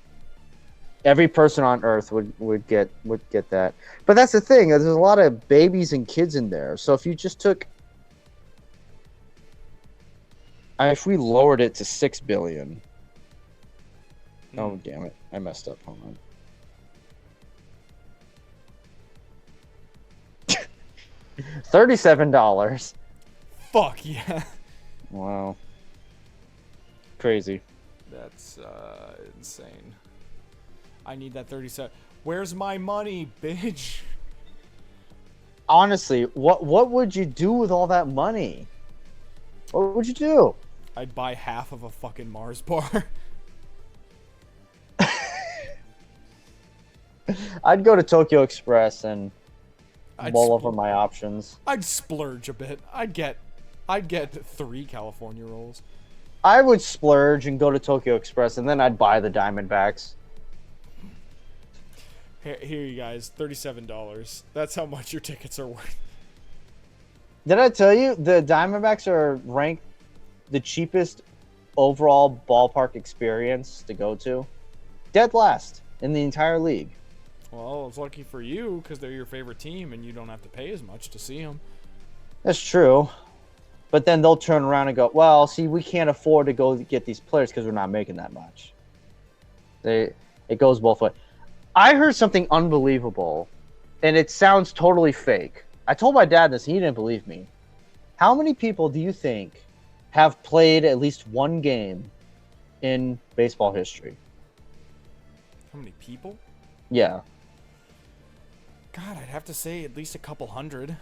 Every person on Earth would get that. But that's the thing. There's a lot of babies and kids in there. So if you just took, if we lowered it to 6 billion. Oh damn it! I messed up. Hold on. $37. Fuck yeah. Wow. Crazy. That's insane. I need that 37. Where's my money, bitch? Honestly, what would you do with all that money? What would you do? I'd buy half of a fucking Mars bar. I'd go to Tokyo Express and mull over my options. I'd splurge a bit. I'd get 3 California rolls. I would splurge and go to Tokyo Express, and then I'd buy the Diamondbacks. Here you guys, $37. That's how much your tickets are worth. Did I tell you the Diamondbacks are ranked the cheapest overall ballpark experience to go to? Dead last in the entire league. Well, it's lucky for you because they're your favorite team and you don't have to pay as much to see them. That's true. But then they'll turn around and go, well, see, we can't afford to go get these players because we're not making that much. It goes both ways. I heard something unbelievable, and it sounds totally fake. I told my dad this, and he didn't believe me. How many people do you think have played at least one game in baseball history? How many people? Yeah. God, I'd have to say at least a couple hundred.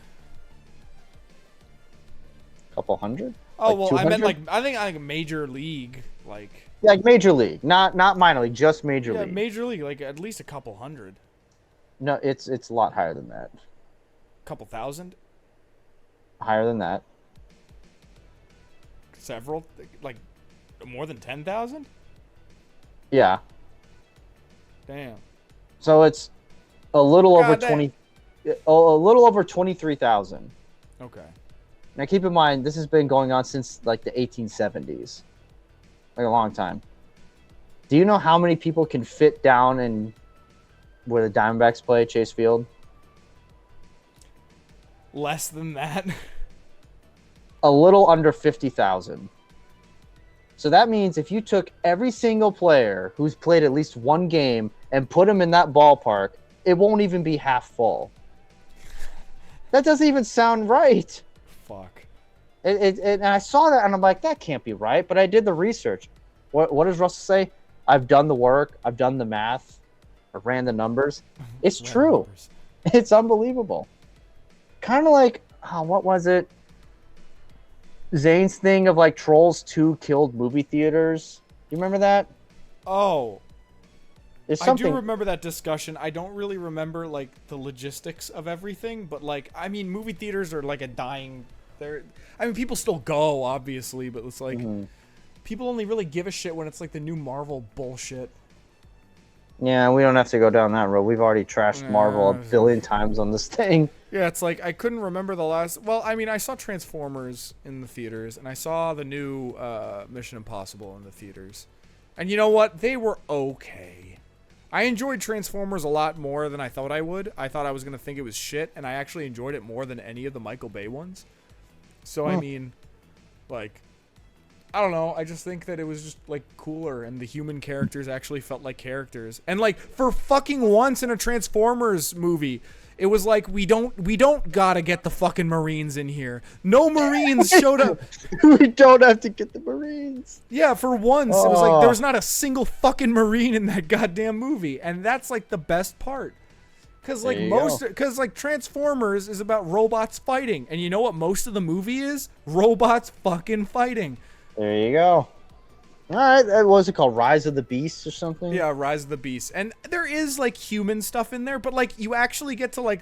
Couple hundred? Oh, like well, 200? I meant I think like major league, like. Yeah, like major league, not minor league, just major league. Yeah, major league, like at least a couple hundred. No, it's a lot higher than that. Couple thousand? Higher than that. Several, like more than 10,000? Yeah. Damn. So it's a little over damn. a little over 23,000. Okay. Now keep in mind this has been going on since like the 1870s. Like a long time. Do you know how many people can fit down in where the Diamondbacks play, Chase Field? Less than that. A little under 50,000. So that means if you took every single player who's played at least one game and put them in that ballpark, it won't even be half full. That doesn't even sound right. Fuck. And I saw that and I'm like, that can't be right. But I did the research. What does Russell say? I've done the work. I've done the math. I ran the numbers. It's true. Numbers. It's unbelievable. Kind of like, what was it? Zane's thing of like Trolls 2 killed movie theaters. You remember that? Oh. I do remember that discussion. I don't really remember like the logistics of everything, but like, I mean, movie theaters are like a dying. I mean, people still go, obviously, but it's like people only really give a shit when it's like the new Marvel bullshit. Yeah, we don't have to go down that road. We've already trashed Marvel a billion times on this thing. Yeah, it's like I couldn't remember the last. Well, I mean, I saw Transformers in the theaters, and I saw the new Mission Impossible in the theaters. And you know what? They were okay. I enjoyed Transformers a lot more than I thought I would. I thought I was going to think it was shit, and I actually enjoyed it more than any of the Michael Bay ones. So, I mean, like, I don't know. I just think that it was just, like, cooler, and the human characters actually felt like characters. And, like, for fucking once in a Transformers movie, it was like, we don't gotta get the fucking Marines in here. No Marines showed up. We don't have to get the Marines. Yeah, for once, it was like, there was not a single fucking Marine in that goddamn movie. And that's, like, the best part. Because like Transformers is about robots fighting, and you know what most of the movie is? Robots fucking fighting. There you go. All right, what was it called? Rise of the Beast or something? Yeah, Rise of the Beast. And there is like human stuff in there, but like you actually get to like,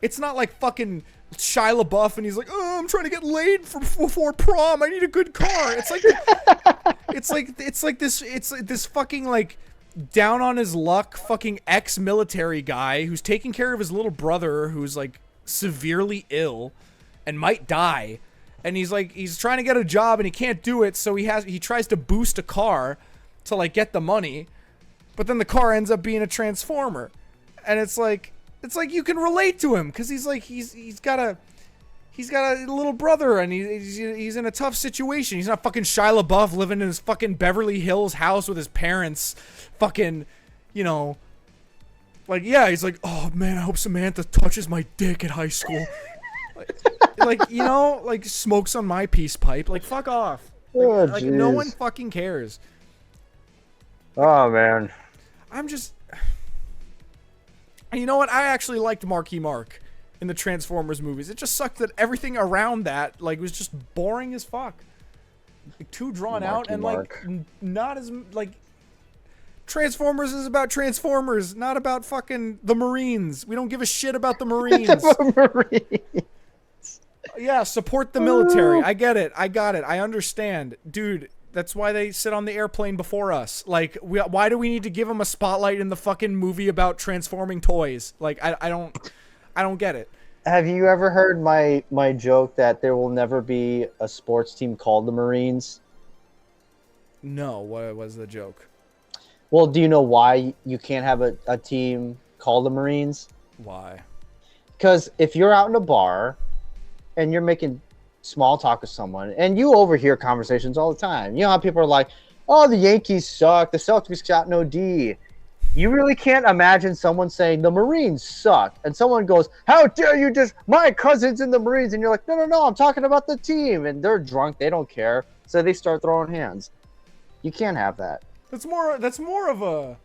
it's not like fucking Shia LaBeouf and he's like, oh, I'm trying to get laid before prom. I need a good car. It's like, it's this fucking like down on his luck fucking ex-military guy who's taking care of his little brother who's like severely ill and might die. And he's trying to get a job and he can't do it, so he tries to boost a car to like get the money, but then the car ends up being a transformer. And it's like you can relate to him because he's got a little brother and he's in a tough situation. He's not fucking Shia LaBeouf living in his fucking Beverly Hills house with his parents, fucking, you know, like, yeah, he's like, oh man, I hope Samantha touches my dick at high school. like, you know, like smokes on my peace pipe. Like, fuck off. Like no one fucking cares. Oh man. I'm just, you know what? I actually liked Marky Mark in the Transformers movies. It just sucked that everything around that like was just boring as fuck. Like, too drawn out and like not as like. Transformers is about Transformers, not about fucking the Marines. We don't give a shit about the Marines. Yeah, support the military. I get it. I got it. I understand. Dude, that's why they sit on the airplane before us. Like, why do we need to give them a spotlight in the fucking movie about transforming toys? Like, I don't get it. Have you ever heard my joke that there will never be a sports team called the Marines? No, what was the joke? Well, do you know why you can't have a team called the Marines? Why? Because if you're out in a bar and you're making small talk with someone, and you overhear conversations all the time. You know how people are like, oh, the Yankees suck. The Celtics got no D. You really can't imagine someone saying the Marines suck. And someone goes, how dare you my cousin's in the Marines. And you're like, no, I'm talking about the team. And they're drunk. They don't care. So they start throwing hands. You can't have that. That's more of a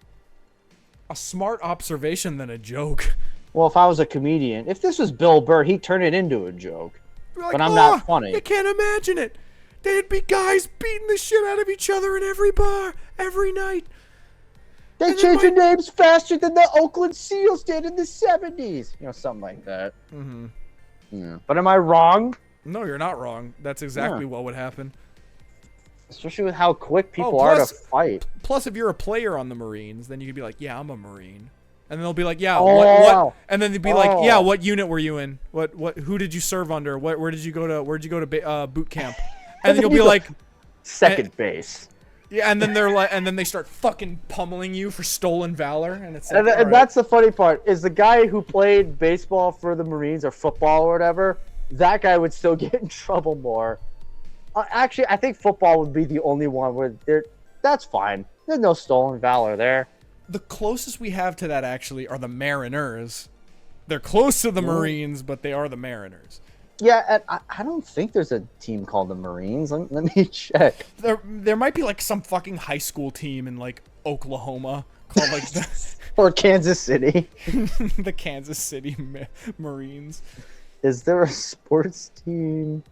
smart observation than a joke. Well, if I was a comedian, if this was Bill Burr, he'd turn it into a joke. Like, but I'm not funny. I can't imagine it. There'd be guys beating the shit out of each other in every bar, every night. They changed their names faster than the Oakland Seals did in the 70s. You know, something like that. Mm-hmm. Yeah. But am I wrong? No, you're not wrong. That's exactly what would happen. Especially with how quick people are to fight. Plus, if you're a player on the Marines, then you could be like, yeah, I'm a Marine. And then they'll be like, yeah, what? And then they'd be like, yeah, what unit were you in? Who did you serve under? Where did you go to boot camp? And then you'll be like, second base. Yeah, and then they're like, and then they start fucking pummeling you for stolen valor, and it's like, and that's the funny part is the guy who played baseball for the Marines or football or whatever. That guy would still get in trouble more. Actually, I think football would be the only one where that's fine. There's no stolen valor there. The closest we have to that actually are the Mariners. They're close to the Marines, but they are the Mariners. Yeah, and I don't think there's a team called the Marines. Let me check. There might be like some fucking high school team in like Oklahoma called like or Kansas City. The Kansas City Marines. Is there a sports team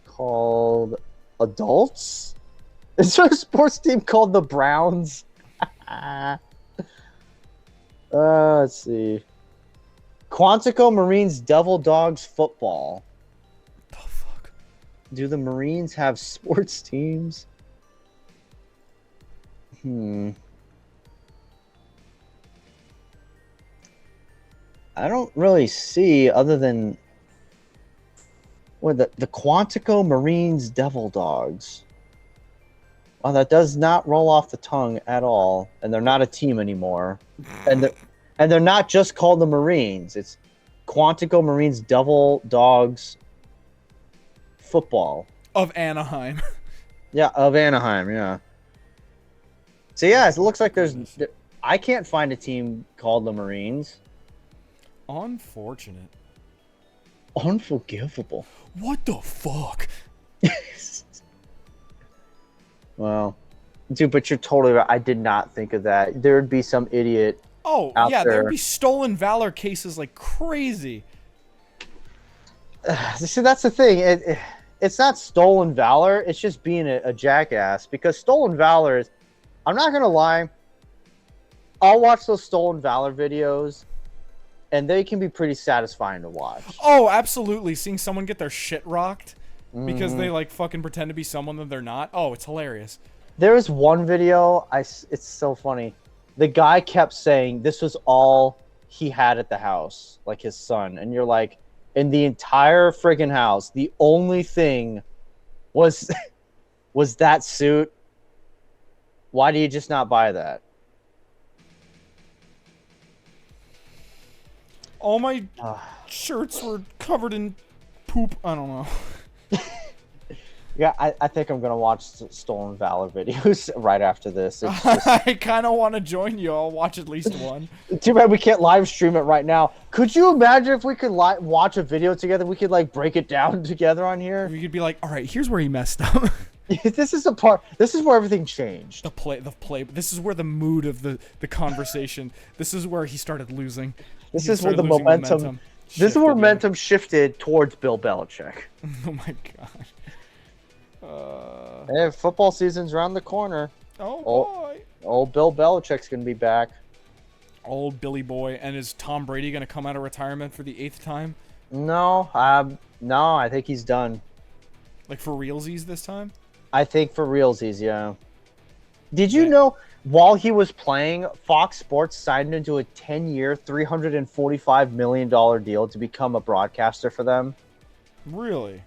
called Adults? Is there a sports team called the Browns? Let's see. Quantico Marines Devil Dogs Football. The fuck? Do the Marines have sports teams? I don't really see other than the Quantico Marines Devil Dogs. Oh, that does not roll off the tongue at all, and they're not a team anymore. And they're not just called the Marines. It's Quantico Marines Devil Dogs Football. Of Anaheim. Yeah, of Anaheim, yeah. So, yeah, it looks like I can't find a team called the Marines. Unfortunate. Unforgivable. What the fuck? Well, dude, but you're totally right. I did not think of that. There would be some idiot. Oh, yeah, there'd be stolen valor cases like crazy. See, that's the thing. it's not stolen valor. It's just being a jackass. Because stolen valor is, I'm not gonna lie, I'll watch those stolen valor videos, and they can be pretty satisfying to watch. Oh, absolutely. Seeing someone get their shit rocked because they like fucking pretend to be someone that they're not. Oh, it's hilarious. There is one video. It's so funny. The guy kept saying this was all he had at the house, like his son, and you're like, in the entire friggin' house, the only thing was was that suit. Why do you just not buy that? All my shirts were covered in poop. I don't know. Yeah, I think I'm gonna watch Stolen Valor videos right after this. It's just... I kind of want to join you. I'll watch at least one. Too bad we can't live stream it right now. Could you imagine if we could watch a video together? We could like break it down together on here. We could be like, all right, here's where he messed up. This is the part. This is where everything changed. The play. This is where the mood of the conversation. This is where he started losing. This is where the momentum. This is where momentum shifted towards Bill Belichick. Oh my god. Hey, football season's around the corner. Oh boy. Old Bill Belichick's gonna be back. Old Billy Boy. And is Tom Brady gonna come out of retirement for the 8th time? No, no, I think he's done. Like for realsies this time? I think for realsies, yeah. Did you know while he was playing, Fox Sports signed into a 10-year, $345 million deal to become a broadcaster for them? Really?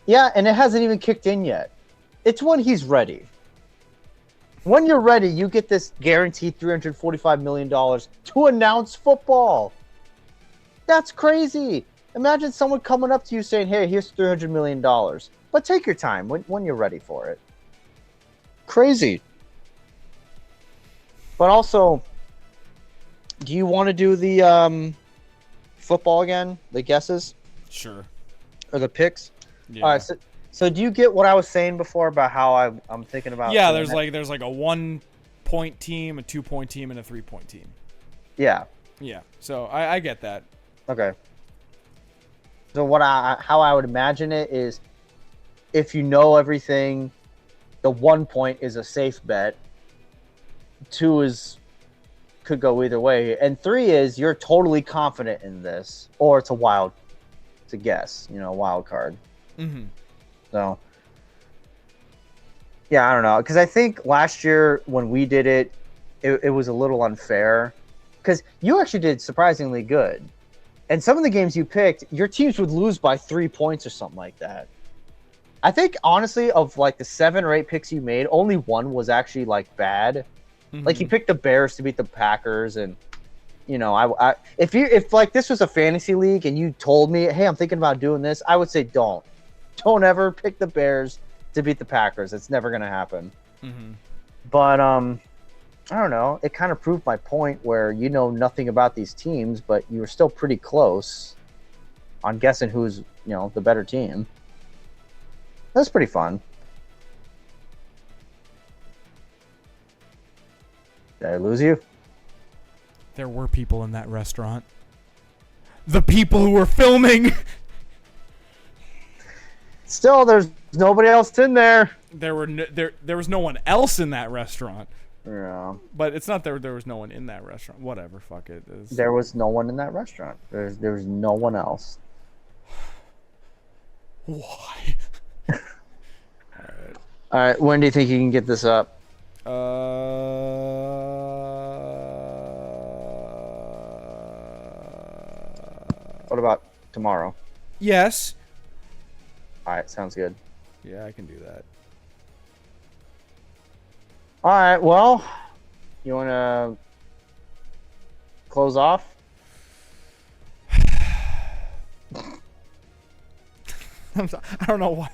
Yeah, and it hasn't even kicked in yet. It's when he's ready. When you're ready, you get this guaranteed $345 million to announce football. That's crazy. Imagine someone coming up to you saying, hey, here's $300 million. But take your time when you're ready for it. Crazy. But also, do you want to do the football again? The guesses? Sure. Or the picks? Yeah. All right, so do you get what I was saying before about how I'm thinking about? Yeah, there's like a 1-point team, a 2-point team, and a 3-point team. Yeah. Yeah. So I get that. Okay. So how I would imagine it is, if you know everything, the 1 point is a safe bet. 2 could go either way, and 3 is you're totally confident in this, or it's a guess, wild card. Mm-hmm. So, yeah, I don't know. Because I think last year when we did it, it was a little unfair. Because you actually did surprisingly good. And some of the games you picked, your teams would lose by 3 points or something like that. I think, honestly, of like the 7 or 8 picks you made, only 1 was actually like bad. Mm-hmm. Like you picked the Bears to beat the Packers, and if like this was a fantasy league and you told me, hey, I'm thinking about doing this, I would say don't ever pick the Bears to beat the Packers. It's never gonna happen. Mm-hmm. But I don't know. It kind of proved my point where you know nothing about these teams, but you were still pretty close on guessing who's the better team. That's pretty fun. Did I lose you? There were people in that restaurant. The people who were filming. Still, there's nobody else in there. There was no one else in that restaurant. Yeah. But it's not there was no one in that restaurant. Whatever, fuck it. There was no one in that restaurant. There was no one else. Why? All right. When do you think you can get this up? What about tomorrow? Yes. All right. Sounds good. Yeah, I can do that. All right. Well, you want to close off? I don't know why.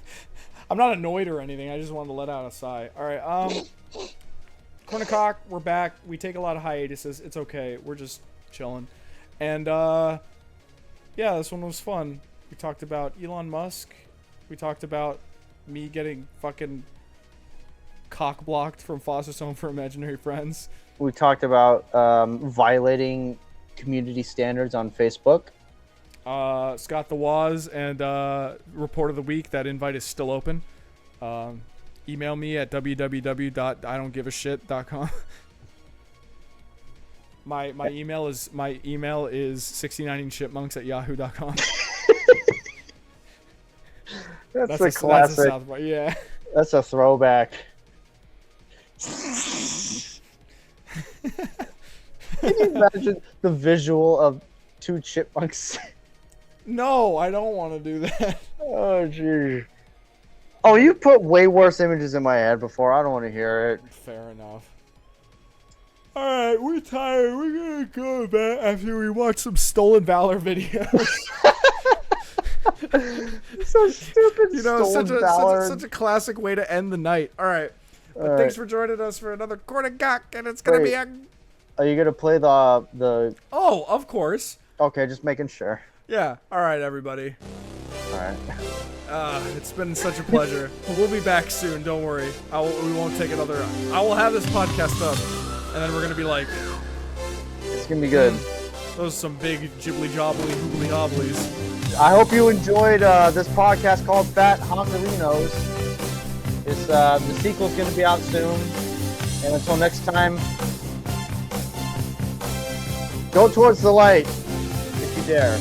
I'm not annoyed or anything. I just wanted to let out a sigh. All right. Korn and Kock, we're back. We take a lot of hiatuses. It's okay. We're just chilling. And yeah, this one was fun. We talked about Elon Musk. We talked about me getting fucking cock blocked from Foster's Home for Imaginary Friends. We talked about violating community standards on Facebook. Scott the Waz, and Report of the Week. That invite is still open. Email me at www.idon'tgiveashit.com. My email is 69chipmunks@yahoo.com. That's a classic. That's a South Park, yeah. That's a throwback. Can you imagine the visual of two chipmunks? No, I don't want to do that. Oh, gee. Oh, you put way worse images in my head before. I don't want to hear it. Fair enough. Alright, we're tired. We're gonna go to bed after we watch some Stolen Valor videos. So stupid. You know, Stolen such a classic way to end the night. Alright. But thanks for joining us for another Korn and Kock, and it's gonna be a... Are you gonna play the... Oh, of course. Okay, just making sure. Yeah. Alright, everybody. Alright. It's been such a pleasure. We'll be back soon, don't worry. We won't take another... I will have this podcast up, and then we're gonna be like... It's gonna be good. Those are some big ghibli jobbly hoobly hobblies. I hope you enjoyed this podcast called Fat Honkadonkareedoos. The sequel's gonna be out soon. And until next time, go towards the light if you dare.